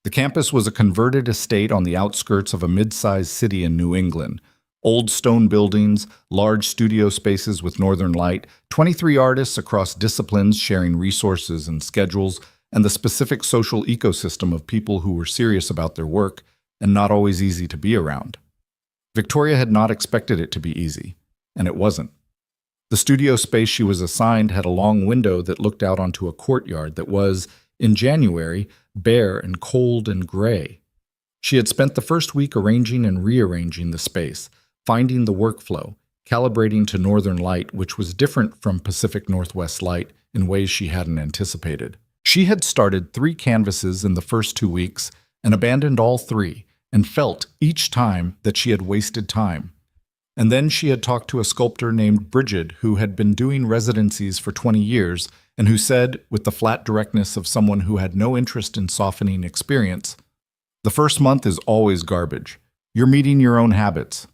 The campus was a converted estate on the outskirts of a mid-sized city in New England. Old stone buildings, large studio spaces with northern light, 23 artists across disciplines sharing resources and schedules, and the specific social ecosystem of people who were serious about their work and not always easy to be around. Victoria had not expected it to be easy, and it wasn't. The studio space she was assigned had a long window that looked out onto a courtyard that was, in January, bare and cold and gray. She had spent the first week arranging and rearranging the space, finding the workflow, calibrating to northern light, which was different from Pacific Northwest light in ways she hadn't anticipated. She had started 3 canvases in the first 2 weeks and abandoned all 3, and felt each time that she had wasted time. And then she had talked to a sculptor named Bridget who had been doing residencies for 20 years and who said, with the flat directness of someone who had no interest in softening experience, "The first month is always garbage. You're meeting your own habits."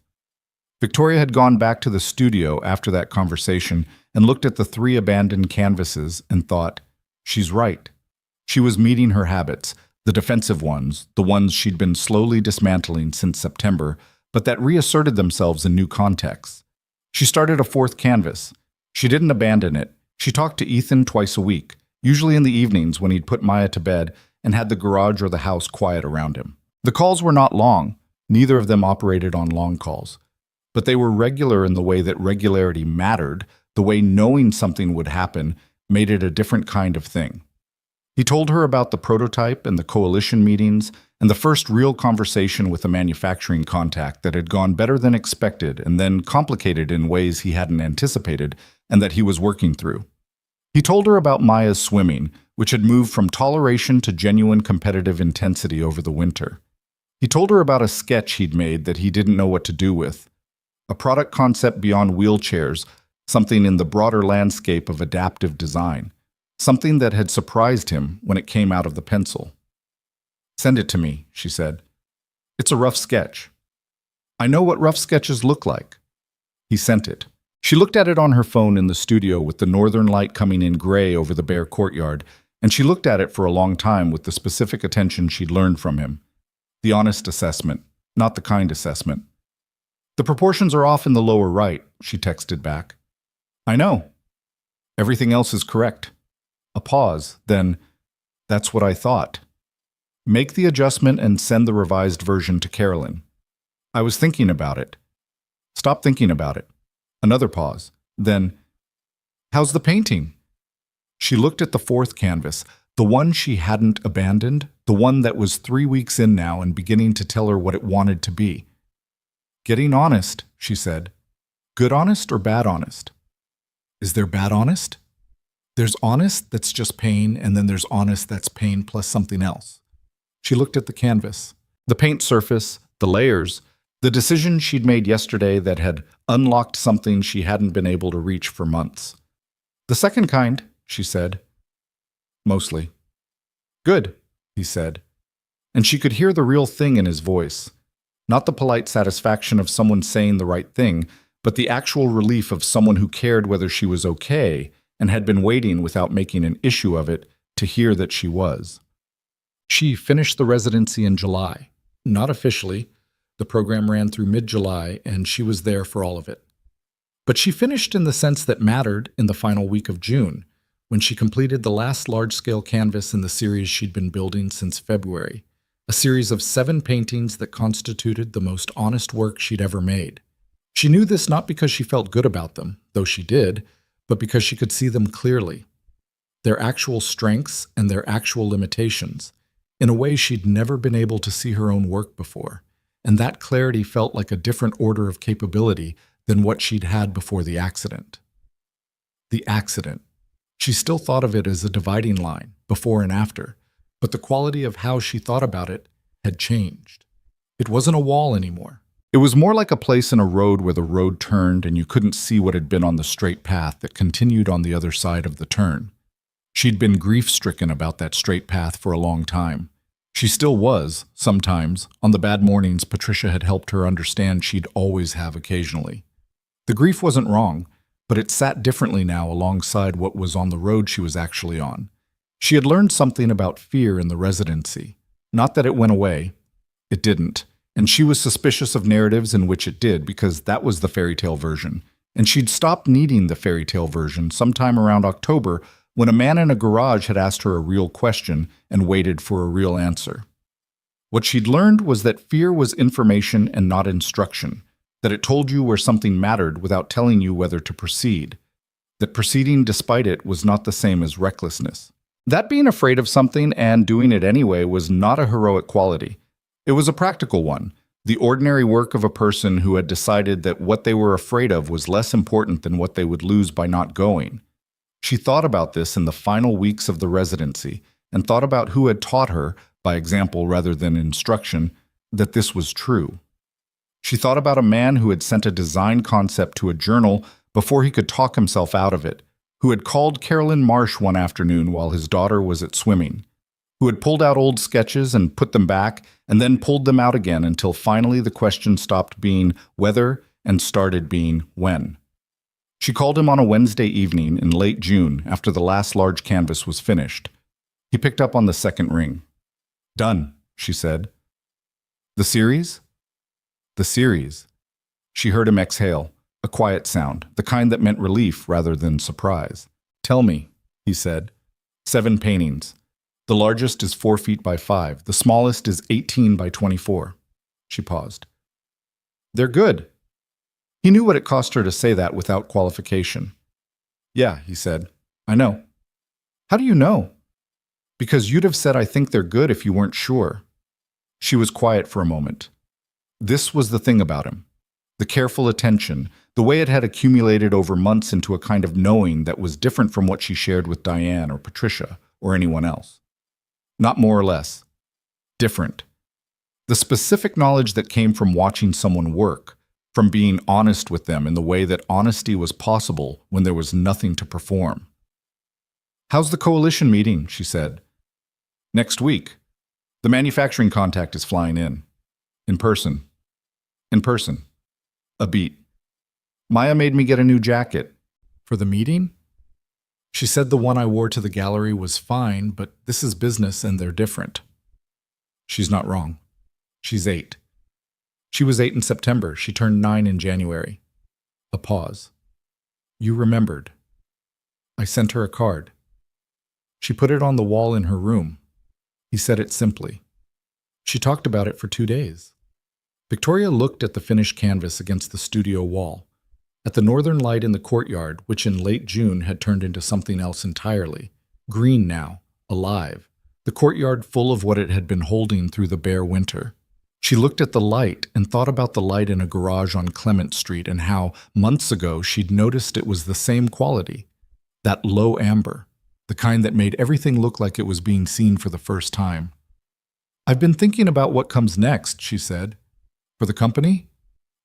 Victoria had gone back to the studio after that conversation and looked at the 3 abandoned canvases and thought, she's right. She was meeting her habits, the defensive ones, the ones she'd been slowly dismantling since September, but that reasserted themselves in new contexts. She started a 4th canvas. She didn't abandon it. She talked to Ethan twice a week, usually in the evenings when he'd put Maya to bed and had the garage or the house quiet around him. The calls were not long. Neither of them operated on long calls. But they were regular in the way that regularity mattered, the way knowing something would happen made it a different kind of thing. He told her about the prototype and the coalition meetings and the first real conversation with a manufacturing contact that had gone better than expected and then complicated in ways he hadn't anticipated and that he was working through. He told her about Maya's swimming, which had moved from toleration to genuine competitive intensity over the winter. He told her about a sketch he'd made that he didn't know what to do with. A product concept beyond wheelchairs, something in the broader landscape of adaptive design, something that had surprised him when it came out of the pencil. "Send it to me," she said. "It's a rough sketch." "I know what rough sketches look like." He sent it. She looked at it on her phone in the studio with the northern light coming in gray over the bare courtyard, and she looked at it for a long time with the specific attention she'd learned from him. The honest assessment, not the kind assessment. "The proportions are off in the lower right," she texted back. "I know. Everything else is correct." A pause, then, "That's what I thought. Make the adjustment and send the revised version to Carolyn." "I was thinking about it." "Stop thinking about it." Another pause, then, "How's the painting?" She looked at the fourth canvas, the one she hadn't abandoned, the one that was 3 weeks in now and beginning to tell her what it wanted to be. "Getting honest," she said. "Good honest or bad honest?" "Is there bad honest?" "There's honest that's just pain, and then there's honest that's pain plus something else." She looked at the canvas, the paint surface, the layers, the decision she'd made yesterday that had unlocked something she hadn't been able to reach for months. "The second kind," she said. "Mostly." "Good," he said. And she could hear the real thing in his voice. Not the polite satisfaction of someone saying the right thing, but the actual relief of someone who cared whether she was okay and had been waiting without making an issue of it to hear that she was. She finished the residency in July. Not officially. The program ran through mid-July, and she was there for all of it. But she finished in the sense that mattered in the final week of June, when she completed the last large-scale canvas in the series she'd been building since February, a series of 7 paintings that constituted the most honest work she'd ever made. She knew this not because she felt good about them, though she did, but because she could see them clearly. Their actual strengths and their actual limitations, in a way she'd never been able to see her own work before, and that clarity felt like a different order of capability than what she'd had before the accident. The accident. She still thought of it as a dividing line, before and after, but the quality of how she thought about it had changed. It wasn't a wall anymore. It was more like a place in a road where the road turned and you couldn't see what had been on the straight path that continued on the other side of the turn. She'd been grief-stricken about that straight path for a long time. She still was, sometimes, on the bad mornings Patricia had helped her understand she'd always have occasionally. The grief wasn't wrong, but it sat differently now alongside what was on the road she was actually on. She had learned something about fear in the residency. Not that it went away. It didn't. And she was suspicious of narratives in which it did, because that was the fairy tale version. And she'd stopped needing the fairy tale version sometime around October when a man in a garage had asked her a real question and waited for a real answer. What she'd learned was that fear was information and not instruction, that it told you where something mattered without telling you whether to proceed, that proceeding despite it was not the same as recklessness. That being afraid of something and doing it anyway was not a heroic quality. It was a practical one, the ordinary work of a person who had decided that what they were afraid of was less important than what they would lose by not going. She thought about this in the final weeks of the residency, and thought about who had taught her, by example rather than instruction, that this was true. She thought about a man who had sent a design concept to a journal before he could talk himself out of it, who had called Carolyn Marsh one afternoon while his daughter was at swimming, who had pulled out old sketches and put them back and then pulled them out again until finally the question stopped being whether and started being when. She called him on a Wednesday evening in late June after the last large canvas was finished. He picked up on the second ring. "Done," she said. "The series?" "The series." She heard him exhale, a quiet sound, the kind that meant relief rather than surprise. "Tell me," he said. 7 paintings. The largest is 4 feet by 5. The smallest is 18 by 24. She paused. "They're good." He knew what it cost her to say that without qualification. "Yeah," he said. "I know." "How do you know?" "Because you'd have said I think they're good if you weren't sure." She was quiet for a moment. This was the thing about him. The careful attention, the way it had accumulated over months into a kind of knowing that was different from what she shared with Diane or Patricia or anyone else. Not more or less. Different. The specific knowledge that came from watching someone work, from being honest with them in the way that honesty was possible when there was nothing to perform. "How's the coalition meeting?" she said. "Next week. The manufacturing contact is flying in. In person. In person." A beat. "Maya made me get a new jacket." "For the meeting?" She said the one I wore to the gallery was fine, but this is business and they're different. She's not wrong. She's 8. She was 8 in September. She turned 9 in January. A pause. "You remembered." I sent her a card. She put it on the wall in her room. He said it simply. She talked about it for 2 days. Victoria looked at the finished canvas against the studio wall, at the northern light in the courtyard, which in late June had turned into something else entirely. Green now, alive, the courtyard full of what it had been holding through the bare winter. She looked at the light and thought about the light in a garage on Clement Street and how, months ago, she'd noticed it was the same quality, that low amber, the kind that made everything look like it was being seen for the first time. "I've been thinking about what comes next," she said. "For the company?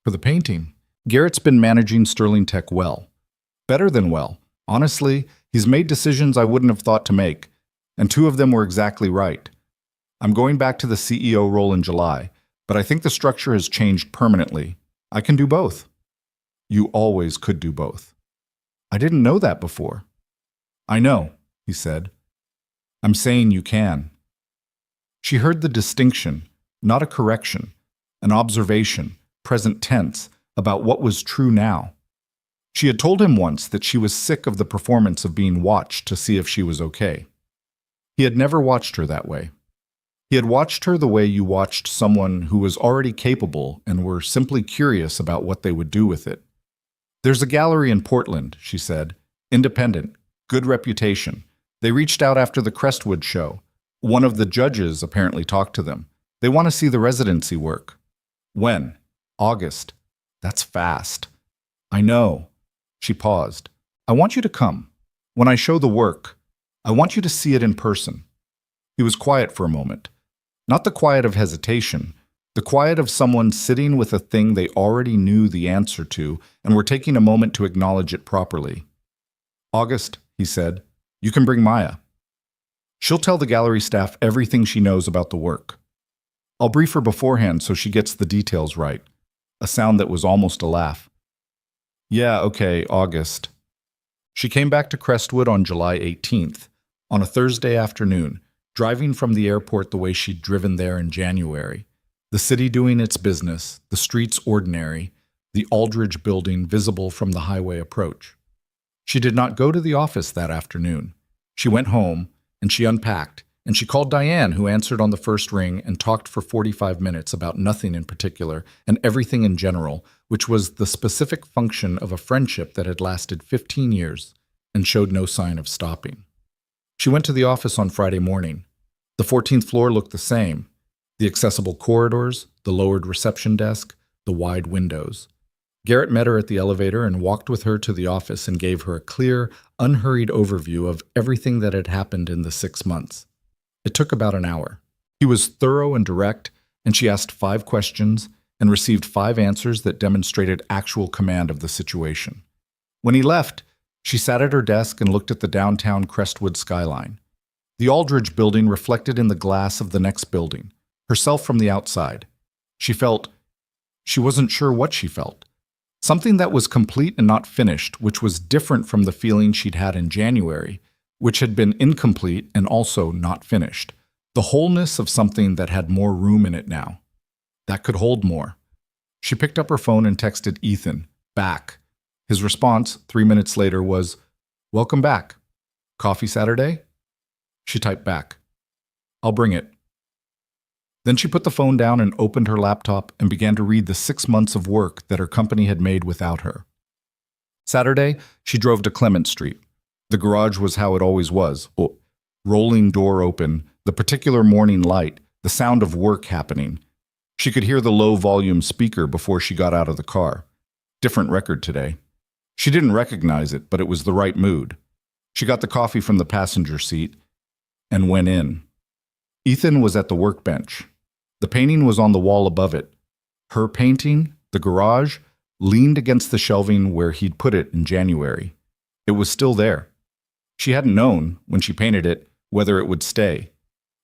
For the painting?" Garrett's been managing Sterling Tech well. Better than well. Honestly, he's made decisions I wouldn't have thought to make, and 2 of them were exactly right. I'm going back to the CEO role in July, but I think the structure has changed permanently. I can do both. You always could do both. I didn't know that before. I know, he said. I'm saying you can. She heard the distinction, not a correction, an observation, present tense, about what was true now. She had told him once that she was sick of the performance of being watched to see if she was okay. He had never watched her that way. He had watched her the way you watched someone who was already capable and were simply curious about what they would do with it. "There's a gallery in Portland," she said. "Independent, good reputation. They reached out after the Crestwood show. One of the judges apparently talked to them. They want to see the residency work." "When?" "August." "That's fast." "I know." She paused. "I want you to come. When I show the work, I want you to see it in person." He was quiet for a moment. Not the quiet of hesitation, the quiet of someone sitting with a thing they already knew the answer to and were taking a moment to acknowledge it properly. "August," he said, "you can bring Maya. She'll tell the gallery staff everything she knows about the work. I'll brief her beforehand so she gets the details right." A sound that was almost a laugh. "Yeah, okay, August." She came back to Crestwood on July 18th, on a Thursday afternoon, driving from the airport the way she'd driven there in January. The city doing its business, the streets ordinary, the Aldridge building visible from the highway approach. She did not go to the office that afternoon. She went home, and she unpacked, and she called Diane, who answered on the first ring, and talked for 45 minutes about nothing in particular and everything in general, which was the specific function of a friendship that had lasted 15 years and showed no sign of stopping. She went to the office on Friday morning. The 14th floor looked the same. The accessible corridors, the lowered reception desk, the wide windows. Garrett met her at the elevator and walked with her to the office and gave her a clear, unhurried overview of everything that had happened in the 6 months. It took about an hour. He was thorough and direct, and she asked 5 questions and received 5 answers that demonstrated actual command of the situation. When he left, she sat at her desk and looked at the downtown Crestwood skyline. The Aldridge building reflected in the glass of the next building, herself from the outside. She wasn't sure what she felt. Something that was complete and not finished, which was different from the feeling she'd had in January, which had been incomplete and also not finished. The wholeness of something that had more room in it now. That could hold more. She picked up her phone and texted Ethan, back. His response, 3 minutes later, was, "Welcome back. Coffee Saturday?" She typed back, "I'll bring it." Then she put the phone down and opened her laptop and began to read the 6 months of work that her company had made without her. Saturday, she drove to Clement Street. The garage was how it always was. Rolling door open, the particular morning light, the sound of work happening. She could hear the low-volume speaker before she got out of the car. Different record today. She didn't recognize it, but it was the right mood. She got the coffee from the passenger seat and went in. Ethan was at the workbench. The painting was on the wall above it. Her painting, the garage, leaned against the shelving where he'd put it in January. It was still there. She hadn't known, when she painted it, whether it would stay.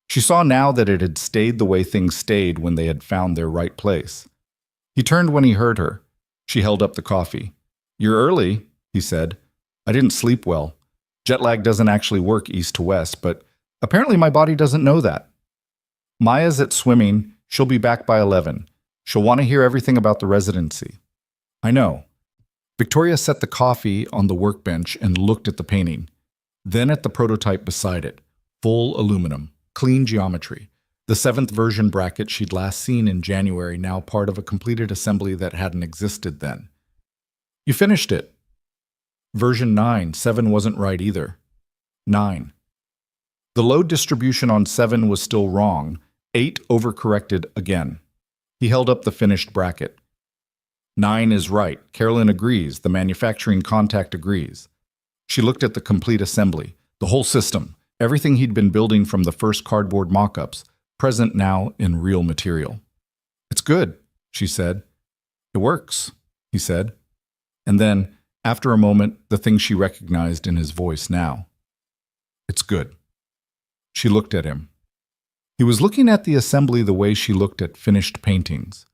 She saw now that it had stayed the way things stayed when they had found their right place. He turned when he heard her. She held up the coffee. "You're early," he said. "I didn't sleep well. Jet lag doesn't actually work east to west, but apparently my body doesn't know that. Maya's at swimming. She'll be back by 11. She'll want to hear everything about the residency." "I know." Victoria set the coffee on the workbench and looked at the painting, then at the prototype beside it. Full aluminum, clean geometry. The 7th version bracket she'd last seen in January, now part of a completed assembly that hadn't existed then. "You finished it." "Version 9, 7 wasn't right either." 9. The load distribution on 7 was still wrong. 8 overcorrected again. He held up the finished bracket. 9 is right. Carolyn agrees. The manufacturing contact agrees. She looked at the complete assembly, the whole system, everything he'd been building from the first cardboard mock-ups, present now in real material. "It's good," she said. "It works," he said. And then, after a moment, the thing she recognized in his voice now. "It's good." She looked at him. He was looking at the assembly the way she looked at finished paintings.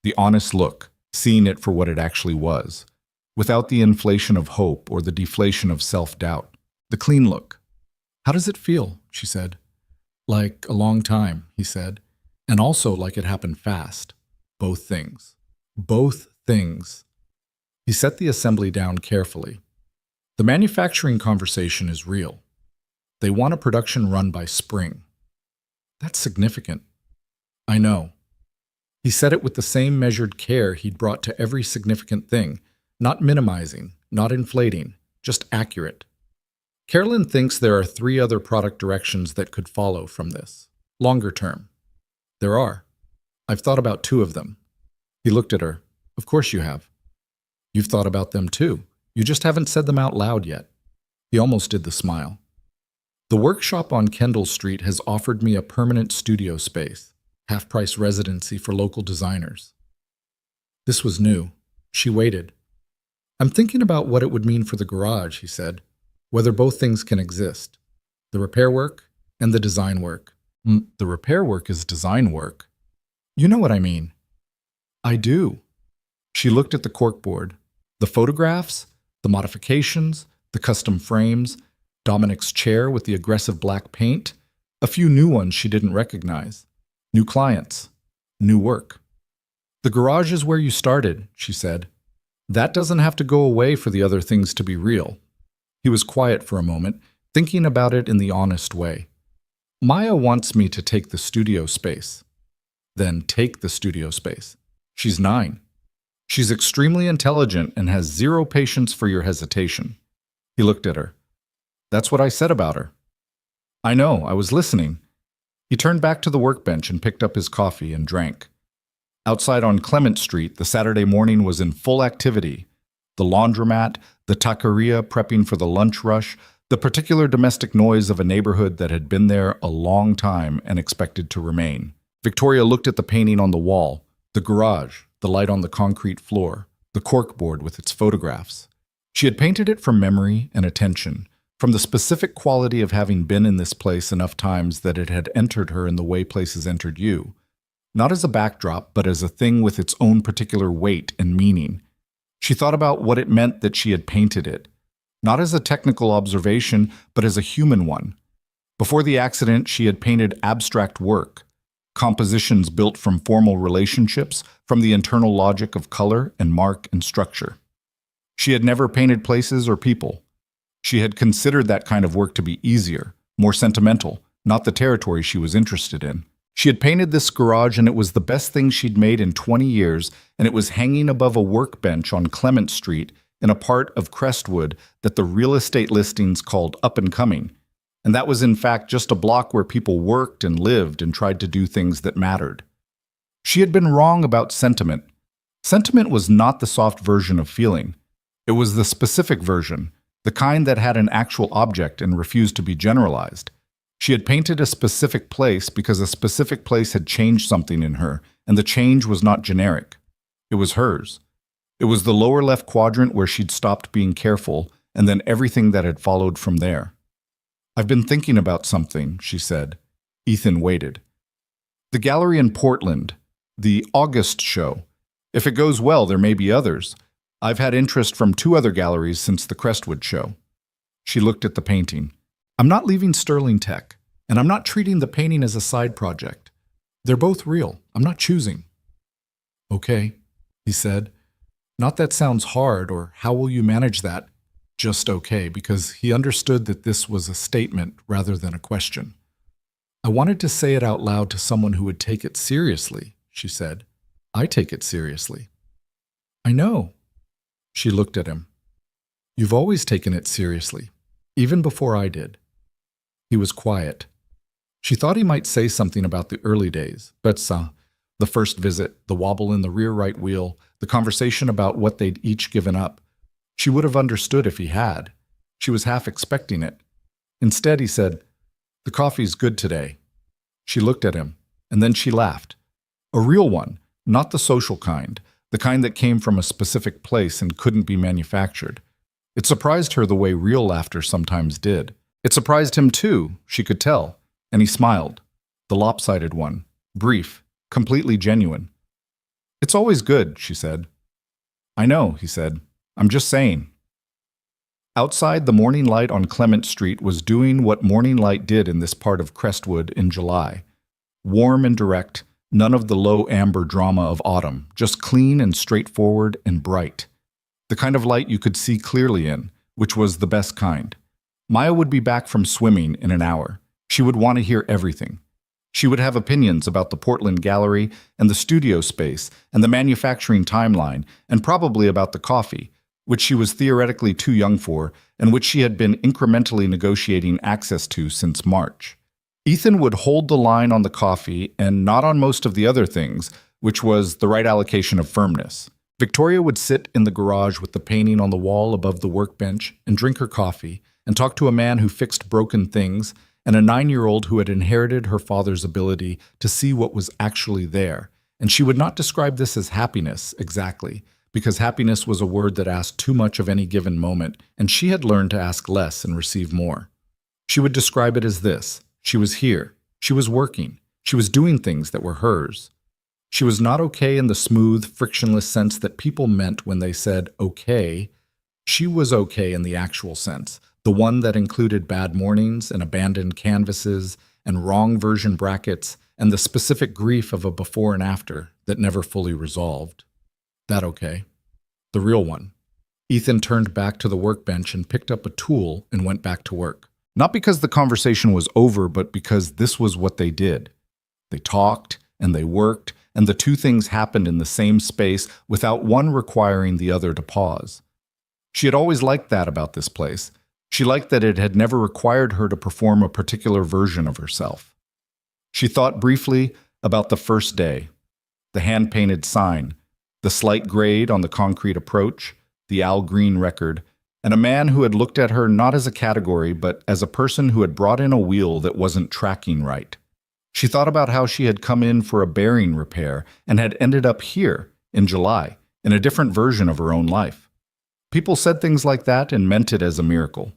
The honest look, seeing it for what it actually was, without the inflation of hope or the deflation of self-doubt. The clean look. "How does it feel?" she said. "Like a long time," he said, "and also like it happened fast. Both things. Both things." He set the assembly down carefully. "The manufacturing conversation is real. They want a production run by spring." "That's significant." "I know." He said it with the same measured care he'd brought to every significant thing, not minimizing, not inflating, just accurate. "Carolyn thinks there are 3 other product directions that could follow from this, longer term." "There are. I've thought about 2 of them." He looked at her. "Of course you have." "You've thought about them too. You just haven't said them out loud yet." He almost did the smile. "The workshop on Kendall Street has offered me a permanent studio space, half-price residency for local designers." This was new. She waited. "I'm thinking about what it would mean for the garage," he said, "whether both things can exist. The repair work and the design work." "The repair work is design work." "You know what I mean." "I do." She looked at the corkboard. The photographs, the modifications, the custom frames, Dominic's chair with the aggressive black paint, a few new ones she didn't recognize. New clients. New work. "The garage is where you started," she said. "That doesn't have to go away for the other things to be real." He was quiet for a moment, thinking about it in the honest way. "Maya wants me to take the studio space." "Then take the studio space. She's 9. She's extremely intelligent and has 0 patience for your hesitation." He looked at her. "That's what I said about her." "I know, I was listening." He turned back to the workbench and picked up his coffee and drank. Outside on Clement Street, the Saturday morning was in full activity. The laundromat, the taqueria prepping for the lunch rush, the particular domestic noise of a neighborhood that had been there a long time and expected to remain. Victoria looked at the painting on the wall, the garage, the light on the concrete floor, the corkboard with its photographs. She had painted it from memory and attention, from the specific quality of having been in this place enough times that it had entered her in the way places entered you, not as a backdrop, but as a thing with its own particular weight and meaning. She thought about what it meant that she had painted it, not as a technical observation, but as a human one. Before the accident, she had painted abstract work, compositions built from formal relationships, from the internal logic of color and mark and structure. She had never painted places or people. She had considered that kind of work to be easier, more sentimental, not the territory she was interested in. She had painted this garage and it was the best thing she'd made in 20 years, and it was hanging above a workbench on Clement Street in a part of Crestwood that the real estate listings called Up and Coming. And that was in fact just a block where people worked and lived and tried to do things that mattered. She had been wrong about sentiment. Sentiment was not the soft version of feeling. It was the specific version, the kind that had an actual object and refused to be generalized. She had painted a specific place because a specific place had changed something in her, and the change was not generic. It was hers. It was the lower left quadrant where she'd stopped being careful, and then everything that had followed from there. "I've been thinking about something," she said. Ethan waited. "The gallery in Portland, the August show. If it goes well, there may be others. I've had interest from 2 other galleries since the Crestwood show." She looked at the painting. "I'm not leaving Sterling Tech, and I'm not treating the painting as a side project. They're both real. I'm not choosing." "Okay," he said. Not that sounds hard, or how will you manage that? Just okay, because he understood that this was a statement rather than a question. "I wanted to say it out loud to someone who would take it seriously," she said. "I take it seriously." "I know." She looked at him. "You've always taken it seriously, even before I did." He was quiet. She thought he might say something about the early days, the first visit, the wobble in the rear right wheel, the conversation about what they'd each given up. She would have understood if he had. She was half expecting it. Instead, he said, "The coffee's good today." She looked at him, and then she laughed. A real one, not the social kind, the kind that came from a specific place and couldn't be manufactured. It surprised her the way real laughter sometimes did. It surprised him too, she could tell, and he smiled. The lopsided one, brief, completely genuine. "It's always good," she said. "I know," he said. "I'm just saying." Outside, the morning light on Clement Street was doing what morning light did in this part of Crestwood in July. Warm and direct, none of the low amber drama of autumn, just clean and straightforward and bright. The kind of light you could see clearly in, which was the best kind. Maya would be back from swimming in an hour. She would want to hear everything. She would have opinions about the Portland Gallery and the studio space and the manufacturing timeline, and probably about the coffee, which she was theoretically too young for and which she had been incrementally negotiating access to since March. Ethan would hold the line on the coffee and not on most of the other things, which was the right allocation of firmness. Victoria would sit in the garage with the painting on the wall above the workbench and drink her coffee and talk to a man who fixed broken things and a 9-year-old who had inherited her father's ability to see what was actually there. And she would not describe this as happiness exactly, because happiness was a word that asked too much of any given moment, and she had learned to ask less and receive more. She would describe it as this: she was here, she was working, she was doing things that were hers. She was not okay in the smooth, frictionless sense that people meant when they said okay. She was okay in the actual sense, the one that included bad mornings and abandoned canvases and wrong version brackets and the specific grief of a before and after that never fully resolved. That okay. The real one. Ethan turned back to the workbench and picked up a tool and went back to work. Not because the conversation was over, but because this was what they did. They talked and they worked, and the two things happened in the same space without one requiring the other to pause. She had always liked that about this place. She liked that it had never required her to perform a particular version of herself. She thought briefly about the first day, the hand-painted sign, the slight grade on the concrete approach, the Al Green record, and a man who had looked at her not as a category, but as a person who had brought in a wheel that wasn't tracking right. She thought about how she had come in for a bearing repair and had ended up here, in July, in a different version of her own life. People said things like that and meant it as a miracle.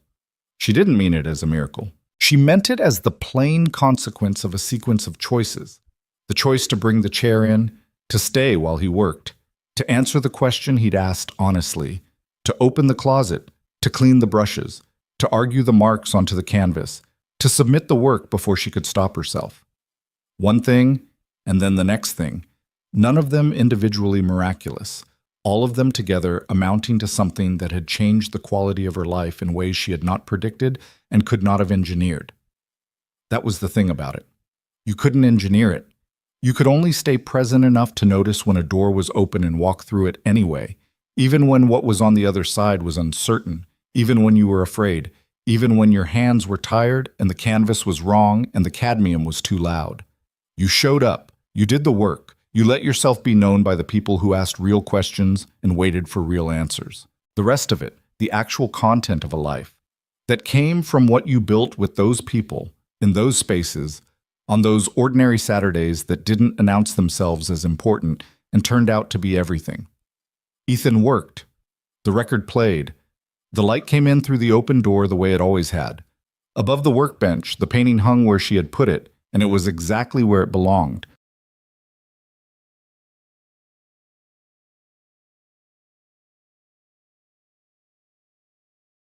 She didn't mean it as a miracle. She meant it as the plain consequence of a sequence of choices. The choice to bring the chair in, to stay while he worked, to answer the question he'd asked honestly, to open the closet, to clean the brushes, to argue the marks onto the canvas, to submit the work before she could stop herself. One thing, and then the next thing, none of them individually miraculous, all of them together amounting to something that had changed the quality of her life in ways she had not predicted and could not have engineered. That was the thing about it. You couldn't engineer it. You could only stay present enough to notice when a door was open and walk through it anyway, even when what was on the other side was uncertain, even when you were afraid, even when your hands were tired and the canvas was wrong and the cadmium was too loud. You showed up, you did the work, you let yourself be known by the people who asked real questions and waited for real answers. The rest of it, the actual content of a life, that came from what you built with those people, in those spaces, on those ordinary Saturdays that didn't announce themselves as important and turned out to be everything. Ethan worked. The record played. The light came in through the open door the way it always had. Above the workbench, the painting hung where she had put it, and it was exactly where it belonged.